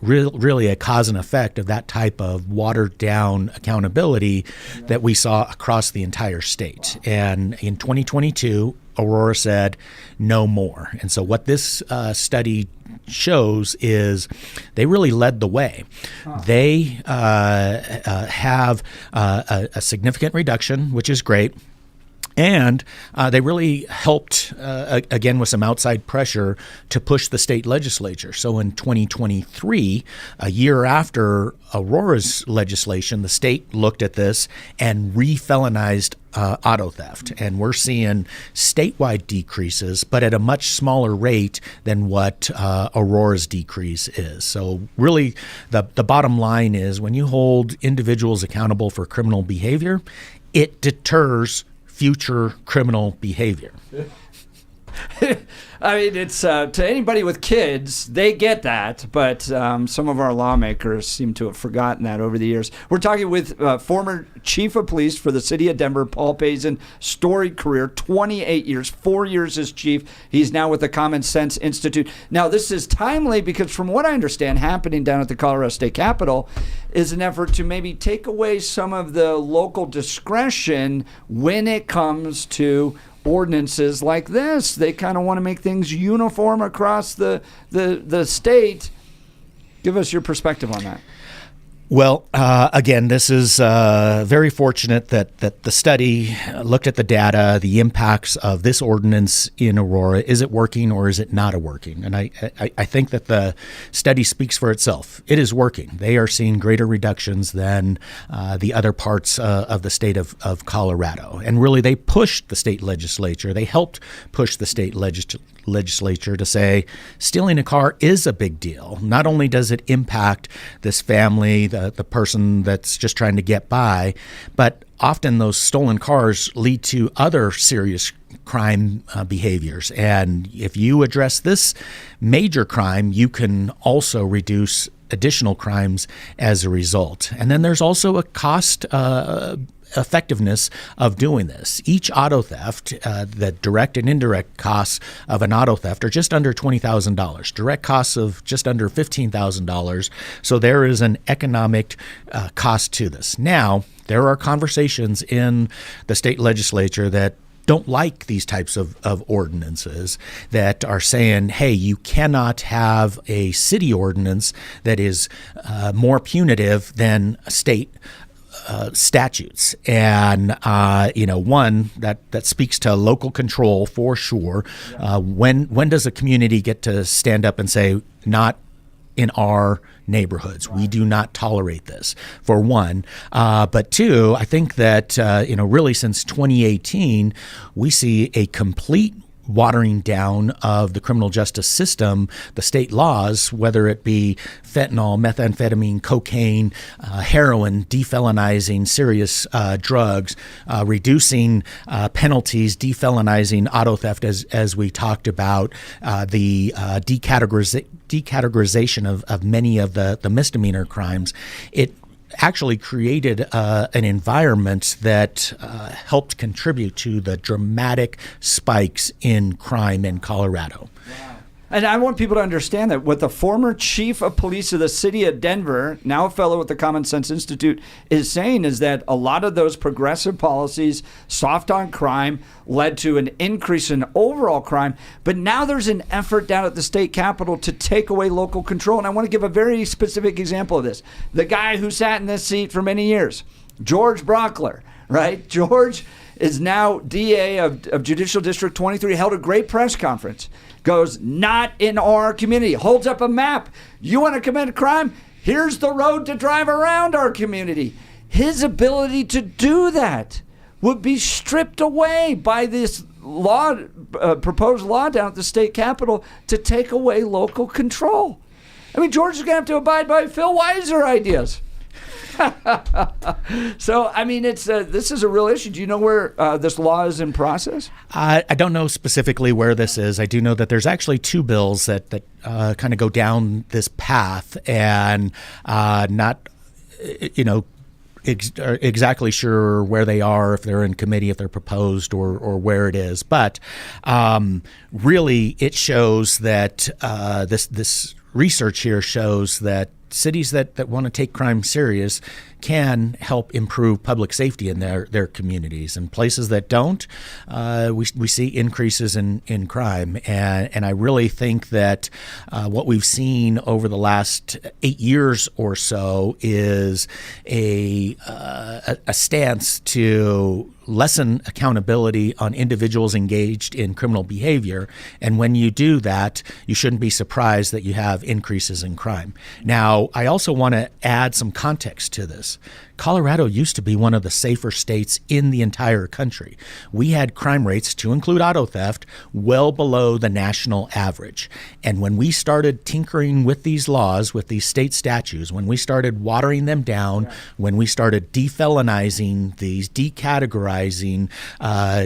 really a cause and effect of that type of watered down accountability that we saw across the entire state. And in 2022, Aurora said no more. And so what this study shows is they really led the way. They have a significant reduction, which is great. And they really helped, again, with some outside pressure to push the state legislature. So in 2023, a year after Aurora's legislation, the state looked at this and re-felonized auto theft. And we're seeing statewide decreases, but at a much smaller rate than what Aurora's decrease is. So really, the bottom line is when you hold individuals accountable for criminal behavior, it deters future criminal behavior. I mean, it's to anybody with kids, they get that, but some of our lawmakers seem to have forgotten that over the years. We're talking with former chief of police for the city of Denver, Paul Pazin, storied career, 28 years, 4 years as chief. He's now with the Common Sense Institute. Now, this is timely because from what I understand, happening down at the Colorado State Capitol is an effort to maybe take away some of the local discretion when it comes to ordinances like this. They kind of want to make things uniform across the state. Give us your perspective on that. Well, again, this is very fortunate that the study looked at the data, the impacts of this ordinance in Aurora. Is it working or is it not working? And I think that the study speaks for itself. It is working. They are seeing greater reductions than the other parts of the state of Colorado. And really, they pushed the state legislature. They helped push the state legislature to say stealing a car is a big deal. Not only does it impact this family, the person that's just trying to get by, but often those stolen cars lead to other serious crime behaviors. And if you address this major crime, you can also reduce additional crimes as a result. And then there's also a cost effectiveness of doing this. Each auto theft, the direct and indirect costs of an auto theft are just under $20,000, direct costs of just under $15,000. So there is an economic cost to this. Now, there are conversations in the state legislature that don't like these types of ordinances, that are saying, hey, you cannot have a city ordinance that is more punitive than state statutes. And, one that speaks to local control for sure. When does a community get to stand up and say, not in our neighborhoods? We do not tolerate this, for one. But two, I think that, really since 2018, we see a complete watering down of the criminal justice system, the state laws, whether it be fentanyl, methamphetamine, cocaine, heroin, defelonizing serious drugs, reducing penalties, defelonizing auto theft, as we talked about, the decategorization of many of the misdemeanor crimes. It actually created an environment that helped contribute to the dramatic spikes in crime in Colorado. Wow. And I want people to understand that what the former chief of police of the city of Denver, now a fellow at the Common Sense Institute, is saying is that a lot of those progressive policies, soft on crime, led to an increase in overall crime. But now there's an effort down at the state capitol to take away local control. And I want to give a very specific example of this. The guy who sat in this seat for many years, George Brockler, right? George is now DA of Judicial District 23, held a great press conference, goes, not in our community, holds up a map. You want to commit a crime? Here's the road to drive around our community. His ability to do that would be stripped away by this law, proposed law down at the state capitol to take away local control. I mean, George is going to have to abide by Phil Weiser ideas. So, I mean, this is a real issue. Do you know where this law is in process? I don't know specifically where this is. I do know that there's actually two bills that kind of go down this path, and not, exactly sure where they are, if they're in committee, if they're proposed, or where it is. But really, it shows that this research here shows that cities that want to take crime serious can help improve public safety in their communities, and places that don't, we see increases in crime. And I really think that what we've seen over the last 8 years or so is a stance to lessen accountability on individuals engaged in criminal behavior. And when you do that, you shouldn't be surprised that you have increases in crime. Now, I also want to add some context to this. Colorado used to be one of the safer states in the entire country. We had crime rates, to include auto theft, well below the national average. And when we started tinkering with these laws, with these state statutes, when we started watering them down, when we started defelonizing these, decategorizing,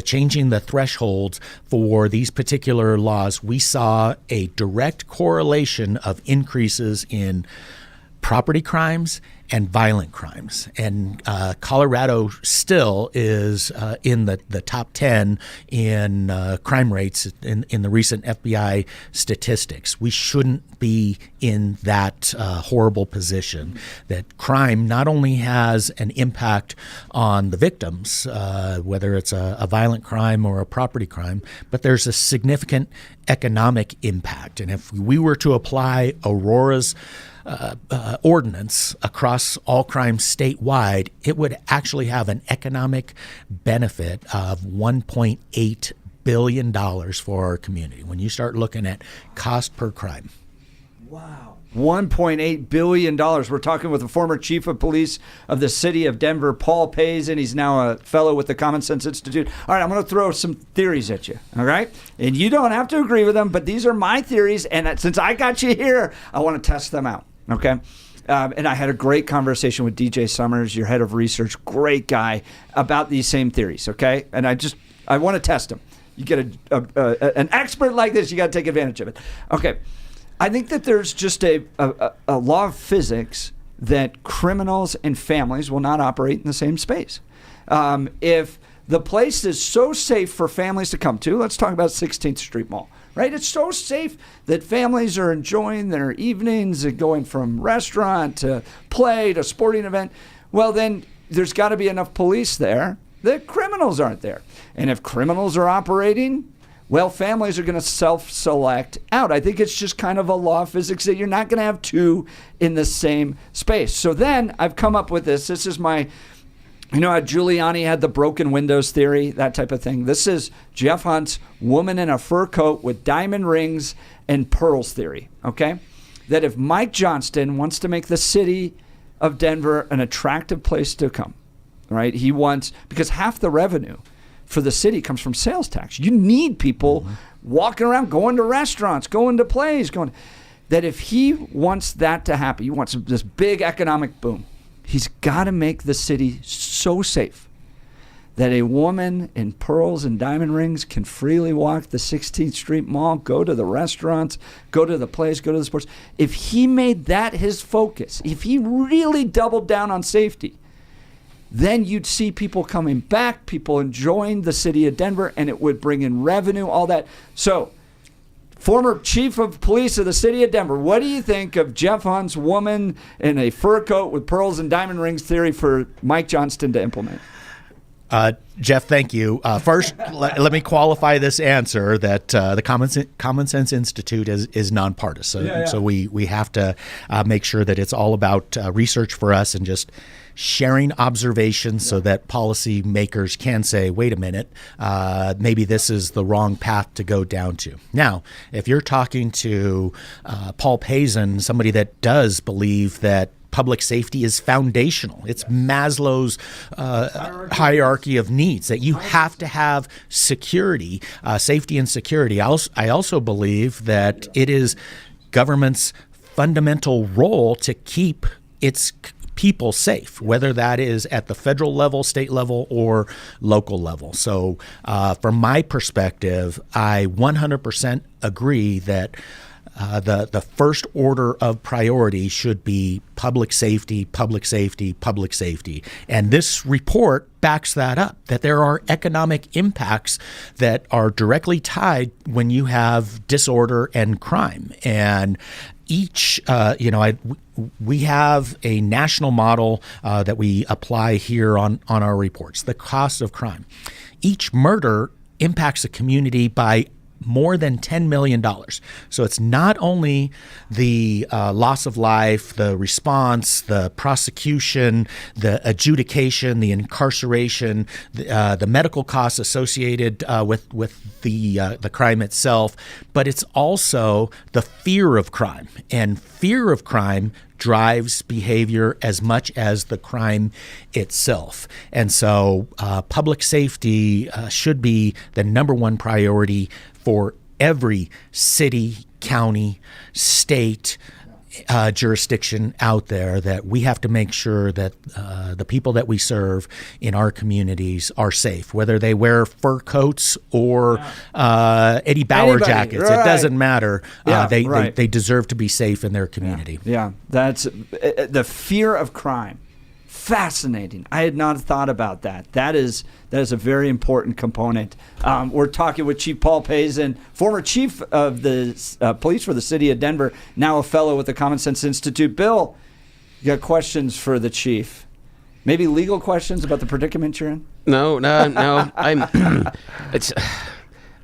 changing the thresholds for these particular laws, we saw a direct correlation of increases in property crimes and violent crimes. And Colorado still is in the top 10 in crime rates in the recent FBI statistics. We shouldn't be in that horrible position, that crime not only has an impact on the victims, whether it's a violent crime or a property crime, but there's a significant economic impact. And if we were to apply Aurora's ordinance across all crimes statewide, it would actually have an economic benefit of $1.8 billion for our community when you start looking at cost per crime. Wow. $1.8 billion. We're talking with the former chief of police of the city of Denver, Paul Payson. He's now a fellow with the Common Sense Institute. All right, I'm going to throw some theories at you, all right? And you don't have to agree with them, but these are my theories, and since I got you here, I want to test them out, okay? And I had a great conversation with DJ Summers, your head of research, great guy, about these same theories, okay? And I want to test them. You get an expert like this, you got to take advantage of it. Okay. I think that there's just a law of physics that criminals and families will not operate in the same space. If the place is so safe for families to come to, let's talk about 16th Street Mall, right? It's so safe that families are enjoying their evenings and going from restaurant to play to sporting event. Well, then there's got to be enough police there that criminals aren't there. And if criminals are operating, well, families are going to self-select out. I think it's just kind of a law of physics that you're not going to have two in the same space. So then I've come up with this. This is my, how Giuliani had the broken windows theory, that type of thing. This is Jeff Hunt's woman in a fur coat with diamond rings and pearls theory, okay? That if Mike Johnston wants to make the city of Denver an attractive place to come, right? He wants, because half the revenue for the city comes from sales tax. You need people walking around, going to restaurants, going to plays, that if he wants that to happen, he wants this big economic boom, he's got to make the city so safe that a woman in pearls and diamond rings can freely walk the 16th Street Mall, go to the restaurants, go to the plays, go to the sports. If he made that his focus, if he really doubled down on safety, then you'd see people coming back, people enjoying the city of Denver, and it would bring in revenue, all that. So, former chief of police of the city of Denver, what do you think of Jeff Hunt's woman in a fur coat with pearls and diamond rings theory for Mike Johnston to implement? Jeff, thank you. First, let me qualify this answer that the Common Sense Institute is nonpartisan. So we have to make sure that it's all about research for us and just sharing observations so that policymakers can say, wait a minute, maybe this is the wrong path to go down to. Now, if you're talking to Paul Payson, somebody that does believe that public safety is foundational. It's Maslow's hierarchy of needs, that you have to have security, safety and security. I also believe that it is government's fundamental role to keep its people safe, whether that is at the federal level, state level, or local level. So from my perspective, I 100% agree that the first order of priority should be public safety, public safety, public safety. And this report backs that up, that there are economic impacts that are directly tied when you have disorder and crime. And each, we have a national model that we apply here on our reports, the cost of crime. Each murder impacts a community by more than $10 million. So it's not only the loss of life, the response, the prosecution, the adjudication, the incarceration, the medical costs associated with the crime itself, but it's also the fear of crime. And fear of crime drives behavior as much as the crime itself. And so public safety should be the number one priority for every city, county, state, jurisdiction out there, that we have to make sure that the people that we serve in our communities are safe, whether they wear fur coats or Eddie Bauer jackets. Right. It doesn't matter. They deserve to be safe in their community. Yeah. That's the fear of crime. Fascinating. I had not thought about that. That is a very important component. We're talking with Chief Paul Payson, former chief of the police for the city of Denver, now a fellow with the Common Sense Institute. Bill, you got questions for the chief? Maybe legal questions about the predicament you're in? No.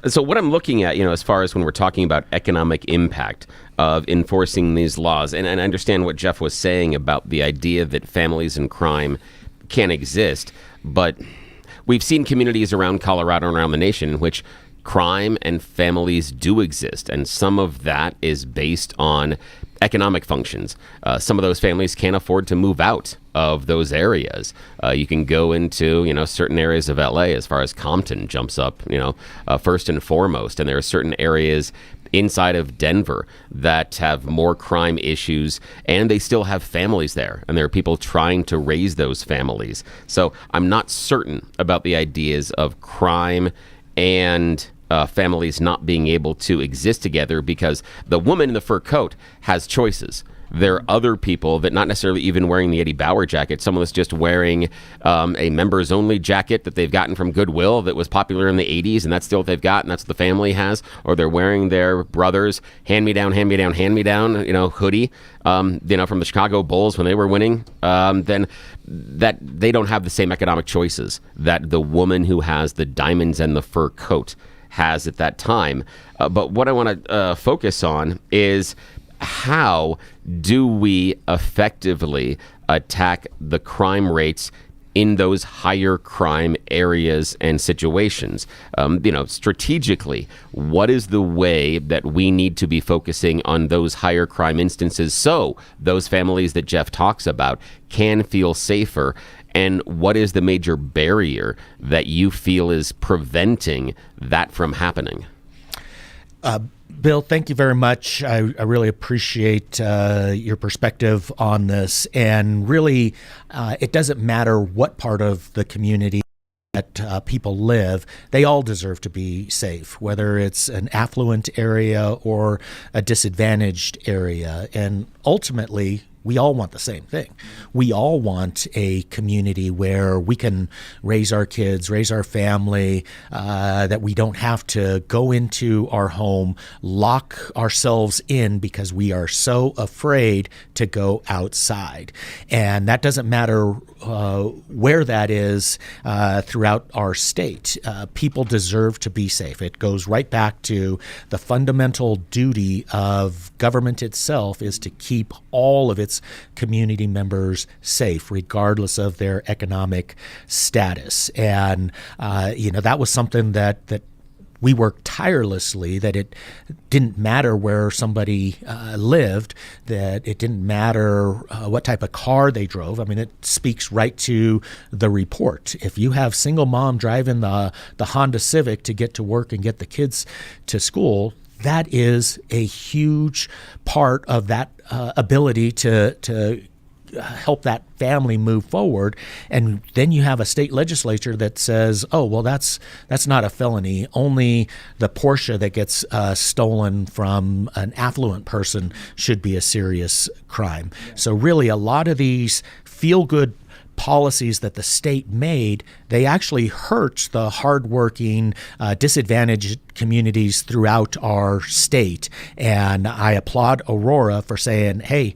So what I'm looking at, as far as when we're talking about economic impact of enforcing these laws, and I understand what Jeff was saying about the idea that families and crime can exist, but we've seen communities around Colorado and around the nation in which crime and families do exist, and some of that is based on economic functions. Some of those families can't afford to move out of those areas. You can go into, certain areas of LA, as far as Compton jumps up, first and foremost. And there are certain areas inside of Denver that have more crime issues, and they still have families there. And there are people trying to raise those families. So I'm not certain about the ideas of crime and families not being able to exist together, because the woman in the fur coat has choices. There are other people that not necessarily even wearing the Eddie Bauer jacket. Someone that's just wearing a members only jacket that they've gotten from Goodwill that was popular in the 80s, and that's still what they've got, and that's what the family has. Or they're wearing their brother's hand-me-down hoodie, from the Chicago Bulls when they were winning. Then that they don't have the same economic choices that the woman who has the diamonds and the fur coat has at that time. But what I want to focus on is, how do we effectively attack the crime rates in those higher crime areas and situations? Strategically, what is the way that we need to be focusing on those higher crime instances so those families that Jeff talks about can feel safer? And what is the major barrier that you feel is preventing that from happening? Bill, thank you very much. I really appreciate your perspective on this. And really, it doesn't matter what part of the community that people live, they all deserve to be safe, whether it's an affluent area or a disadvantaged area. And ultimately, we all want the same thing. We all want a community where we can raise our kids, raise our family, that we don't have to go into our home, lock ourselves in because we are so afraid to go outside. And that doesn't matter where that is throughout our state. People deserve to be safe. It goes right back to the fundamental duty of government itself is to keep all of its community members safe, regardless of their economic status. And, that was something that we worked tirelessly, that it didn't matter where somebody lived, that it didn't matter what type of car they drove. I mean, it speaks right to the report. If you have single mom driving the Honda Civic to get to work and get the kids to school, that is a huge part of that ability to help that family move forward. And then you have a state legislature that says, oh, well, that's not a felony. Only the Porsche that gets stolen from an affluent person should be a serious crime. So really, a lot of these feel-good policies that the state made, they actually hurt the hardworking, disadvantaged communities throughout our state. And I applaud Aurora for saying, hey,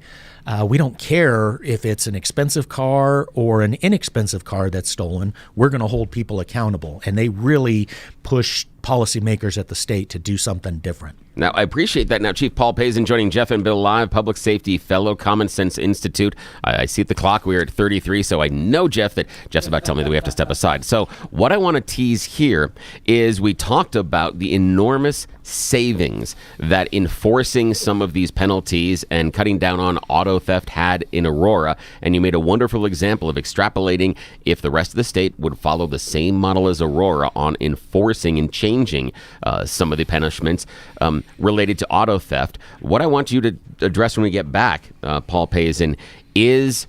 we don't care if it's an expensive car or an inexpensive car that's stolen. We're going to hold people accountable. And they really push policymakers at the state to do something different. Now, I appreciate that. Now, Chief Paul Pazin joining Jeff and Bill live, Public Safety Fellow, Common Sense Institute. I see at the clock we are at 33, so I know, Jeff, that Jeff's about to tell me that we have to step aside. So what I want to tease here is we talked about the enormous savings that enforcing some of these penalties and cutting down on auto theft had in Aurora, and you made a wonderful example of extrapolating if the rest of the state would follow the same model as Aurora on enforcing and changing some of the punishments related to auto theft. What I want you to address when we get back, Paul Pazin, is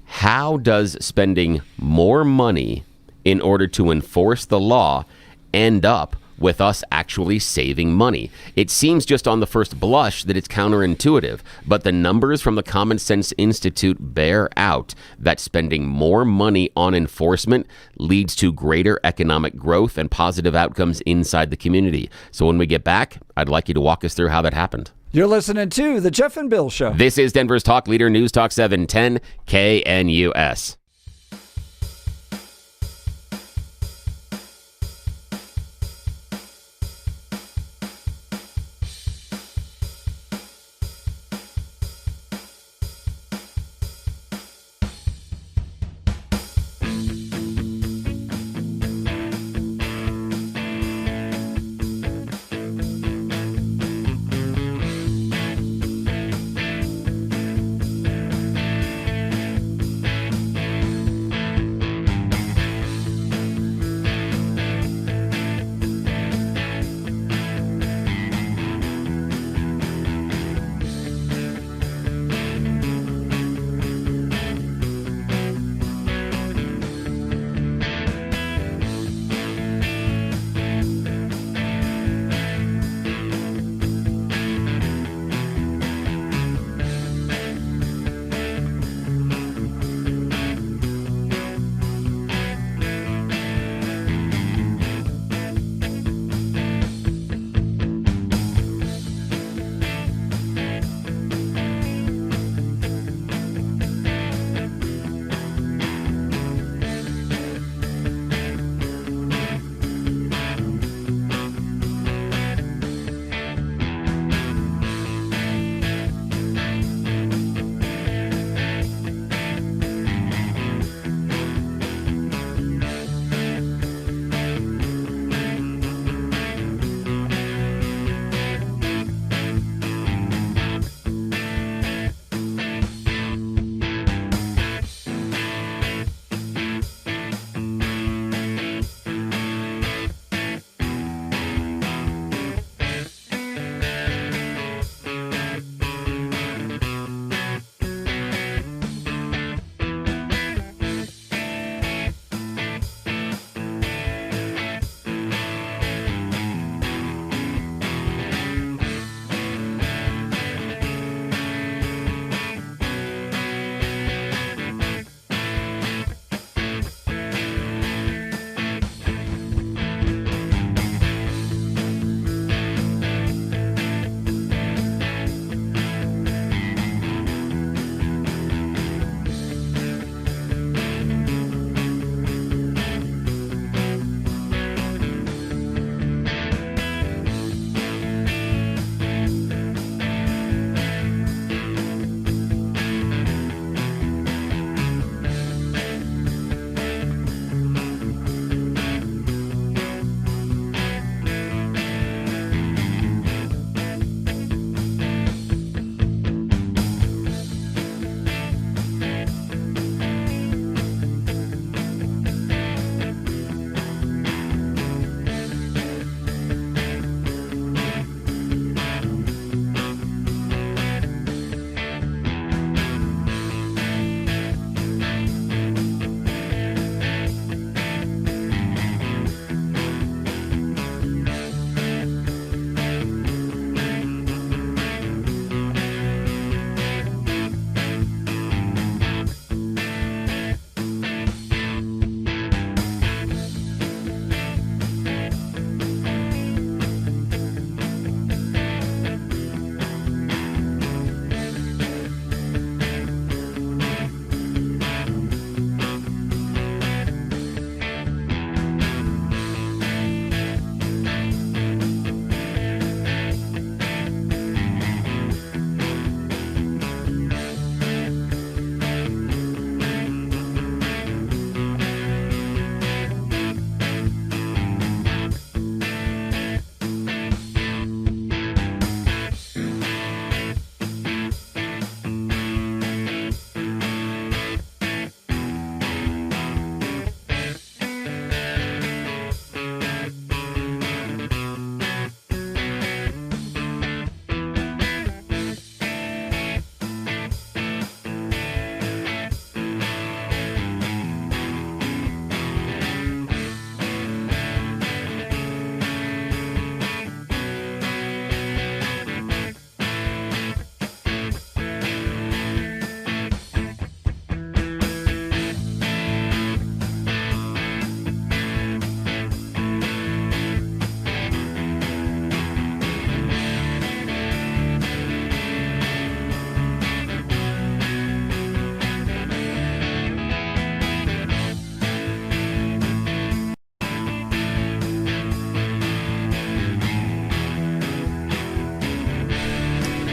how does spending more money in order to enforce the law end up with us actually saving money? It seems just on the first blush that it's counterintuitive, but the numbers from the Common Sense Institute bear out that spending more money on enforcement leads to greater economic growth and positive outcomes inside the community. So when we get back, I'd like you to walk us through how that happened. You're listening to The Jeff and Bill Show. This is Denver's Talk Leader, News Talk 710 KNUS.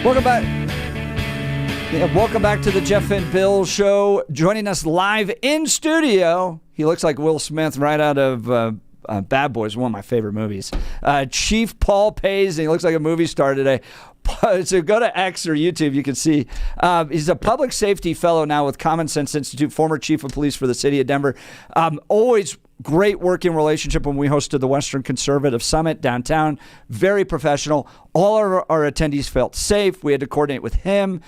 Welcome back. Yeah, welcome back to the Jeff and Bill Show. Joining us live in studio, he looks like Will Smith right out of Bad Boys, one of my favorite movies. Chief Paul Payson, he looks like a movie star today. So go to X or YouTube, you can see. He's a public safety fellow now with Common Sense Institute, former chief of police for the city of Denver. Always great working relationship when we hosted the Western Conservative Summit downtown. Very professional. All our attendees felt safe. We had to coordinate with him,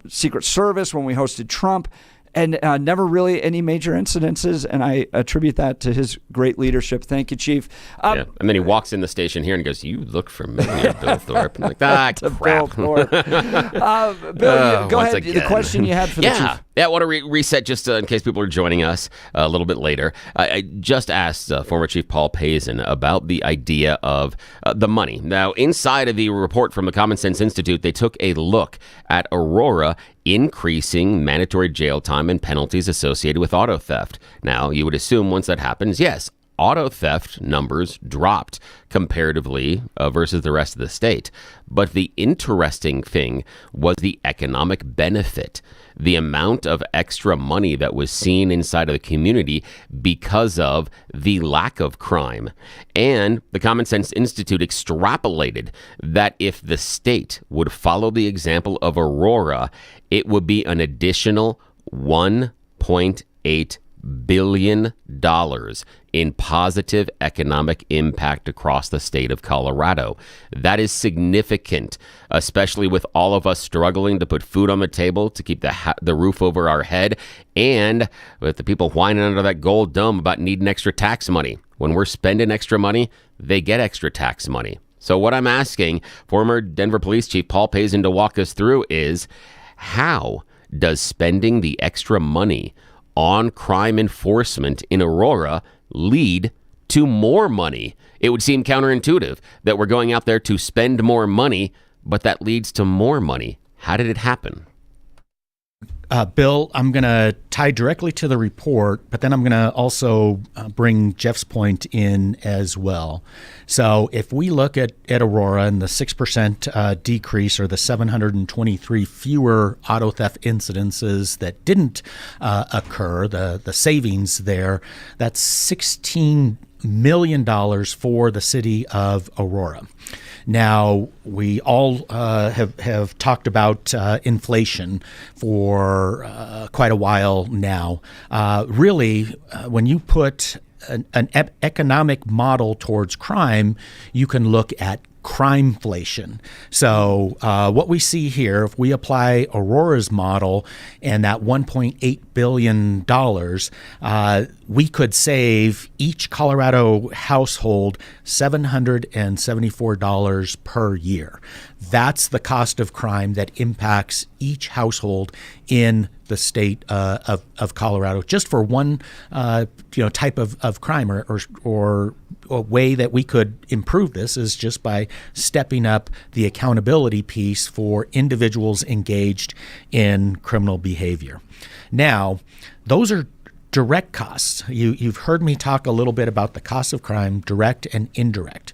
Secret Service when we hosted Trump. And never really any major incidences, and I attribute that to his great leadership. Thank you, Chief. And then he walks in the station here and goes, "You look familiar, Bill Thorpe." I'm like, crap. Bill Thorpe. Bill, go ahead. Again. The question you had for the Chief. Yeah, I want to reset just in case people are joining us a little bit later. I just asked former Chief Paul Payson about the idea of the money. Now, inside of the report from the Common Sense Institute, they took a look at Aurora increasing mandatory jail time and penalties associated with auto theft. Now, you would assume once that happens, yes, auto theft numbers dropped comparatively versus the rest of the state. But the interesting thing was the economic benefit, the amount of extra money that was seen inside of the community because of the lack of crime. And the Common Sense Institute extrapolated that if the state would follow the example of Aurora, it would be an additional $1.8 billion in positive economic impact across the state of Colorado. That is significant, especially with all of us struggling to put food on the table, to keep the roof over our head, and with the people whining under that gold dome about needing extra tax money. When we're spending extra money, they get extra tax money. So what I'm asking former Denver Police Chief Paul Payson to walk us through is, how does spending the extra money on crime enforcement in Aurora lead to more money? It would seem counterintuitive that we're going out there to spend more money, but that leads to more money. How did it happen? Bill, I'm going to tie directly to the report, but then I'm going to also bring Jeff's point in as well. So if we look at Aurora and the 6% decrease, or the 723 fewer auto theft incidences that didn't occur, the savings there, that's $16 million for the city of Aurora. Now, we all have talked about inflation for quite a while now. Really, when you put an economic model towards crime, you can look at crimeflation. So what we see here, if we apply Aurora's model and that $1.8 billion, we could save each Colorado household $774 per year. That's the cost of crime that impacts each household in the state of Colorado, just for one type of crime, or a way that we could improve this is just by stepping up the accountability piece for individuals engaged in criminal behavior. Now, those are direct costs. You've heard me talk a little bit about the cost of crime, direct and indirect.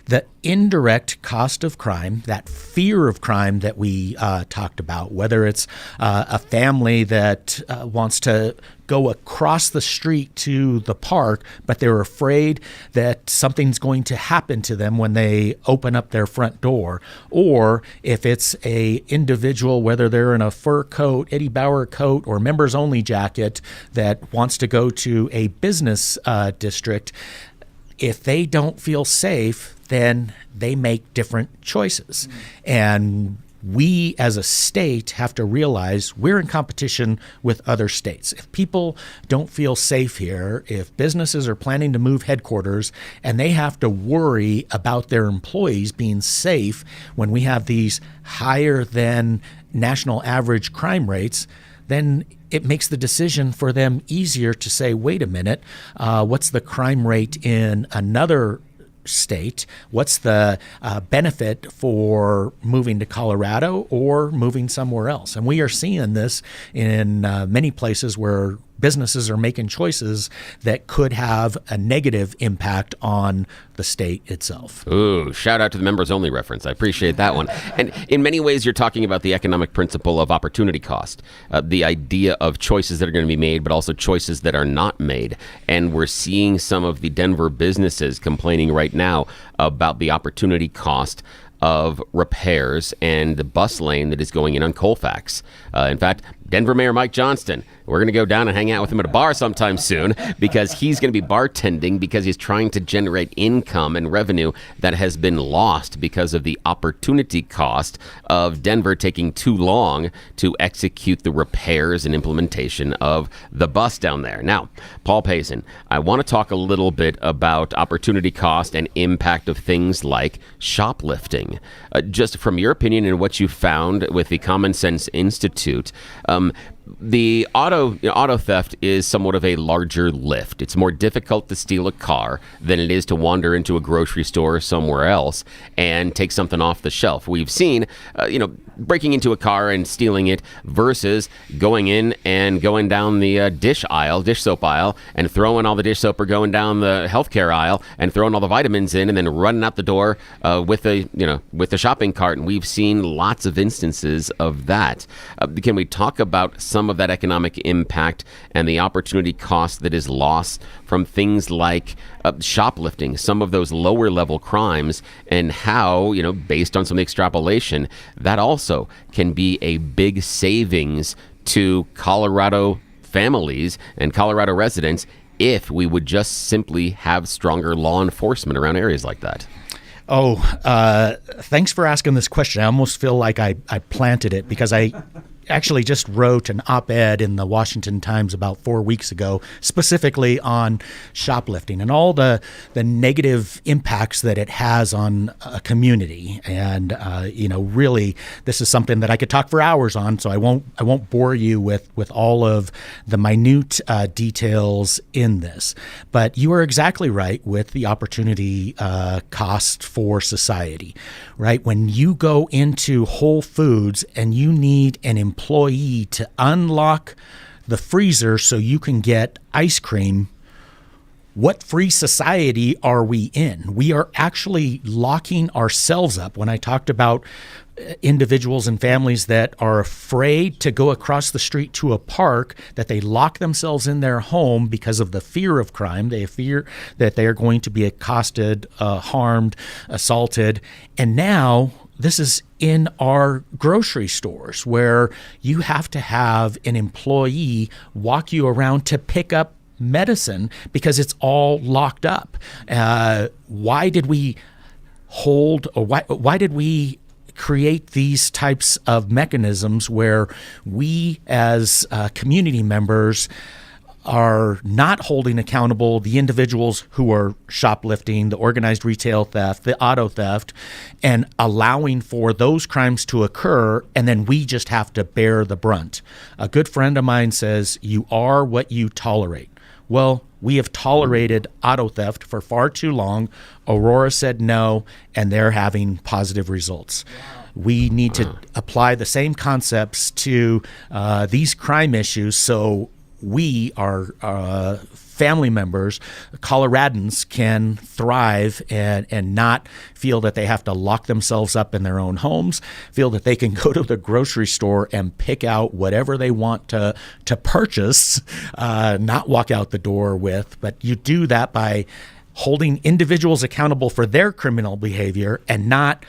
The indirect cost of crime, that fear of crime that we talked about, whether it's a family that wants to go across the street to the park, but they're afraid that something's going to happen to them when they open up their front door, or if it's a individual, whether they're in a fur coat, Eddie Bauer coat, or members only jacket that wants to go to a business district, if they don't feel safe, then they make different choices. And we as a state have to realize we're in competition with other states. If people don't feel safe here, if businesses are planning to move headquarters and they have to worry about their employees being safe when we have these higher than national average crime rates, then it makes the decision for them easier to say, wait a minute, what's the crime rate in another state? What's the benefit for moving to Colorado or moving somewhere else? And we are seeing this in many places where businesses are making choices that could have a negative impact on the state itself. Ooh, shout out to the members only reference. I appreciate that one. And in many ways, you're talking about the economic principle of opportunity cost, the idea of choices that are going to be made, but also choices that are not made. And we're seeing some of the Denver businesses complaining right now about the opportunity cost of repairs and the bus lane that is going in on Colfax. In fact, Denver Mayor Mike Johnston, we're going to go down and hang out with him at a bar sometime soon because he's going to be bartending because he's trying to generate income and revenue that has been lost because of the opportunity cost of Denver taking too long to execute the repairs and implementation of the bus down there. Now, Paul Payson, I want to talk a little bit about opportunity cost and impact of things like shoplifting. Just from your opinion and what you found with the Common Sense Institute, the auto theft is somewhat of a larger lift. It's more difficult to steal a car than it is to wander into a grocery store or somewhere else and take something off the shelf. We've seen, breaking into a car and stealing it versus going in and going down the dish soap aisle, and throwing all the dish soap, or going down the healthcare aisle and throwing all the vitamins in, and then running out the door with the shopping cart. And we've seen lots of instances of that. Can we talk about some of that economic impact and the opportunity cost that is lost from things like shoplifting, some of those lower level crimes, and how, based on some of the extrapolation, that also can be a big savings to Colorado families and Colorado residents if we would just simply have stronger law enforcement around areas like that? Oh, thanks for asking this question. I almost feel like I planted it, because I actually just wrote an op-ed in the Washington Times about 4 weeks ago, specifically on shoplifting and all the negative impacts that it has on a community. And really, this is something that I could talk for hours on, so I won't bore you with all of the minute details in this. But you are exactly right with the opportunity cost for society, right? When you go into Whole Foods and you need an employee to unlock the freezer so you can get ice cream, what free society are we in? We are actually locking ourselves up. When I talked about individuals and families that are afraid to go across the street to a park, that they lock themselves in their home because of the fear of crime. They fear that they are going to be accosted, harmed, assaulted. And now this is in our grocery stores, where you have to have an employee walk you around to pick up medicine because it's all locked up. Why did we create these types of mechanisms where we as community members are not holding accountable the individuals who are shoplifting, the organized retail theft, the auto theft, and allowing for those crimes to occur, and then we just have to bear the brunt? A good friend of mine says, you are what you tolerate. Well, we have tolerated auto theft for far too long. Aurora said no, and they're having positive results. We need to apply the same concepts to these crime issues, so we, our family members, Coloradans, can thrive and not feel that they have to lock themselves up in their own homes, feel that they can go to the grocery store and pick out whatever they want to purchase, not walk out the door with. But you do that by holding individuals accountable for their criminal behavior and not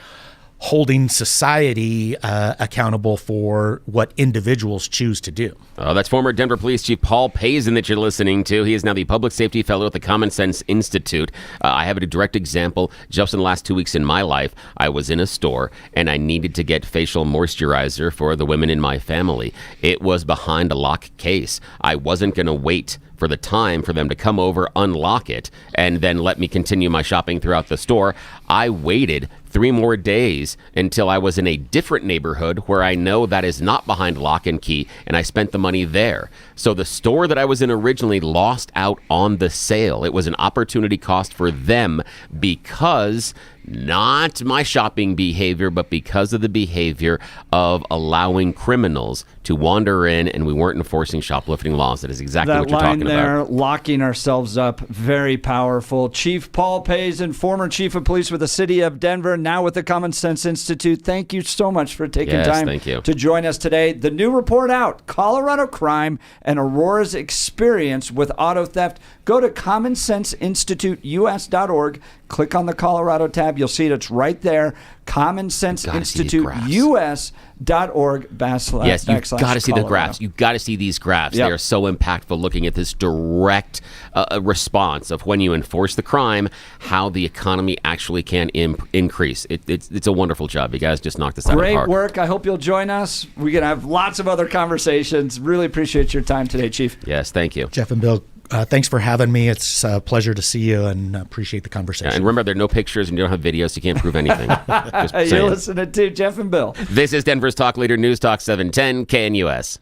holding society accountable for what individuals choose to do. That's former Denver Police Chief Paul Payson that you're listening to. He is now the Public Safety Fellow at the Common Sense Institute. I have a direct example. Just in the last 2 weeks in my life, I was in a store and I needed to get facial moisturizer for the women in my family. It was behind a lock case. I wasn't going to wait for the time for them to come over, unlock it, and then let me continue my shopping throughout the store. I waited 3 more days until I was in a different neighborhood where I know that is not behind lock and key, and I spent the money there. So the store that I was in originally lost out on the sale. It was an opportunity cost for them because not my shopping behavior, but because of the behavior of allowing criminals to wander in, and we weren't enforcing shoplifting laws. That is exactly what you're talking That line there, about. locking ourselves up, very powerful. Chief Paul Payson, former chief of police with the city of Denver, now with the Common Sense Institute. Thank you so much for taking time to join us today. The new report out, Colorado crime and Aurora's experience with auto theft. Go to commonsenseinstituteus.org. Click on the Colorado tab. You'll see it. It's right there. commonsenseinstituteus.org /. Yes, you've got to see the graphs. You've got to see these graphs. Yep. They are so impactful, looking at this direct response of when you enforce the crime, how the economy actually can increase. It's a wonderful job. You guys just knocked this out of the park. Great work. I hope you'll join us. We're going to have lots of other conversations. Really appreciate your time today, Chief. Yes, thank you. Jeff and Bill, thanks for having me. It's a pleasure to see you and appreciate the conversation. And remember, there are no pictures and you don't have videos, so you can't prove anything. You're listening to Jeff and Bill. This is Denver's Talk Leader, News Talk 710 KNUS.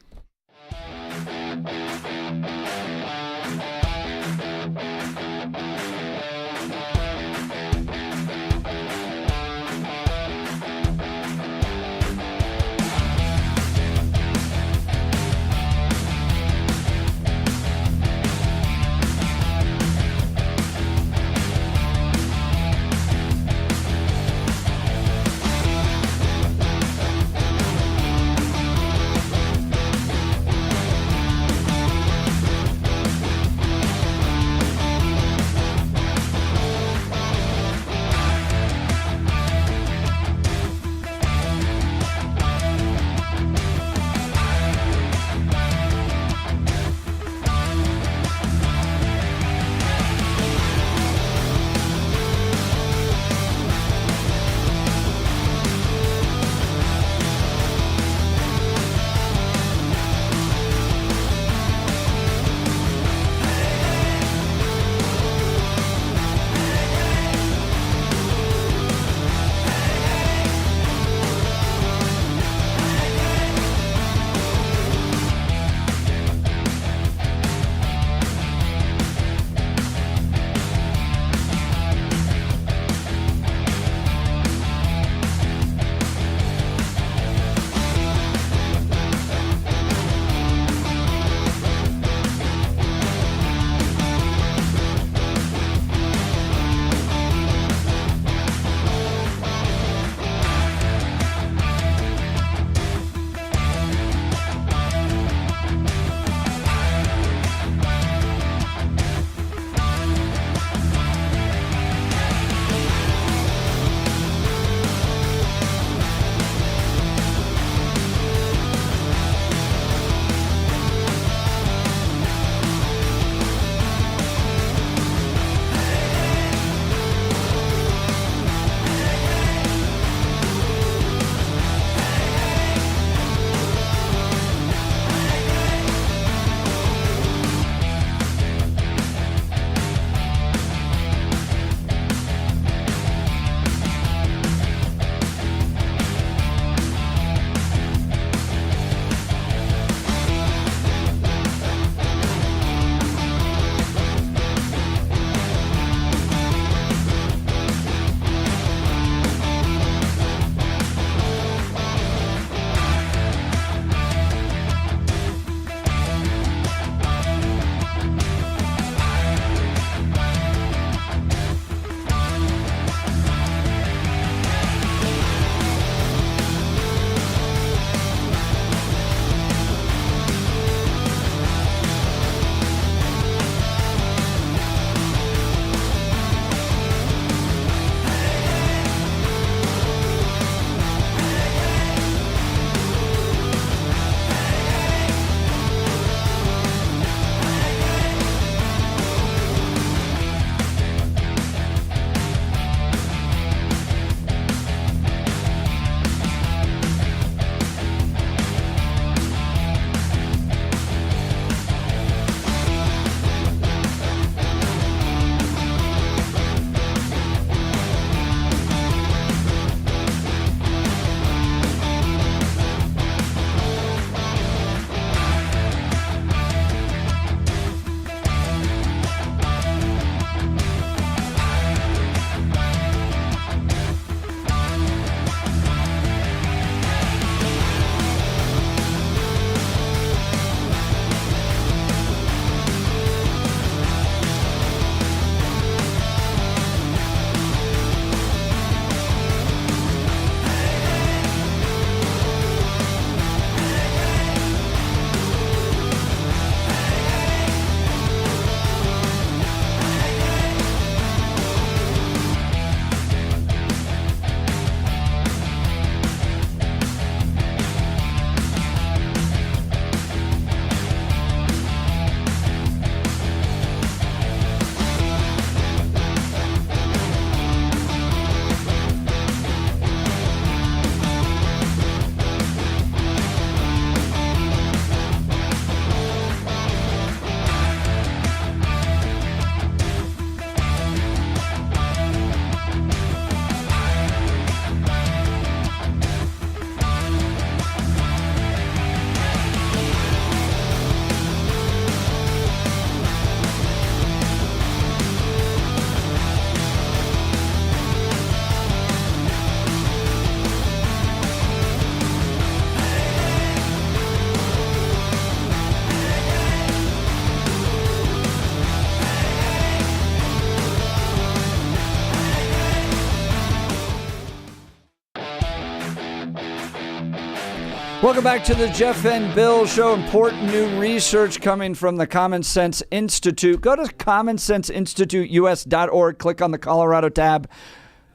Welcome back to the Jeff and Bill Show. Important new research coming from the Common Sense Institute. Go to commonsenseinstituteus.org. Click on the Colorado tab.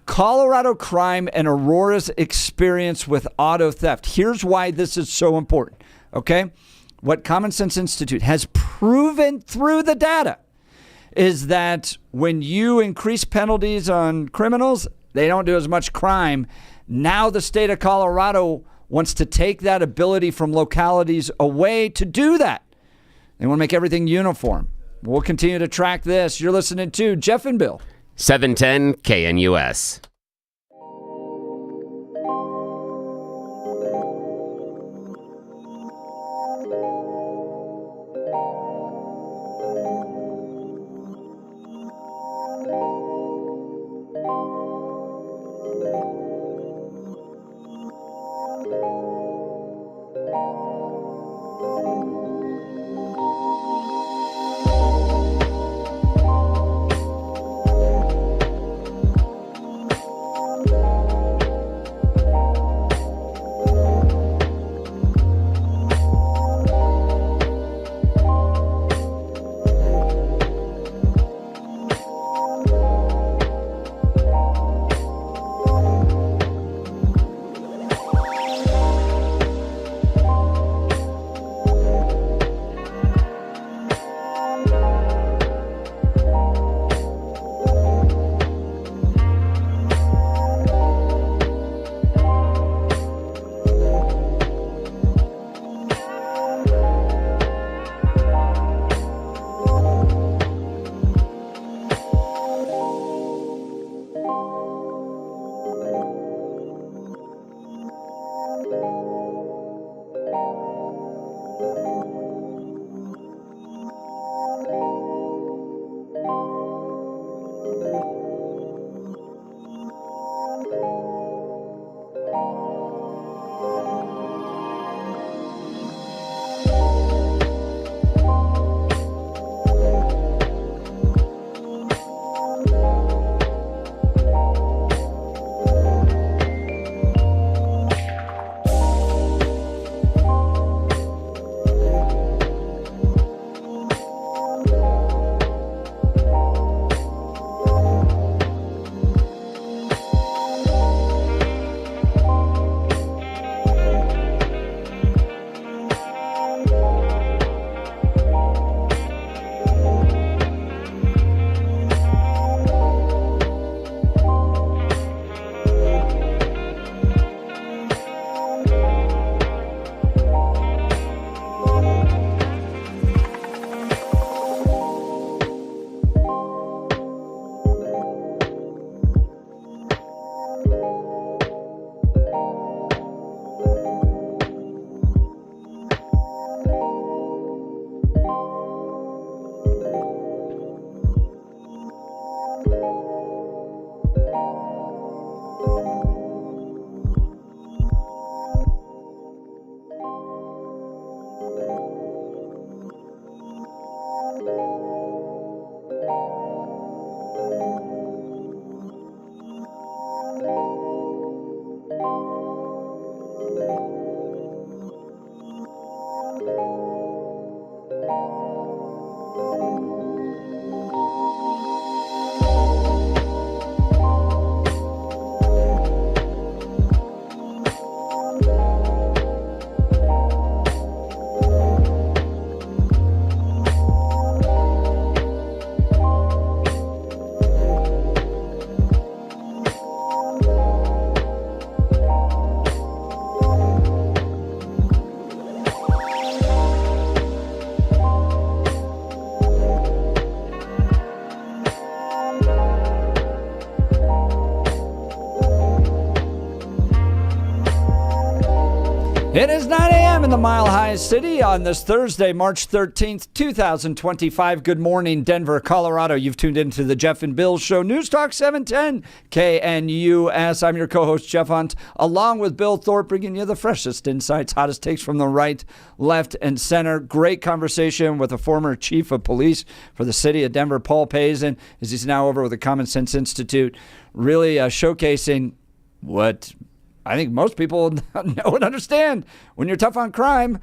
Colorado crime and Aurora's experience with auto theft. Here's why this is so important, okay? What Common Sense Institute has proven through the data is that when you increase penalties on criminals, they don't do as much crime. Now the state of Colorado wants to take that ability from localities away to do that. They want to make everything uniform. We'll continue to track this. You're listening to Jeff and Bill. 710 KNUS. It is 9 a.m. in the Mile High City on this Thursday, March 13th, 2025. Good morning, Denver, Colorado. You've tuned into the Jeff and Bill Show, News Talk 710 KNUS. I'm your co-host, Jeff Hunt, along with Bill Thorpe, bringing you the freshest insights, hottest takes from the right, left, and center. Great conversation with a former chief of police for the city of Denver, Paul Pazin, as he's now over with the Common Sense Institute, really showcasing what I think most people know and understand when you're tough on crime,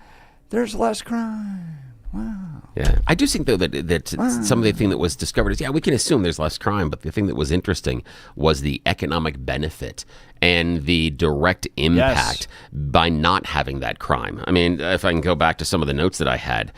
there's less crime. Wow. Yeah, I do think though that some of the thing that was discovered is we can assume there's less crime, but the thing that was interesting was the economic benefit and the direct impact by not having that crime. I mean, if I can go back to some of the notes that I had,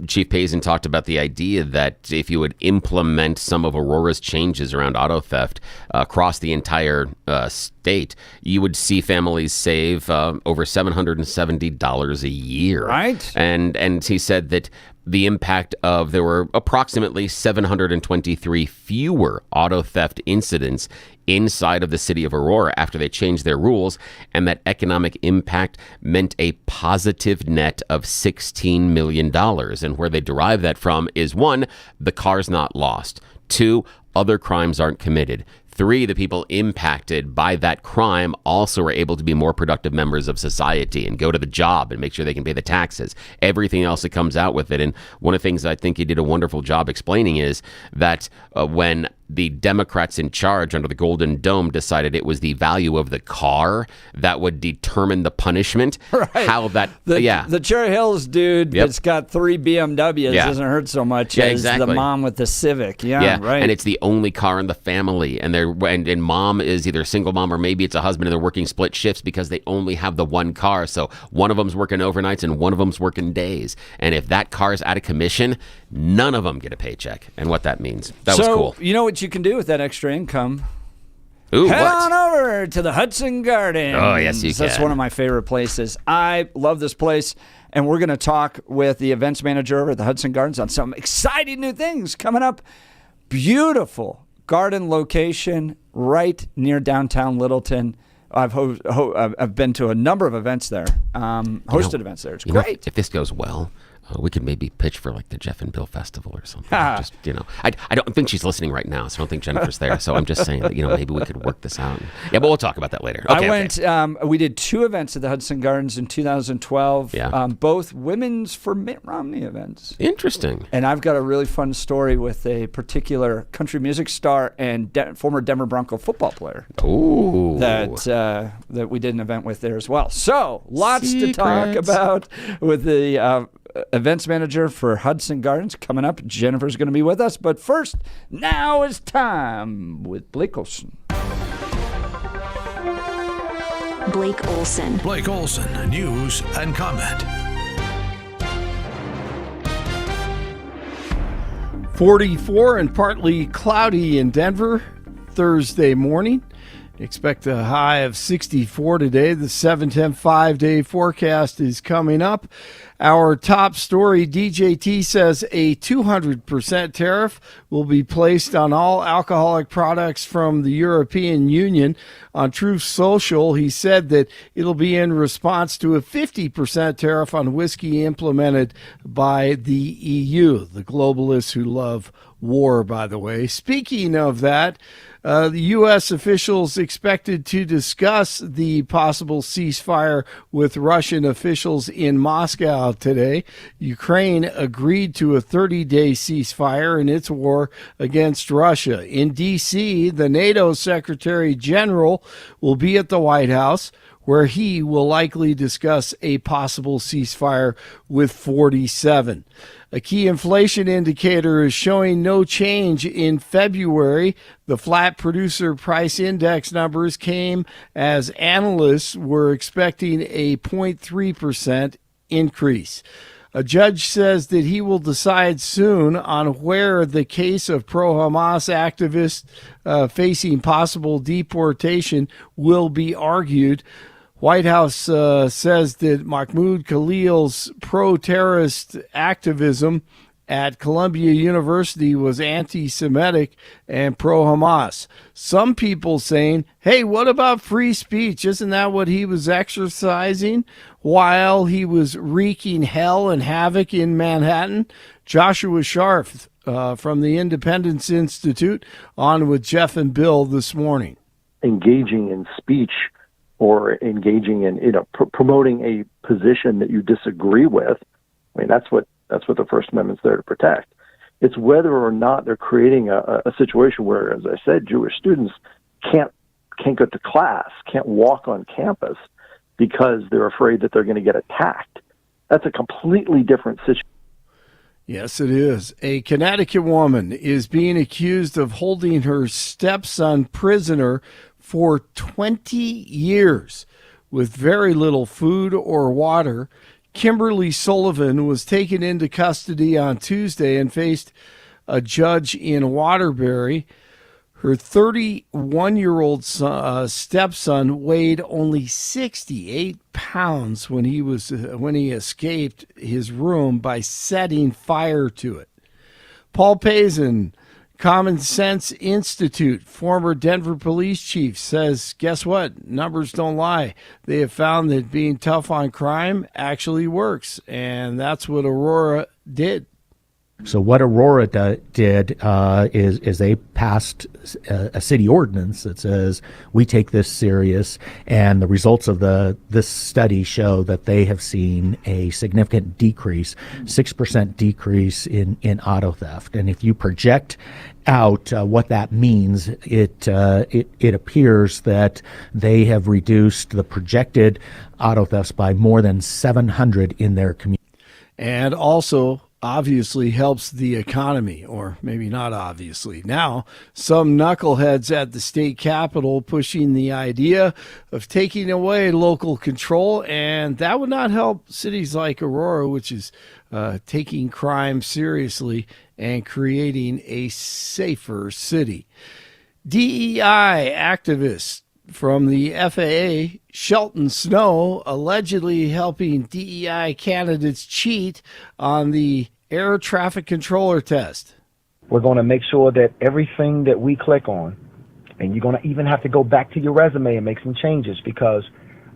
Chief Payson talked about the idea that if you would implement some of Aurora's changes around auto theft across the entire state, you would see families save over $770 a year. Right. And he said that the impact of there were approximately 723 fewer auto theft incidents inside of the city of Aurora after they changed their rules, and that economic impact meant a positive net of $16 million. And where they derive that from is 1, the car's not lost. 2, other crimes aren't committed. 3, the people impacted by that crime also are able to be more productive members of society and go to the job and make sure they can pay the taxes, everything else that comes out with it. And one of the things I think he did a wonderful job explaining is that when the Democrats in charge under the Golden Dome decided it was the value of the car that would determine the punishment. Right. How that, the Cherry Hills dude that's got 3 BMWs doesn't hurt so much as the mom with the Civic. Yeah, right. And it's the only car in the family, and and mom is either a single mom or maybe it's a husband, and they're working split shifts because they only have the one car. So one of them's working overnights and one of them's working days. And if that car is out of commission, none of them get a paycheck. And what that means. That was cool. You know what you can do with that extra income? Ooh, Head what? on over to the Hudson Gardens. Oh, yes, you can. That's one of my favorite places. I love this place, and we're going to talk with the events manager over at the Hudson Gardens on some exciting new things coming up. Beautiful garden location right near downtown Littleton. I've been to a number of events there, hosted events there. It's great. If this goes well, we could maybe pitch for like the Jeff and Bill Festival or something. Just, I don't think she's listening right now, so I don't think Jennifer's there. So I'm just saying that, maybe we could work this out. Yeah, but we'll talk about that later. Okay, we did 2 events at the Hudson Gardens in 2012. Yeah. Both women's for Mitt Romney events. Interesting. And I've got a really fun story with a particular country music star and former Denver Bronco football player. Ooh. That we did an event with there as well. So lots to talk about with the events manager for Hudson Gardens coming up. Jennifer's going to be with us. But first, now is time with Blake Olson. Blake Olson. Blake Olson, news and comment. 44 and partly cloudy in Denver Thursday morning. Expect a high of 64 today. The 7-10 5-day forecast is coming up. Our top story, DJT says a 200% tariff will be placed on all alcoholic products from the European Union. On Truth Social, he said that it'll be in response to a 50% tariff on whiskey implemented by the EU, the globalists who love war, by the way. Speaking of that, the U.S. officials expected to discuss the possible ceasefire with Russian officials in Moscow today. Ukraine agreed to a 30-day ceasefire in its war against Russia. In D.C., the NATO Secretary General will be at the White House, where he will likely discuss a possible ceasefire with 47. A key inflation indicator is showing no change in February. The flat producer price index numbers came as analysts were expecting a 0.3% increase. A judge says that he will decide soon on where the case of pro-Hamas activists facing possible deportation will be argued. White House says that Mahmoud Khalil's pro-terrorist activism at Columbia University was anti-Semitic and pro-Hamas. Some people saying, hey, what about free speech? Isn't that what he was exercising while he was wreaking hell and havoc in Manhattan? Joshua Scharf from the Independence Institute on with Jeff and Bill this morning. Engaging in speech or engaging in, promoting a position that you disagree with. I mean, that's what the First Amendment's there to protect. It's whether or not they're creating a situation where, as I said, Jewish students can't can't go to class, can't walk on campus because they're afraid that they're going to get attacked. That's a completely different situation. Yes, it is. A Connecticut woman is being accused of holding her stepson prisoner for 20 years with very little food or water. Kimberly Sullivan was taken into custody on Tuesday and faced a judge in Waterbury. Her 31-year-old stepson weighed only 68 pounds when he escaped his room by setting fire to it. Paul Pazin, Common Sense Institute, former Denver police chief, says, guess what? Numbers don't lie. They have found that being tough on crime actually works, and that's what Aurora did. So what Aurora did is they passed a city ordinance that says we take this serious, and the results of this study show that they have seen a significant decrease, 6% decrease in auto theft. And if you project out what that means, it appears that they have reduced the projected auto thefts by more than 700 in their community. And also, obviously helps the economy, or maybe not obviously. Now, some knuckleheads at the state capitol pushing the idea of taking away local control, and that would not help cities like Aurora, which is taking crime seriously and creating a safer city. DEI activists from the FAA, Shelton Snow, allegedly helping DEI candidates cheat on the air traffic controller test. We're going to make sure that everything that we click on, and you're going to even have to go back to your resume and make some changes, because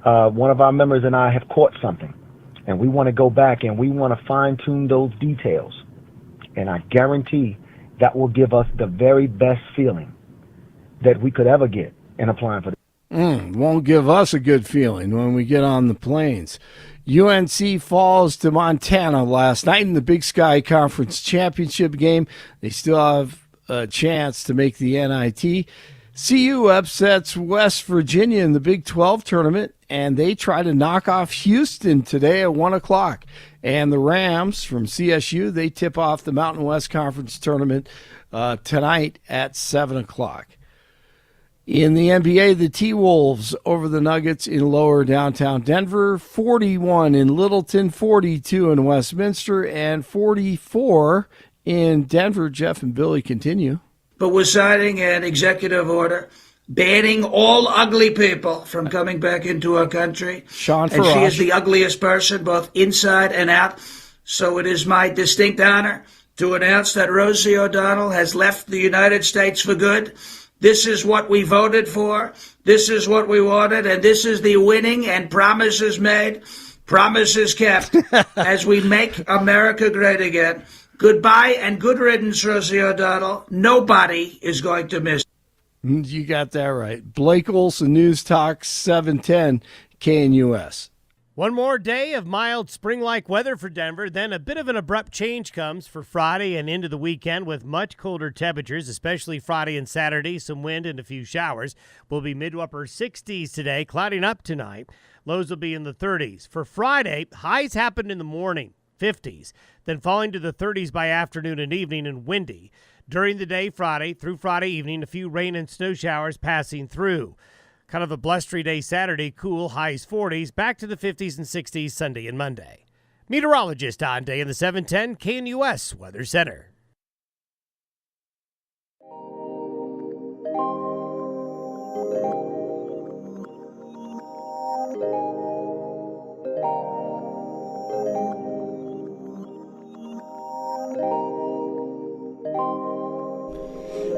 one of our members and I have caught something, and we want to go back and we want to fine-tune those details. And I guarantee that will give us the very best feeling that we could ever get in applying for this. Won't give us a good feeling when we get on the planes. UNC falls to Montana last night in the Big Sky Conference Championship game. They still have a chance to make the NIT. CU upsets West Virginia in the Big 12 tournament, and they try to knock off Houston today at 1 o'clock. And the Rams from CSU, they tip off the Mountain West Conference tournament tonight at 7 o'clock. In the NBA, the T-Wolves over the Nuggets in lower downtown Denver, 41 in Littleton, 42 in Westminster, and 44 in Denver. Jeff and Billy continue. But we're signing an executive order banning all ugly people from coming back into our country. Sean and Farage. she is the ugliest person, both inside and out. So it is my distinct honor to announce that Rosie O'Donnell has left the United States for good. This is what we voted for. This is what we wanted. And this is the winning and promises made, promises kept as we make America great again. Goodbye and good riddance, Rosie O'Donnell. Nobody is going to miss. You got that right. Blake Olson, News Talk 710 KNUS. One more day of mild spring-like weather for Denver, then a bit of an abrupt change comes for Friday and into the weekend with much colder temperatures, especially Friday and Saturday. Some wind and a few showers. Will be mid to upper 60s today, clouding up tonight. Lows will be in the 30s. For Friday, highs happen in the morning, 50s, then falling to the 30s by afternoon and evening and windy. During the day Friday through Friday evening, a few rain and snow showers passing through. Kind of a blustery day Saturday, cool, highs 40s, back to the 50s and 60s Sunday and Monday. Meteorologist on day in the 710 KNUS Weather Center.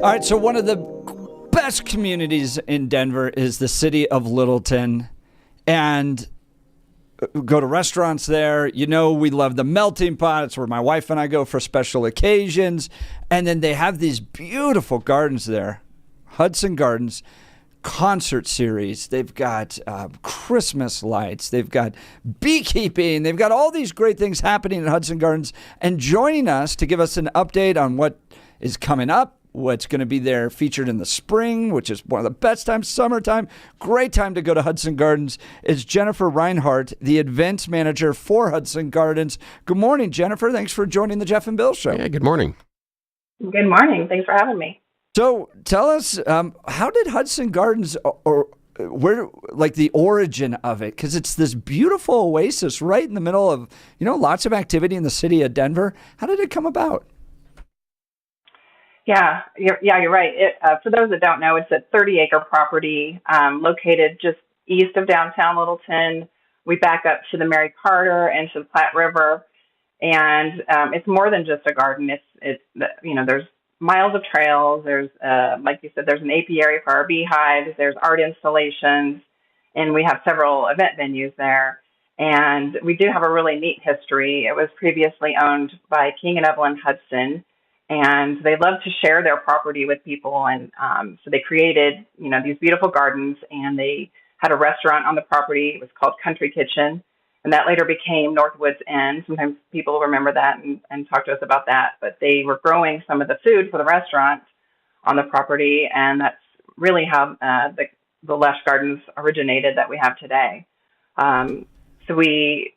All right, so one of the best communities in Denver is the city of Littleton, and go to restaurants there. You know, we love the Melting Pot. It's where my wife and I go for special occasions. And then they have these beautiful gardens there, Hudson Gardens, concert series. They've got Christmas lights. They've got beekeeping. They've got all these great things happening in Hudson Gardens. And joining us to give us an update on what is coming up what's going to be there featured in the spring, which is one of the best times, summertime. Great time to go to Hudson Gardens. Is Jennifer Reinhardt, the events manager for Hudson Gardens. Good morning, Jennifer. Thanks for joining the Jeff and Bill Show. Yeah, good morning. Good morning. Thanks for having me. So tell us, how did Hudson Gardens, or where, like the origin of it? Because it's this beautiful oasis right in the middle of, lots of activity in the city of Denver. How did it come about? Yeah, you're right. For those that don't know, it's a 30-acre property located just east of downtown Littleton. We back up to the Mary Carter and to the Platte River, and it's more than just a garden. It's there's miles of trails. There's like you said, there's an apiary for our beehives. There's art installations, and we have several event venues there. And we do have a really neat history. It was previously owned by King and Evelyn Hudson, and they love to share their property with people. And so they created, these beautiful gardens, and they had a restaurant on the property. It was called Country Kitchen, and that later became Northwoods Inn. Sometimes people remember that and talk to us about that. But they were growing some of the food for the restaurant on the property, and that's really how the Lush Gardens originated that we have today. So we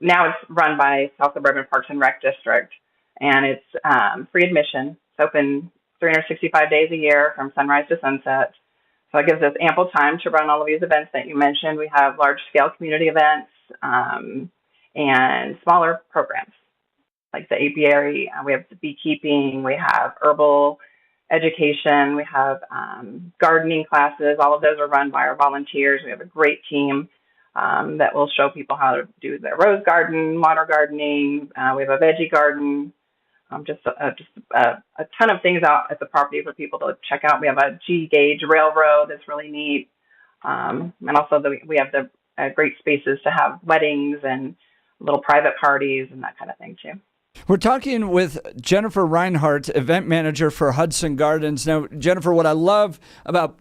now it's run by South Suburban Parks and Rec District, and it's free admission. It's open 365 days a year from sunrise to sunset. So it gives us ample time to run all of these events that you mentioned. We have large-scale community events and smaller programs like the apiary. We have the beekeeping. We have herbal education. We have gardening classes. All of those are run by our volunteers. We have a great team that will show people how to do their rose garden, water gardening. We have a veggie garden. Just a ton of things out at the property for people to check out. We have a G-gauge railroad that's really neat. And also we have the great spaces to have weddings and little private parties and that kind of thing too. We're talking with Jennifer Reinhardt, event manager for Hudson Gardens. Now, Jennifer, what I love about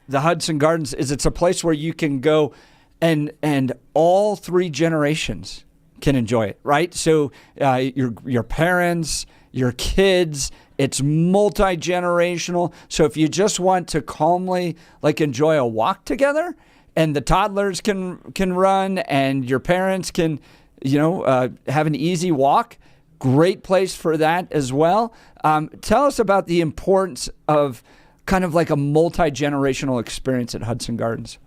the Hudson Gardens is it's a place where you can go and all three generations can enjoy it, right? So your parents, your kids, it's multi-generational. So if you just want to calmly enjoy a walk together, and the toddlers can run, and your parents can have an easy walk, great place for that as well. Tell us about the importance of kind of like a multi-generational experience at Hudson Gardens.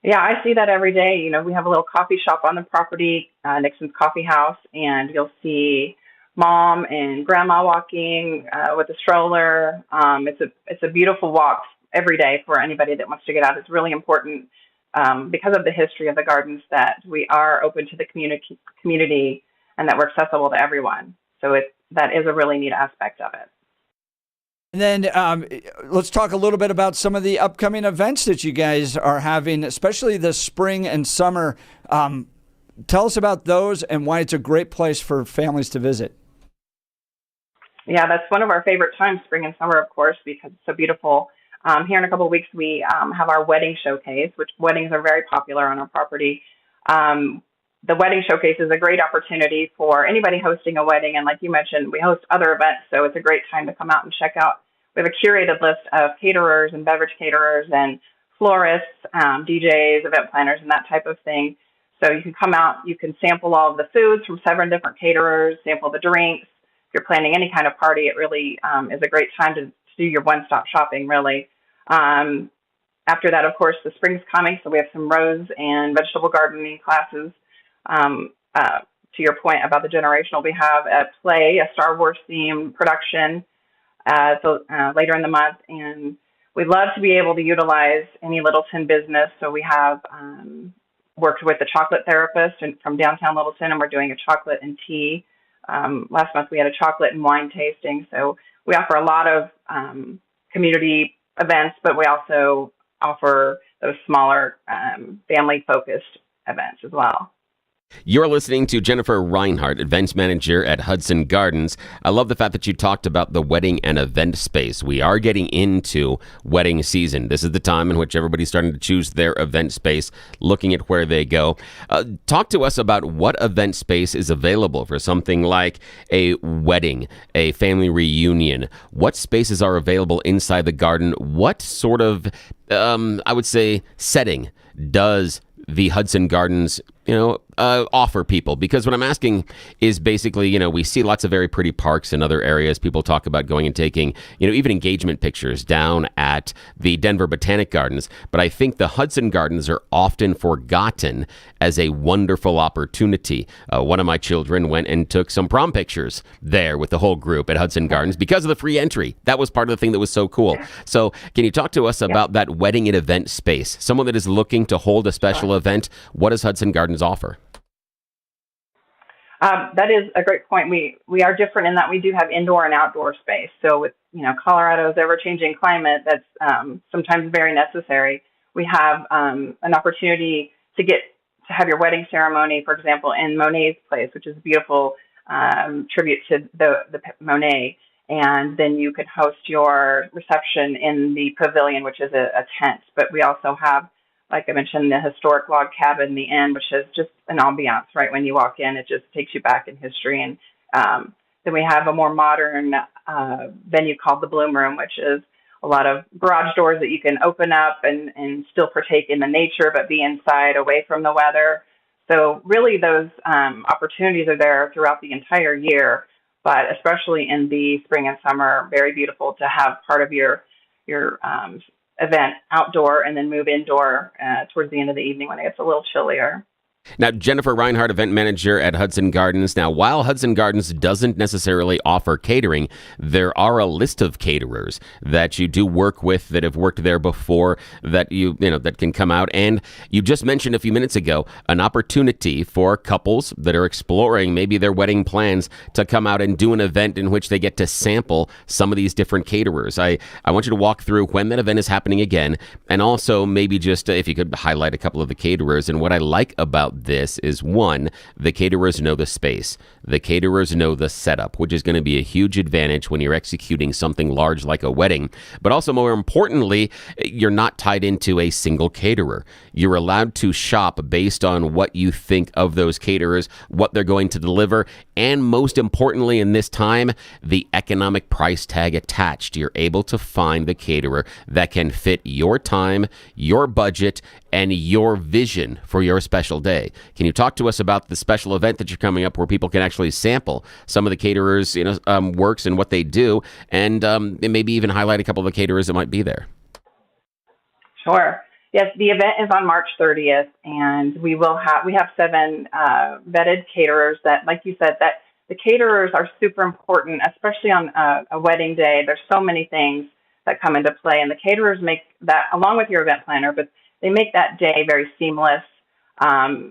Yeah, I see that every day. We have a little coffee shop on the property, Nixon's Coffee House, and you'll see mom and grandma walking with a stroller. It's a beautiful walk every day for anybody that wants to get out. It's really important because of the history of the gardens that we are open to the community and that we're accessible to everyone. So that is a really neat aspect of it. And then let's talk a little bit about some of the upcoming events that you guys are having, especially this spring and summer. Tell us about those and why it's a great place for families to visit. Yeah, that's one of our favorite times, spring and summer, of course, because it's so beautiful. Here in a couple of weeks, we have our wedding showcase, which weddings are very popular on our property. The wedding showcase is a great opportunity for anybody hosting a wedding. And like you mentioned, we host other events, so it's a great time to come out and check out. We have a curated list of caterers and beverage caterers and florists, DJs, event planners, and that type of thing. So you can come out, you can sample all of the foods from 7 different caterers, sample the drinks. If you're planning any kind of party, it really is a great time to do your one-stop shopping, really. After that, of course, the spring's coming, so we have some rose and vegetable gardening classes. To your point about the generational, we have a play, a Star Wars themed production later in the month, and we'd love to be able to utilize any Littleton business. So we have worked with the chocolate therapist from downtown Littleton, and we're doing a chocolate and tea. Last month we had a chocolate and wine tasting. So we offer a lot of community events, but we also offer those smaller family-focused events as well. You're listening to Jennifer Reinhardt, events manager at Hudson Gardens. I love the fact that you talked about the wedding and event space. We are getting into wedding season. This is the time in which everybody's starting to choose their event space, looking at where they go. Talk to us about what event space is available for something like a wedding, a family reunion. What spaces are available inside the garden? What sort of, I would say, setting does the Hudson Gardens, offer people? Because what I'm asking is basically, we see lots of very pretty parks in other areas. People talk about going and taking, even engagement pictures down at the Denver Botanic Gardens. But I think the Hudson Gardens are often forgotten as a wonderful opportunity. One of my children went and took some prom pictures there with the whole group at Hudson Gardens because of the free entry. That was part of the thing that was so cool. So can you talk to us about that wedding and event space? Someone that is looking to hold a special event, what does Hudson Gardens offer? That is a great point. We are different in that we do have indoor and outdoor space. So with Colorado's ever-changing climate, that's sometimes very necessary. We have an opportunity to have your wedding ceremony, for example, in Monet's place, which is a beautiful tribute to the Monet. And then you could host your reception in the pavilion, which is a tent. But we also have, like I mentioned, the historic log cabin, the inn, which is just an ambiance, right? When you walk in, it just takes you back in history. And then we have a more modern venue called the Bloom Room, which is a lot of garage doors that you can open up and still partake in the nature, but be inside away from the weather. So really those opportunities are there throughout the entire year, but especially in the spring and summer, very beautiful to have part of your event outdoor and then move indoor towards the end of the evening when it gets a little chillier. Now, Jennifer Reinhardt, event manager at Hudson Gardens. Now, while Hudson Gardens doesn't necessarily offer catering, there are a list of caterers that you do work with that have worked there before that that can come out. And you just mentioned a few minutes ago an opportunity for couples that are exploring maybe their wedding plans to come out and do an event in which they get to sample some of these different caterers. I want you to walk through when that event is happening again, and also maybe just if you could highlight a couple of the caterers. And what I like about this is, one, the caterers know the space. The caterers know the setup, which is going to be a huge advantage when you're executing something large like a wedding. But also, more importantly, you're not tied into a single caterer. You're allowed to shop based on what you think of those caterers, what they're going to deliver, and most importantly in this time, the economic price tag attached. You're able to find the caterer that can fit your time, your budget, and your vision for your special day. Can you talk to us about the special event that you're coming up where people can actually sample some of the caterers' works and what they do, and maybe even highlight a couple of the caterers that might be there? Sure. Yes, the event is on March 30th, and we have 7 vetted caterers that, like you said, that the caterers are super important, especially on a wedding day. There's so many things that come into play, and the caterers make that, along with your event planner, but they make that day very seamless,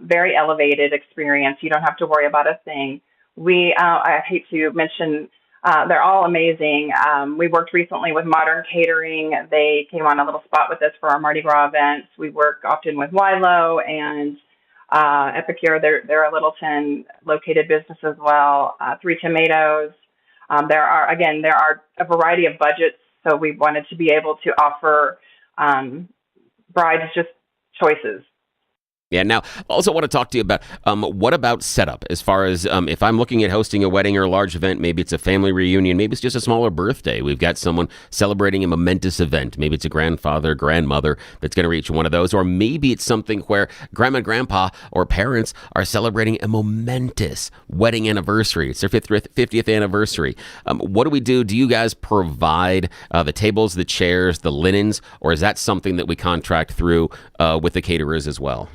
very elevated experience. You don't have to worry about a thing. I hate to mention, they're all amazing. We worked recently with Modern Catering. They came on a little spot with us for our Mardi Gras events. We work often with Wilo and Epicure. They're a Littleton located business as well. Three Tomatoes. There are a variety of budgets, so we wanted to be able to offer brides just choices. Yeah. Now, I also want to talk to you about what about setup as far as if I'm looking at hosting a wedding or a large event, maybe it's a family reunion, maybe it's just a smaller birthday. We've got someone celebrating a momentous event. Maybe it's a grandfather, grandmother that's going to reach one of those. Or maybe it's something where grandma and grandpa or parents are celebrating a momentous wedding anniversary. It's their 50th anniversary. What do we do? Do you guys provide the tables, the chairs, the linens, or is that something that we contract through with the caterers as well?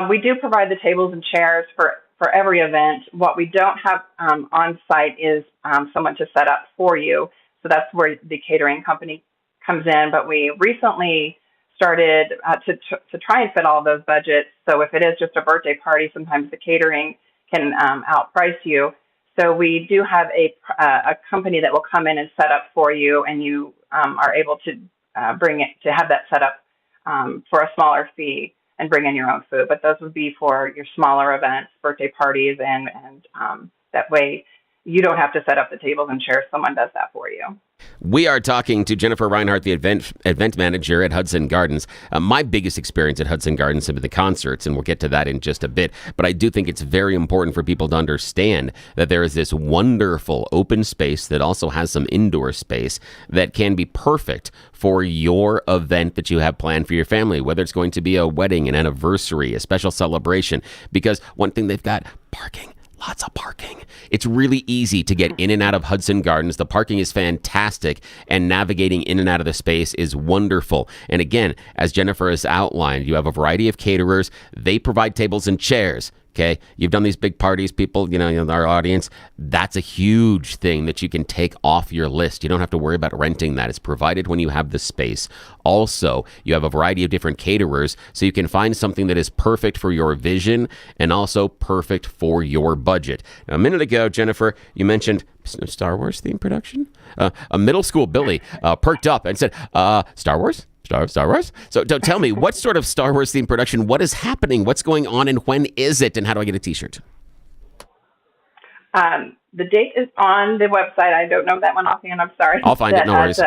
We do provide the tables and chairs for every event. What we don't have on site is someone to set up for you. So that's where the catering company comes in. But we recently started to try and fit all those budgets. So if it is just a birthday party, sometimes the catering can outprice you. So we do have a company that will come in and set up for you, and you are able to bring it to have that set up for a smaller fee. and bring in your own food. But those would be for your smaller events, birthday parties, and that way you don't have to set up the tables and chairs. Someone does that for you. We are talking to Jennifer Reinhardt, the event manager at Hudson Gardens. My biggest experience at Hudson Gardens have been the concerts, and we'll get to that in just a bit. But I do think it's very important for people to understand that there is this wonderful open space that also has some indoor space that can be perfect for your event that you have planned for your family, whether it's going to be a wedding, an anniversary, a special celebration. Because one thing they've got, parking. Lots of parking. It's really easy to get in and out of Hudson Gardens. The parking is fantastic, and navigating in and out of the space is wonderful. And again, as Jennifer has outlined, you have a variety of caterers. They provide tables and chairs. Okay, you've done these big parties, people, our audience. That's a huge thing that you can take off your list. You don't have to worry about renting that. It's provided when you have the space. Also, you have a variety of different caterers, so you can find something that is perfect for your vision and also perfect for your budget. Now, a minute ago, Jennifer, you mentioned Star Wars theme production. A middle school Billy perked up and said, Star Wars? Star Wars? So tell me, what sort of Star Wars themed production? What is happening? What's going on, and when is it? And how do I get a T-shirt? The date is on the website. I don't know that one offhand. I'm sorry. I'll find it. No worries.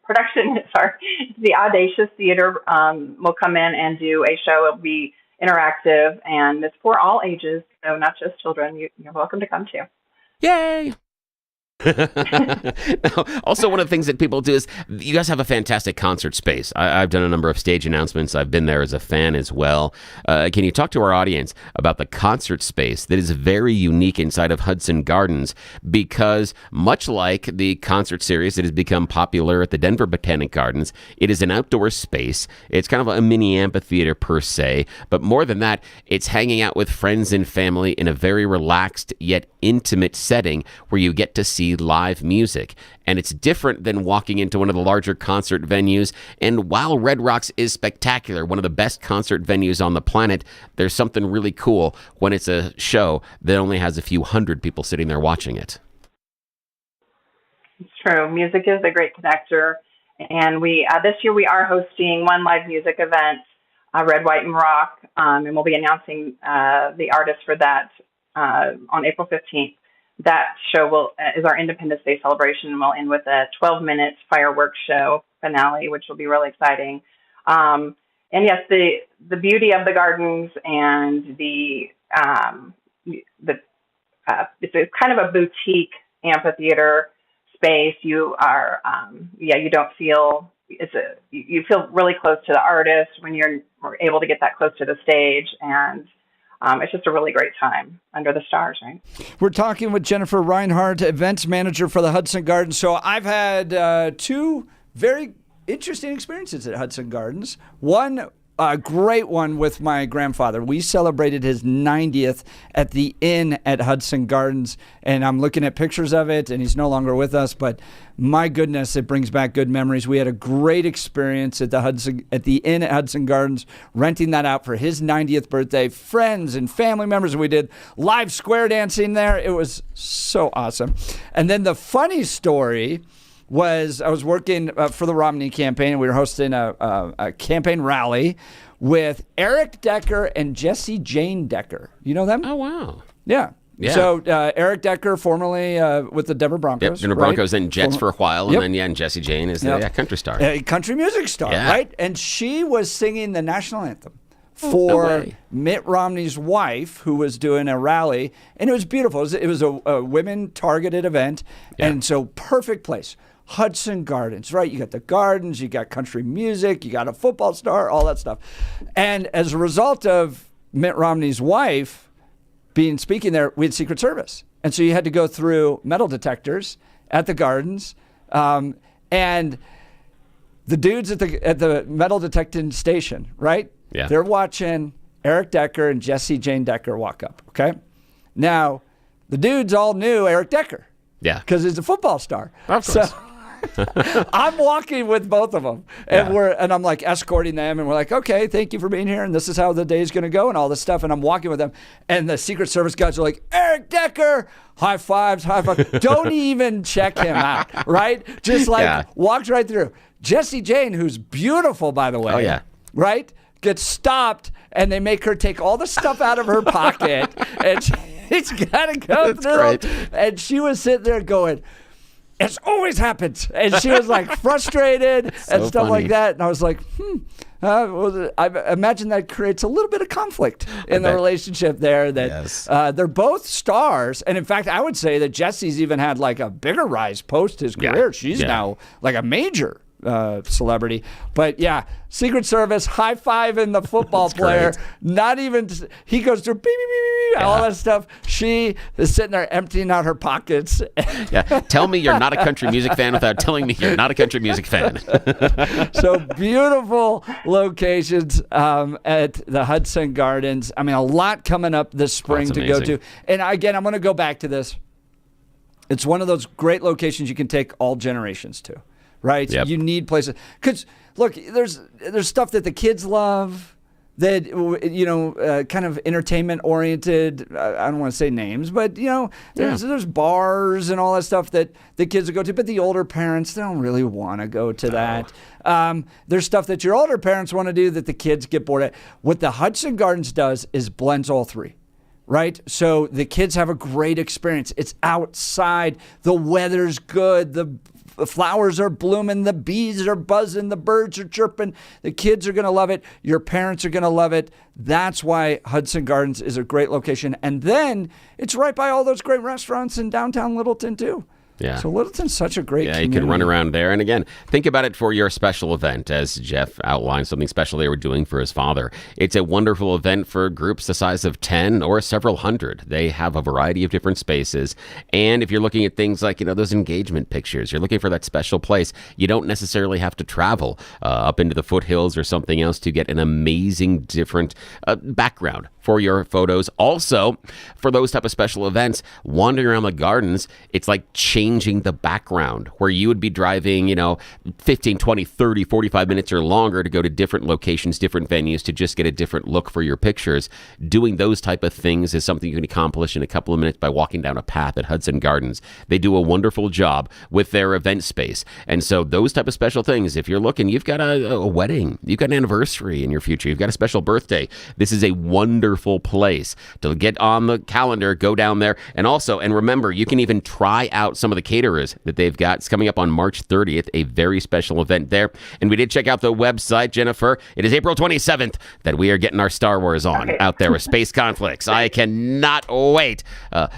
Production. Sorry, the Audacious Theater will come in and do a show. It'll be interactive, and it's for all ages, so not just children. You're welcome to come too. Yay! Also, one of the things that people do is you guys have a fantastic concert space. I've done a number of stage announcements. I've been there as a fan as well. Can you talk to our audience about the concert space that is very unique inside of Hudson Gardens? Because much like the concert series that has become popular at the Denver Botanic Gardens, it is an outdoor space. It's kind of a mini amphitheater per se, but more than that, it's hanging out with friends and family in a very relaxed yet intimate setting where you get to see live music. And it's different than walking into one of the larger concert venues. And while Red Rocks is spectacular, one of the best concert venues on the planet, there's something really cool when it's a show that only has a few hundred people sitting there watching it. It's true. Music is a great connector. And we this year we are hosting one live music event, Red, White, and Rock. And we'll be announcing the artist for that on April 15th. That show is our Independence Day celebration, and we'll end with a 12-minute fireworks show finale, which will be really exciting. And yes, the beauty of the gardens and it's a kind of a boutique amphitheater space. You are you don't feel you feel really close to the artist when you're able to get that close to the stage, and it's just a really great time under the stars, right? We're talking with Jennifer Reinhardt, events manager for the Hudson Gardens. So I've had two very interesting experiences at Hudson Gardens. One, a great one with my grandfather. We celebrated his 90th at the Inn at Hudson Gardens, and I'm looking at pictures of it, and he's no longer with us, but my goodness, it brings back good memories. We had a great experience at the Inn at Hudson Gardens, renting that out for his 90th birthday. Friends and family members, and we did live square dancing there. It was so awesome. And then the funny story was I was working for the Romney campaign, and we were hosting a campaign rally with Eric Decker and Jessie Jane Decker. You know them? Oh, wow. Yeah. So Eric Decker, formerly with the Denver Broncos. Yep, Denver Broncos, then Jets for a while, and then and Jessie Jane is the country star. Country music star, right? And she was singing the national anthem for Mitt Romney's wife, who was doing a rally, and it was beautiful. It was a women-targeted event, and so perfect place. Hudson Gardens, right? You got the gardens, you got country music, you got a football star, all that stuff. And as a result of Mitt Romney's wife speaking there, we had Secret Service. And so you had to go through metal detectors at the gardens. And the dudes at the metal detecting station, right? Yeah. They're watching Eric Decker and Jessie Jane Decker walk up, okay? Now, the dudes all knew Eric Decker. Yeah. Because he's a football star. Of course. So I'm walking with both of them, and I'm like escorting them, and we're like, okay, thank you for being here, and this is how the day's going to go, and all this stuff. And I'm walking with them, and the Secret Service guys are like, Eric Decker, high fives. Don't even check him out, right? Just walks right through. Jessie Jane, who's beautiful, by the way. Oh yeah. Right? gets stopped, and they make her take all the stuff out of her pocket, and she's got to go through them. And she was sitting there going, "It's always happened," and she was like frustrated and stuff like that. And I was like, I imagine that creates a little bit of conflict in the relationship there. That they're both stars, and in fact, I would say that Jesse's even had like a bigger rise post his career. She's now like a major celebrity. But yeah, Secret Service high five in the football player. Not even he goes through beep, beep, beep, beep, all that stuff. She is sitting there emptying out her pockets. Tell me you're not a country music fan without telling me you're not a country music fan. So beautiful locations at the Hudson Gardens. I mean, a lot coming up this spring to go to. And again, I'm going to go back to this. It's one of those great locations you can take all generations to. Right? Yep. You need places. Because, look, there's stuff that the kids love that, kind of entertainment-oriented. I don't want to say names, but, there's bars and all that stuff that the kids will go to. But the older parents, they don't really want to go to that. There's stuff that your older parents want to do that the kids get bored at. What the Hudson Gardens does is blends all three. Right? So the kids have a great experience. It's outside. The weather's good. The flowers are blooming. The bees are buzzing. The birds are chirping. The kids are going to love it. Your parents are going to love it. That's why Hudson Gardens is a great location. And then it's right by all those great restaurants in downtown Littleton, too. Yeah. So Littleton's such a great community. You can run around there. And again, think about it for your special event, as Jeff outlined something special they were doing for his father. It's a wonderful event for groups the size of 10 or several hundred. They have a variety of different spaces. And if you're looking at things like, those engagement pictures, you're looking for that special place, you don't necessarily have to travel up into the foothills or something else to get an amazing different background for your photos. Also, for those type of special events, wandering around the gardens, it's like changing the background where you would be driving, 15, 20, 30, 45 minutes or longer to go to different locations, different venues to just get a different look for your pictures. Doing those type of things is something you can accomplish in a couple of minutes by walking down a path at Hudson Gardens. They do a wonderful job with their event space. And so those type of special things, if you're looking, you've got a wedding, you've got an anniversary in your future, you've got a special birthday, this is a wonderful place to get on the calendar, go down there. And remember, you can even try out some of the caterers that they've got. It's coming up on March 30th, a very special event there. And we did check out the website, Jennifer. It is April 27th that we are getting our Star Wars on out there with Space Conflicts. I cannot wait.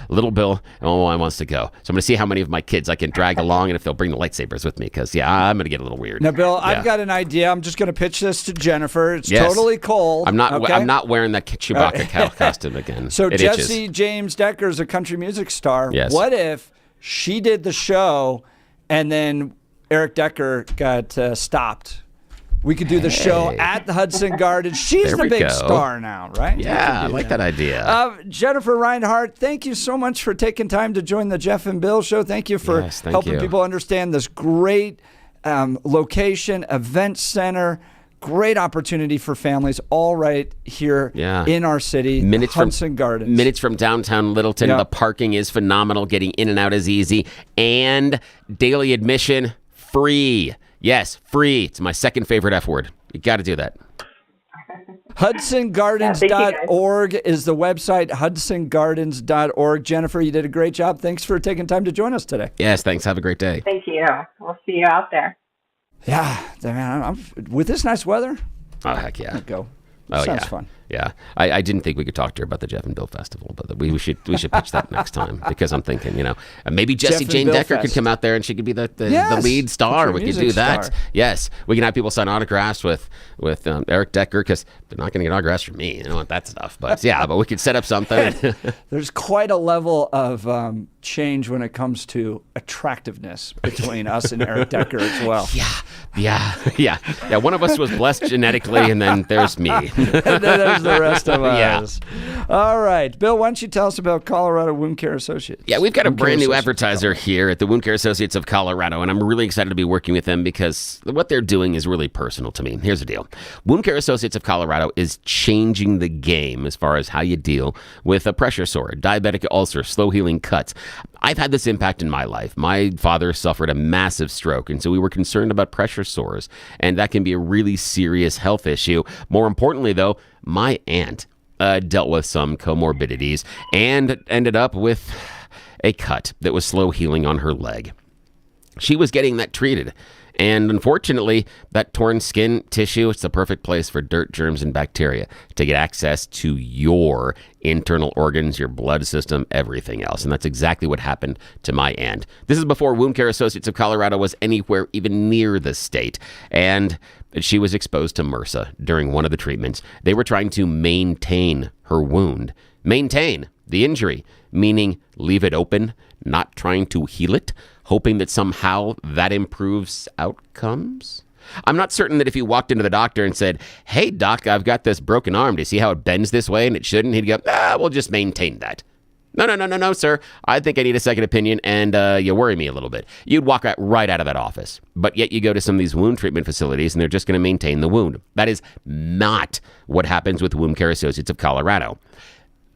Little Bill, I wants to go. So I'm going to see how many of my kids I can drag along and if they'll bring the lightsabers with me because, I'm going to get a little weird. Now, Bill, I've got an idea. I'm just going to pitch this to Jennifer. It's totally cold. I'm not wearing that Chewbacca costume again. So it Jesse itches. James Decker is a country music star. Yes. What if she did the show and then Eric Decker got stopped? We could do the show at the Hudson Gardens. She's the big star now, right? Yeah, I like that idea. Jennifer Reinhardt, thank you so much for taking time to join the Jeff and Bill show. Thank you for helping people understand this great location, event center. Great opportunity for families, all right here in our city, Hudson Gardens. Minutes from downtown Littleton. The parking is phenomenal. Getting in and out is easy. And daily admission, free. Yes, free. It's my second favorite F word. You got to do that. HudsonGardens.org is the website, HudsonGardens.org. Jennifer, you did a great job. Thanks for taking time to join us today. Yes, thanks. Have a great day. Thank you. We'll see you out there. Yeah, man, with this nice weather. Oh, heck yeah. I'd go. Oh, Sounds fun. Yeah. I didn't think we could talk to her about the Jeff and Bill Festival, but we should pitch that next time because I'm thinking, maybe Jessie Jane Decker could come out there and she could be the lead star. We could do that. Star. Yes. We can have people sign autographs with Eric Decker because they're not going to get autographs from me. I don't want that stuff. But but we could set up something. There's quite a level of change when it comes to attractiveness between us and Eric Decker as well. Yeah. One of us was blessed genetically, and then there's me. And then there's the rest of us. All right. Bill, why don't you tell us about Colorado Wound Care Associates? Yeah, we've got a brand new advertiser here at the Wound Care Associates of Colorado, and I'm really excited to be working with them because what they're doing is really personal to me. Here's the deal. Wound Care Associates of Colorado is changing the game as far as how you deal with a pressure sore, diabetic ulcer, slow healing cuts. I've had this impact in my life. My father suffered a massive stroke, and so we were concerned about pressure sores, and that can be a really serious health issue. More importantly, though, my aunt dealt with some comorbidities and ended up with a cut that was slow healing on her leg. She was getting that treated. And unfortunately, that torn skin tissue, it's the perfect place for dirt, germs, and bacteria to get access to your internal organs, your blood system, everything else. And that's exactly what happened to my aunt. This is before Wound Care Associates of Colorado was anywhere even near the state. And she was exposed to MRSA during one of the treatments. They were trying to maintain her wound. Maintain the injury, meaning leave it open, not trying to heal it, hoping that somehow that improves outcomes? I'm not certain that if you walked into the doctor and said, "Hey, doc, I've got this broken arm. Do you see how it bends this way and it shouldn't?" He'd go, "We'll just maintain that." No, sir. I think I need a second opinion, and you worry me a little bit. You'd walk right out of that office. But yet you go to some of these wound treatment facilities, and they're just going to maintain the wound. That is not what happens with Wound Care Associates of Colorado.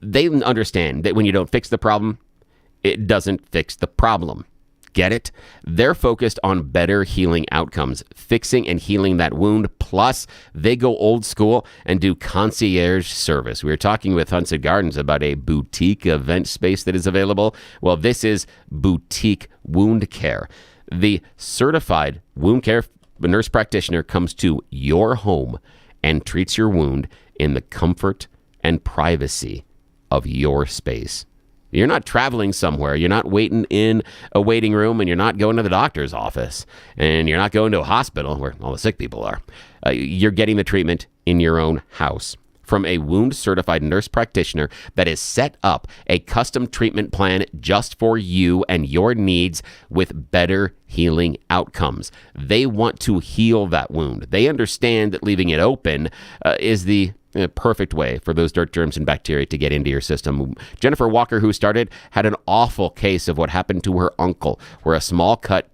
They understand that when you don't fix the problem, it doesn't fix the problem. Get it? They're focused on better healing outcomes, fixing and healing that wound. Plus, they go old school and do concierge service. We were talking with Hunted Gardens about a boutique event space that is available. Well, this is boutique wound care. The certified wound care nurse practitioner comes to your home and treats your wound in the comfort and privacy of your space. You're not traveling somewhere. You're not waiting in a waiting room, and you're not going to the doctor's office, and you're not going to a hospital where all the sick people are. You're getting the treatment in your own house from a wound-certified nurse practitioner that has set up a custom treatment plan just for you and your needs with better healing outcomes. They want to heal that wound. They understand that leaving it open is the perfect way for those dirt, germs, and bacteria to get into your system. Jennifer Walker, who started, had an awful case of what happened to her uncle, where a small cut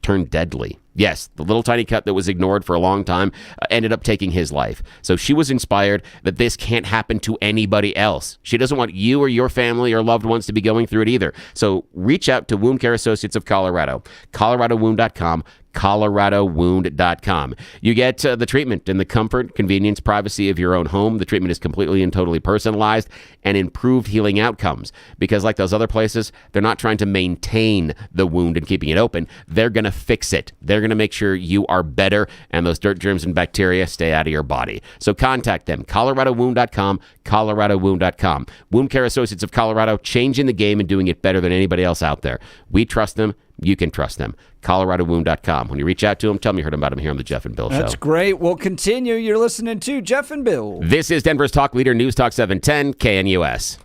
turned deadly. Yes, the little tiny cut that was ignored for a long time ended up taking his life. So she was inspired that this can't happen to anybody else. She doesn't want you or your family or loved ones to be going through it either. So reach out to Wound Care Associates of Colorado, coloradowound.com, coloradowound.com. You get the treatment in the comfort, convenience, privacy of your own home. The treatment is completely and totally personalized and improved healing outcomes. Because like those other places, they're not trying to maintain the wound and keeping it open. They're going to fix it. They're going to make sure you are better and those dirt, germs, and bacteria stay out of your body. So contact them, coloradowound.com, coloradowound.com. Wound Care Associates of Colorado, changing the game and doing it better than anybody else out there. We trust them. You can trust them. coloradowound.com. When you reach out to them, tell them you heard about them here on the Jeff and Bill Show. That's great. We'll continue. You're listening to Jeff and Bill. This is Denver's Talk Leader, News Talk 710, KNUS.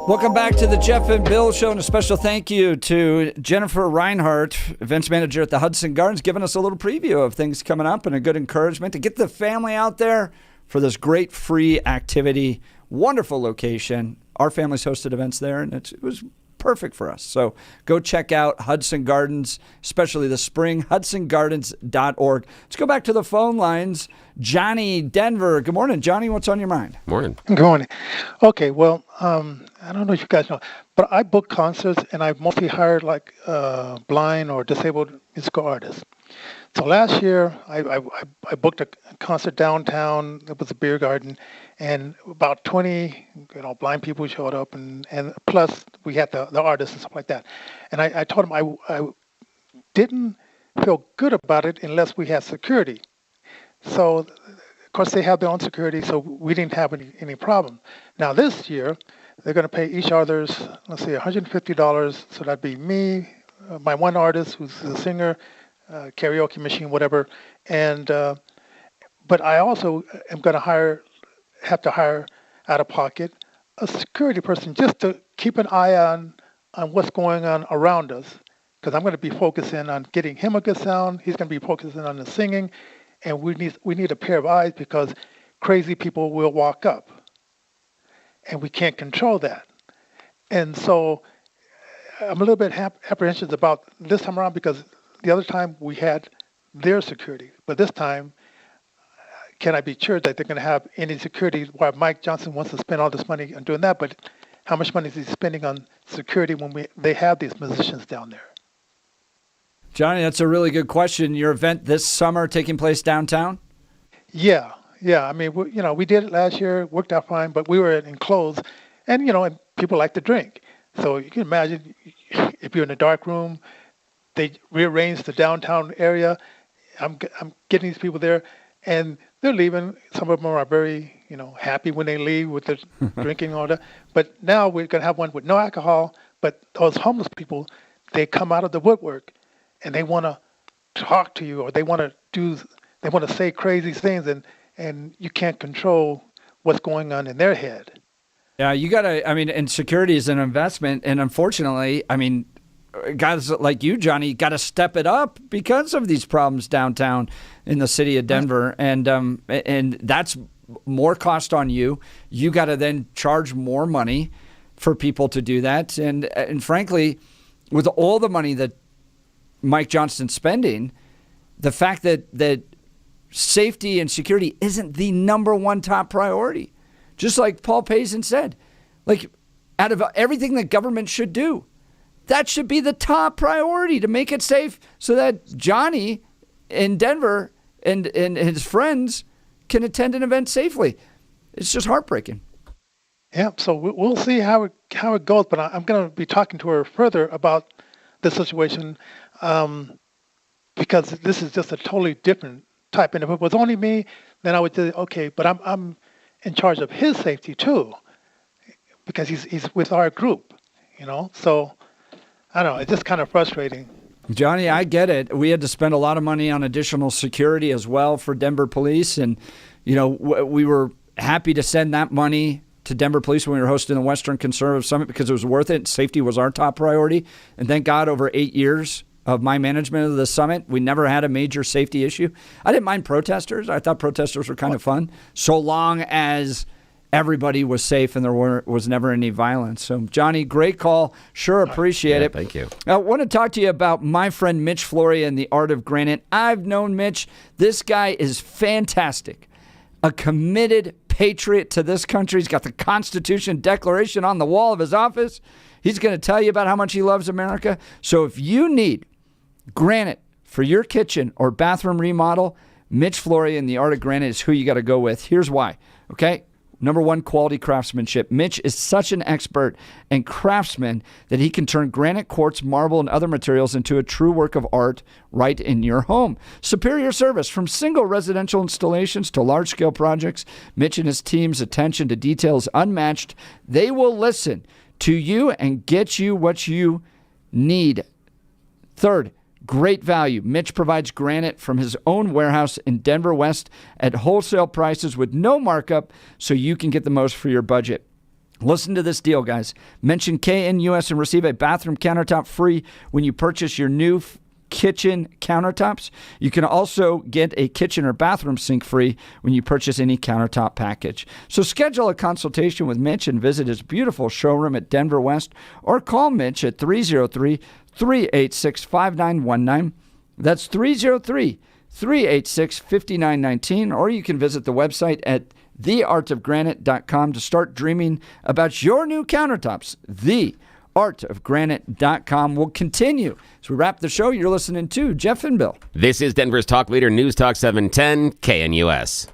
Welcome back to the Jeff and Bill Show, and a special thank you to Jennifer Reinhardt, events manager at the Hudson Gardens, giving us a little preview of things coming up and a good encouragement to get the family out there for this great free activity. Wonderful location. Our family's hosted events there, and it was perfect for us. So go check out Hudson Gardens, especially the spring, hudsongardens.org. Let's go back to the phone lines. Johnny, Denver. Good morning, Johnny. What's on your mind? Morning. Good morning. Okay, well, I don't know if you guys know, but I book concerts, and I mostly hired like blind or disabled musical artists. So last year, I booked a concert downtown. It was a beer garden, and about 20 blind people showed up, and plus we had the artists and stuff like that. And I told them I didn't feel good about it unless we had security. So of course they have their own security, so we didn't have any problem. Now this year, they're going to pay each other's, let's see, $150. So that'd be me, my one artist who's the singer, karaoke machine, whatever. And but I also am going to have to hire out of pocket a security person just to keep an eye on what's going on around us, because I'm going to be focusing on getting him a good sound. He's going to be focusing on the singing, and we need a pair of eyes because crazy people will walk up, and we can't control that. And so I'm a little bit apprehensive about this time around, because the other time we had their security, but this time, can I be sure that they're going to have any security while Mike Johnson wants to spend all this money on doing that, but how much money is he spending on security when they have these musicians down there? Johnny, that's a really good question. Your event this summer taking place downtown? Yeah. I mean, we did it last year, worked out fine, but we were enclosed, and and people like to drink. So you can imagine if you're in a dark room, they rearranged the downtown area. I'm getting these people there, and they're leaving. Some of them are very, happy when they leave with the drinking and all that. But now we're going to have one with no alcohol, but those homeless people, they come out of the woodwork, and they want to talk to you, or they want to say crazy things, and you can't control what's going on in their head. Yeah, you got to, and security is an investment, and unfortunately, guys like you, Johnny, got to step it up because of these problems downtown in the city of Denver, and that's more cost on you. You got to then charge more money for people to do that, and frankly, with all the money that Mike Johnston's spending, the fact that safety and security isn't the number one top priority, just like Paul Pazin said, like out of everything that government should do, that should be the top priority, to make it safe so that Johnny in Denver and his friends can attend an event safely. It's just heartbreaking. Yeah, so we'll see how it goes, but I'm going to be talking to her further about the situation, because this is just a totally different type. And if it was only me, then I would say, okay, but I'm in charge of his safety too, because he's with our group, So I don't know. It's just kind of frustrating. Johnny, I get it. We had to spend a lot of money on additional security as well for Denver police. And, we were happy to send that money to Denver police when we were hosting the Western Conservative Summit because it was worth it. Safety was our top priority. And thank God, over 8 years of my management of the summit, we never had a major safety issue. I didn't mind protesters. I thought protesters were kind of fun, so long as everybody was safe and there was never any violence. So, Johnny, great call. Sure appreciate it. Thank you. I want to talk to you about my friend Mitch Floria and the Art of Granite. I've known Mitch. This guy is fantastic. A committed patriot to this country. He's got the Constitution Declaration on the wall of his office. He's going to tell you about how much he loves America. So if you need granite for your kitchen or bathroom remodel, Mitch Floria and the Art of Granite is who you got to go with. Here's why. Okay? Number one, quality craftsmanship. Mitch is such an expert and craftsman that he can turn granite, quartz, marble, and other materials into a true work of art right in your home. Superior service from single residential installations to large-scale projects. Mitch and his team's attention to detail is unmatched. They will listen to you and get you what you need. Third, great value. Mitch provides granite from his own warehouse in Denver West at wholesale prices with no markup so you can get the most for your budget. Listen to this deal, guys. Mention KNUS and receive a bathroom countertop free when you purchase your new kitchen countertops. You can also get a kitchen or bathroom sink free when you purchase any countertop package. So schedule a consultation with Mitch and visit his beautiful showroom at Denver West or call Mitch at 303-386-5919. That's 303-386-5919. Or you can visit the website at theartofgranite.com to start dreaming about your new countertops. Theartofgranite.com will continue. As we wrap the show, you're listening to Jeff and Bill. This is Denver's talk leader, News Talk 710 KNUS.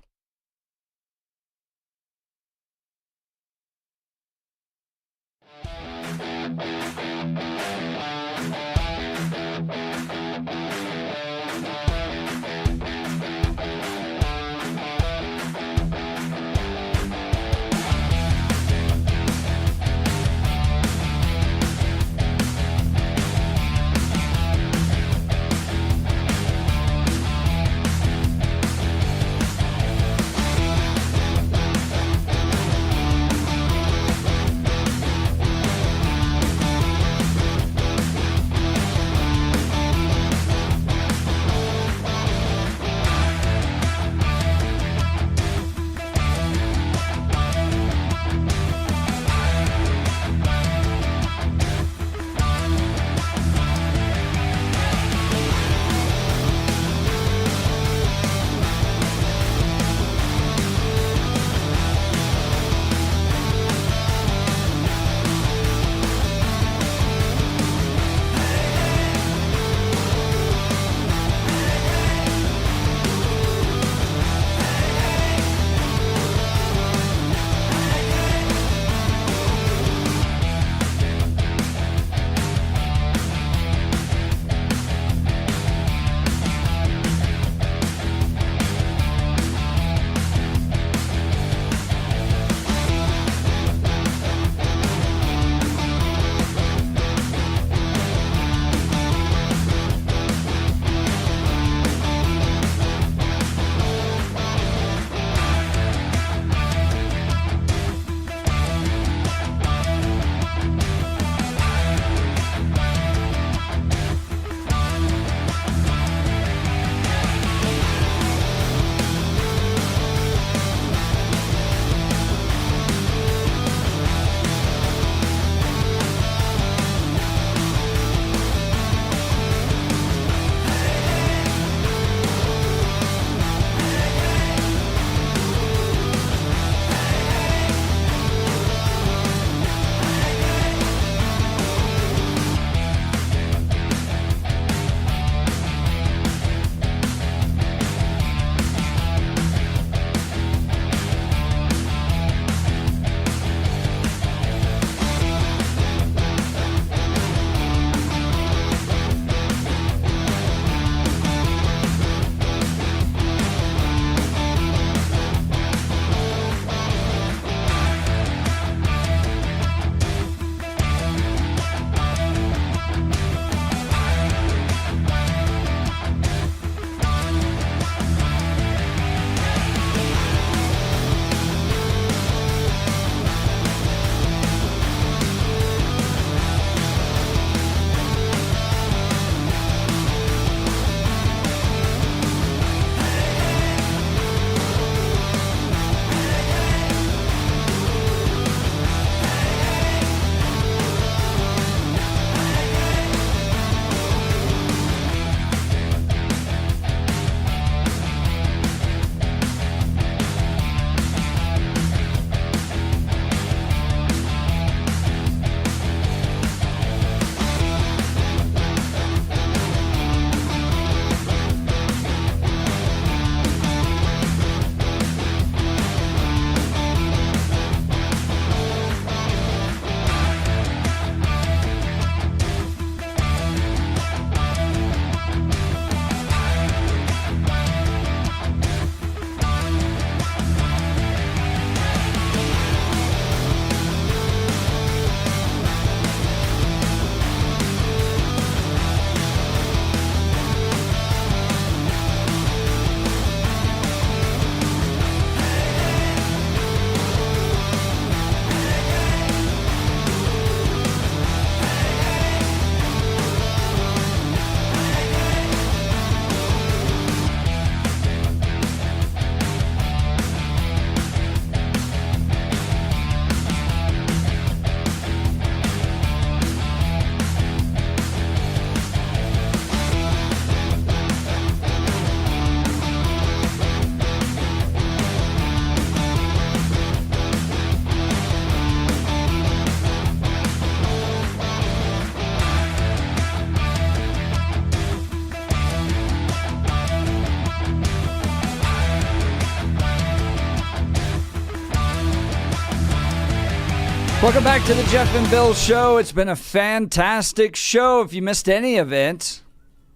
Welcome back to the Jeff and Bill Show. It's been a fantastic show. If you missed any of it,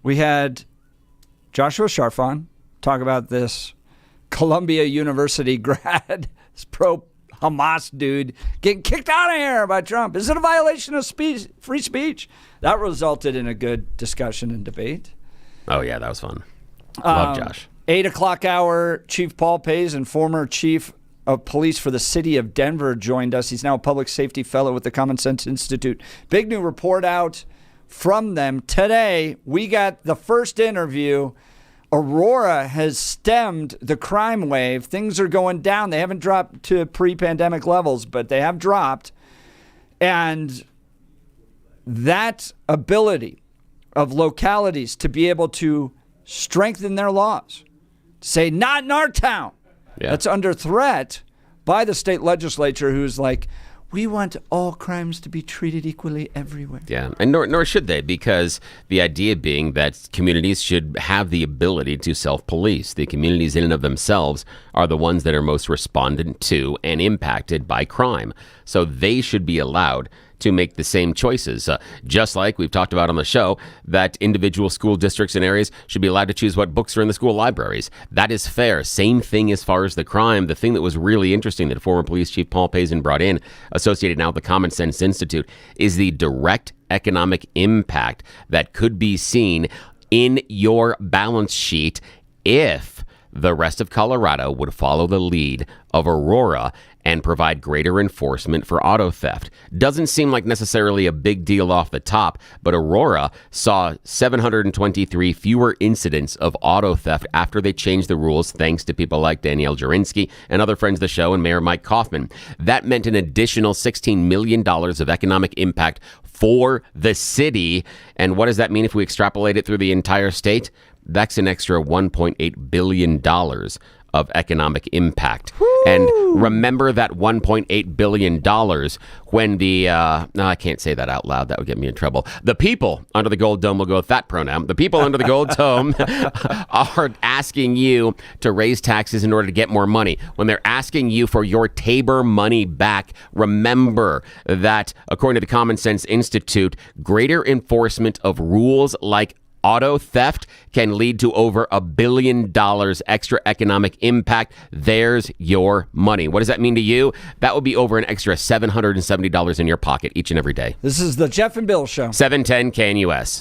we had Joshua Sharfon talk about this Columbia University grad, this pro-Hamas dude, getting kicked out of here by Trump. Is it a violation of free speech? That resulted in a good discussion and debate. Oh, yeah, that was fun. Love Josh. 8 o'clock hour, Chief Paul Pays and former chief of police for the city of Denver joined us. He's now a public safety fellow with the Common Sense Institute. Big new report out from them today. We got the first interview. Aurora has stemmed the crime wave. Things are going down. They haven't dropped to pre-pandemic levels, but they have dropped. And that ability of localities to be able to strengthen their laws, say, not in our town, that's under threat by the state legislature, who's like, we want all crimes to be treated equally everywhere. Yeah, and nor should they, because the idea being that communities should have the ability to self-police. The communities in and of themselves are the ones that are most respondent to and impacted by crime. So they should be allowed to make the same choices. Just like we've talked about on the show, that individual school districts and areas should be allowed to choose what books are in the school libraries. That is fair. Same thing as far as the crime. The thing that was really interesting that former police chief Paul Payson brought in, associated now with the Common Sense Institute, is the direct economic impact that could be seen in your balance sheet if the rest of Colorado would follow the lead of Aurora and provide greater enforcement for auto theft. Doesn't seem like necessarily a big deal off the top, but Aurora saw 723 fewer incidents of auto theft after they changed the rules, thanks to people like Danielle Jurinsky and other friends of the show and Mayor Mike Kaufman. That meant an additional $16 million of economic impact for the city. And what does that mean if we extrapolate it through the entire state? That's an extra $1.8 billion of economic impact. Woo! And remember that $1.8 billion when the, no, I can't say that out loud. That would get me in trouble. The people under the gold dome, will go with that pronoun. The people under the gold dome are asking you to raise taxes in order to get more money. When they're asking you for your Tabor money back, remember that according to the Common Sense Institute, greater enforcement of rules like auto theft can lead to over $1 billion extra economic impact. There's your money. What does that mean to you? That would be over an extra $770 in your pocket each and every day. This is the Jeff and Bill Show. 710 KNUS.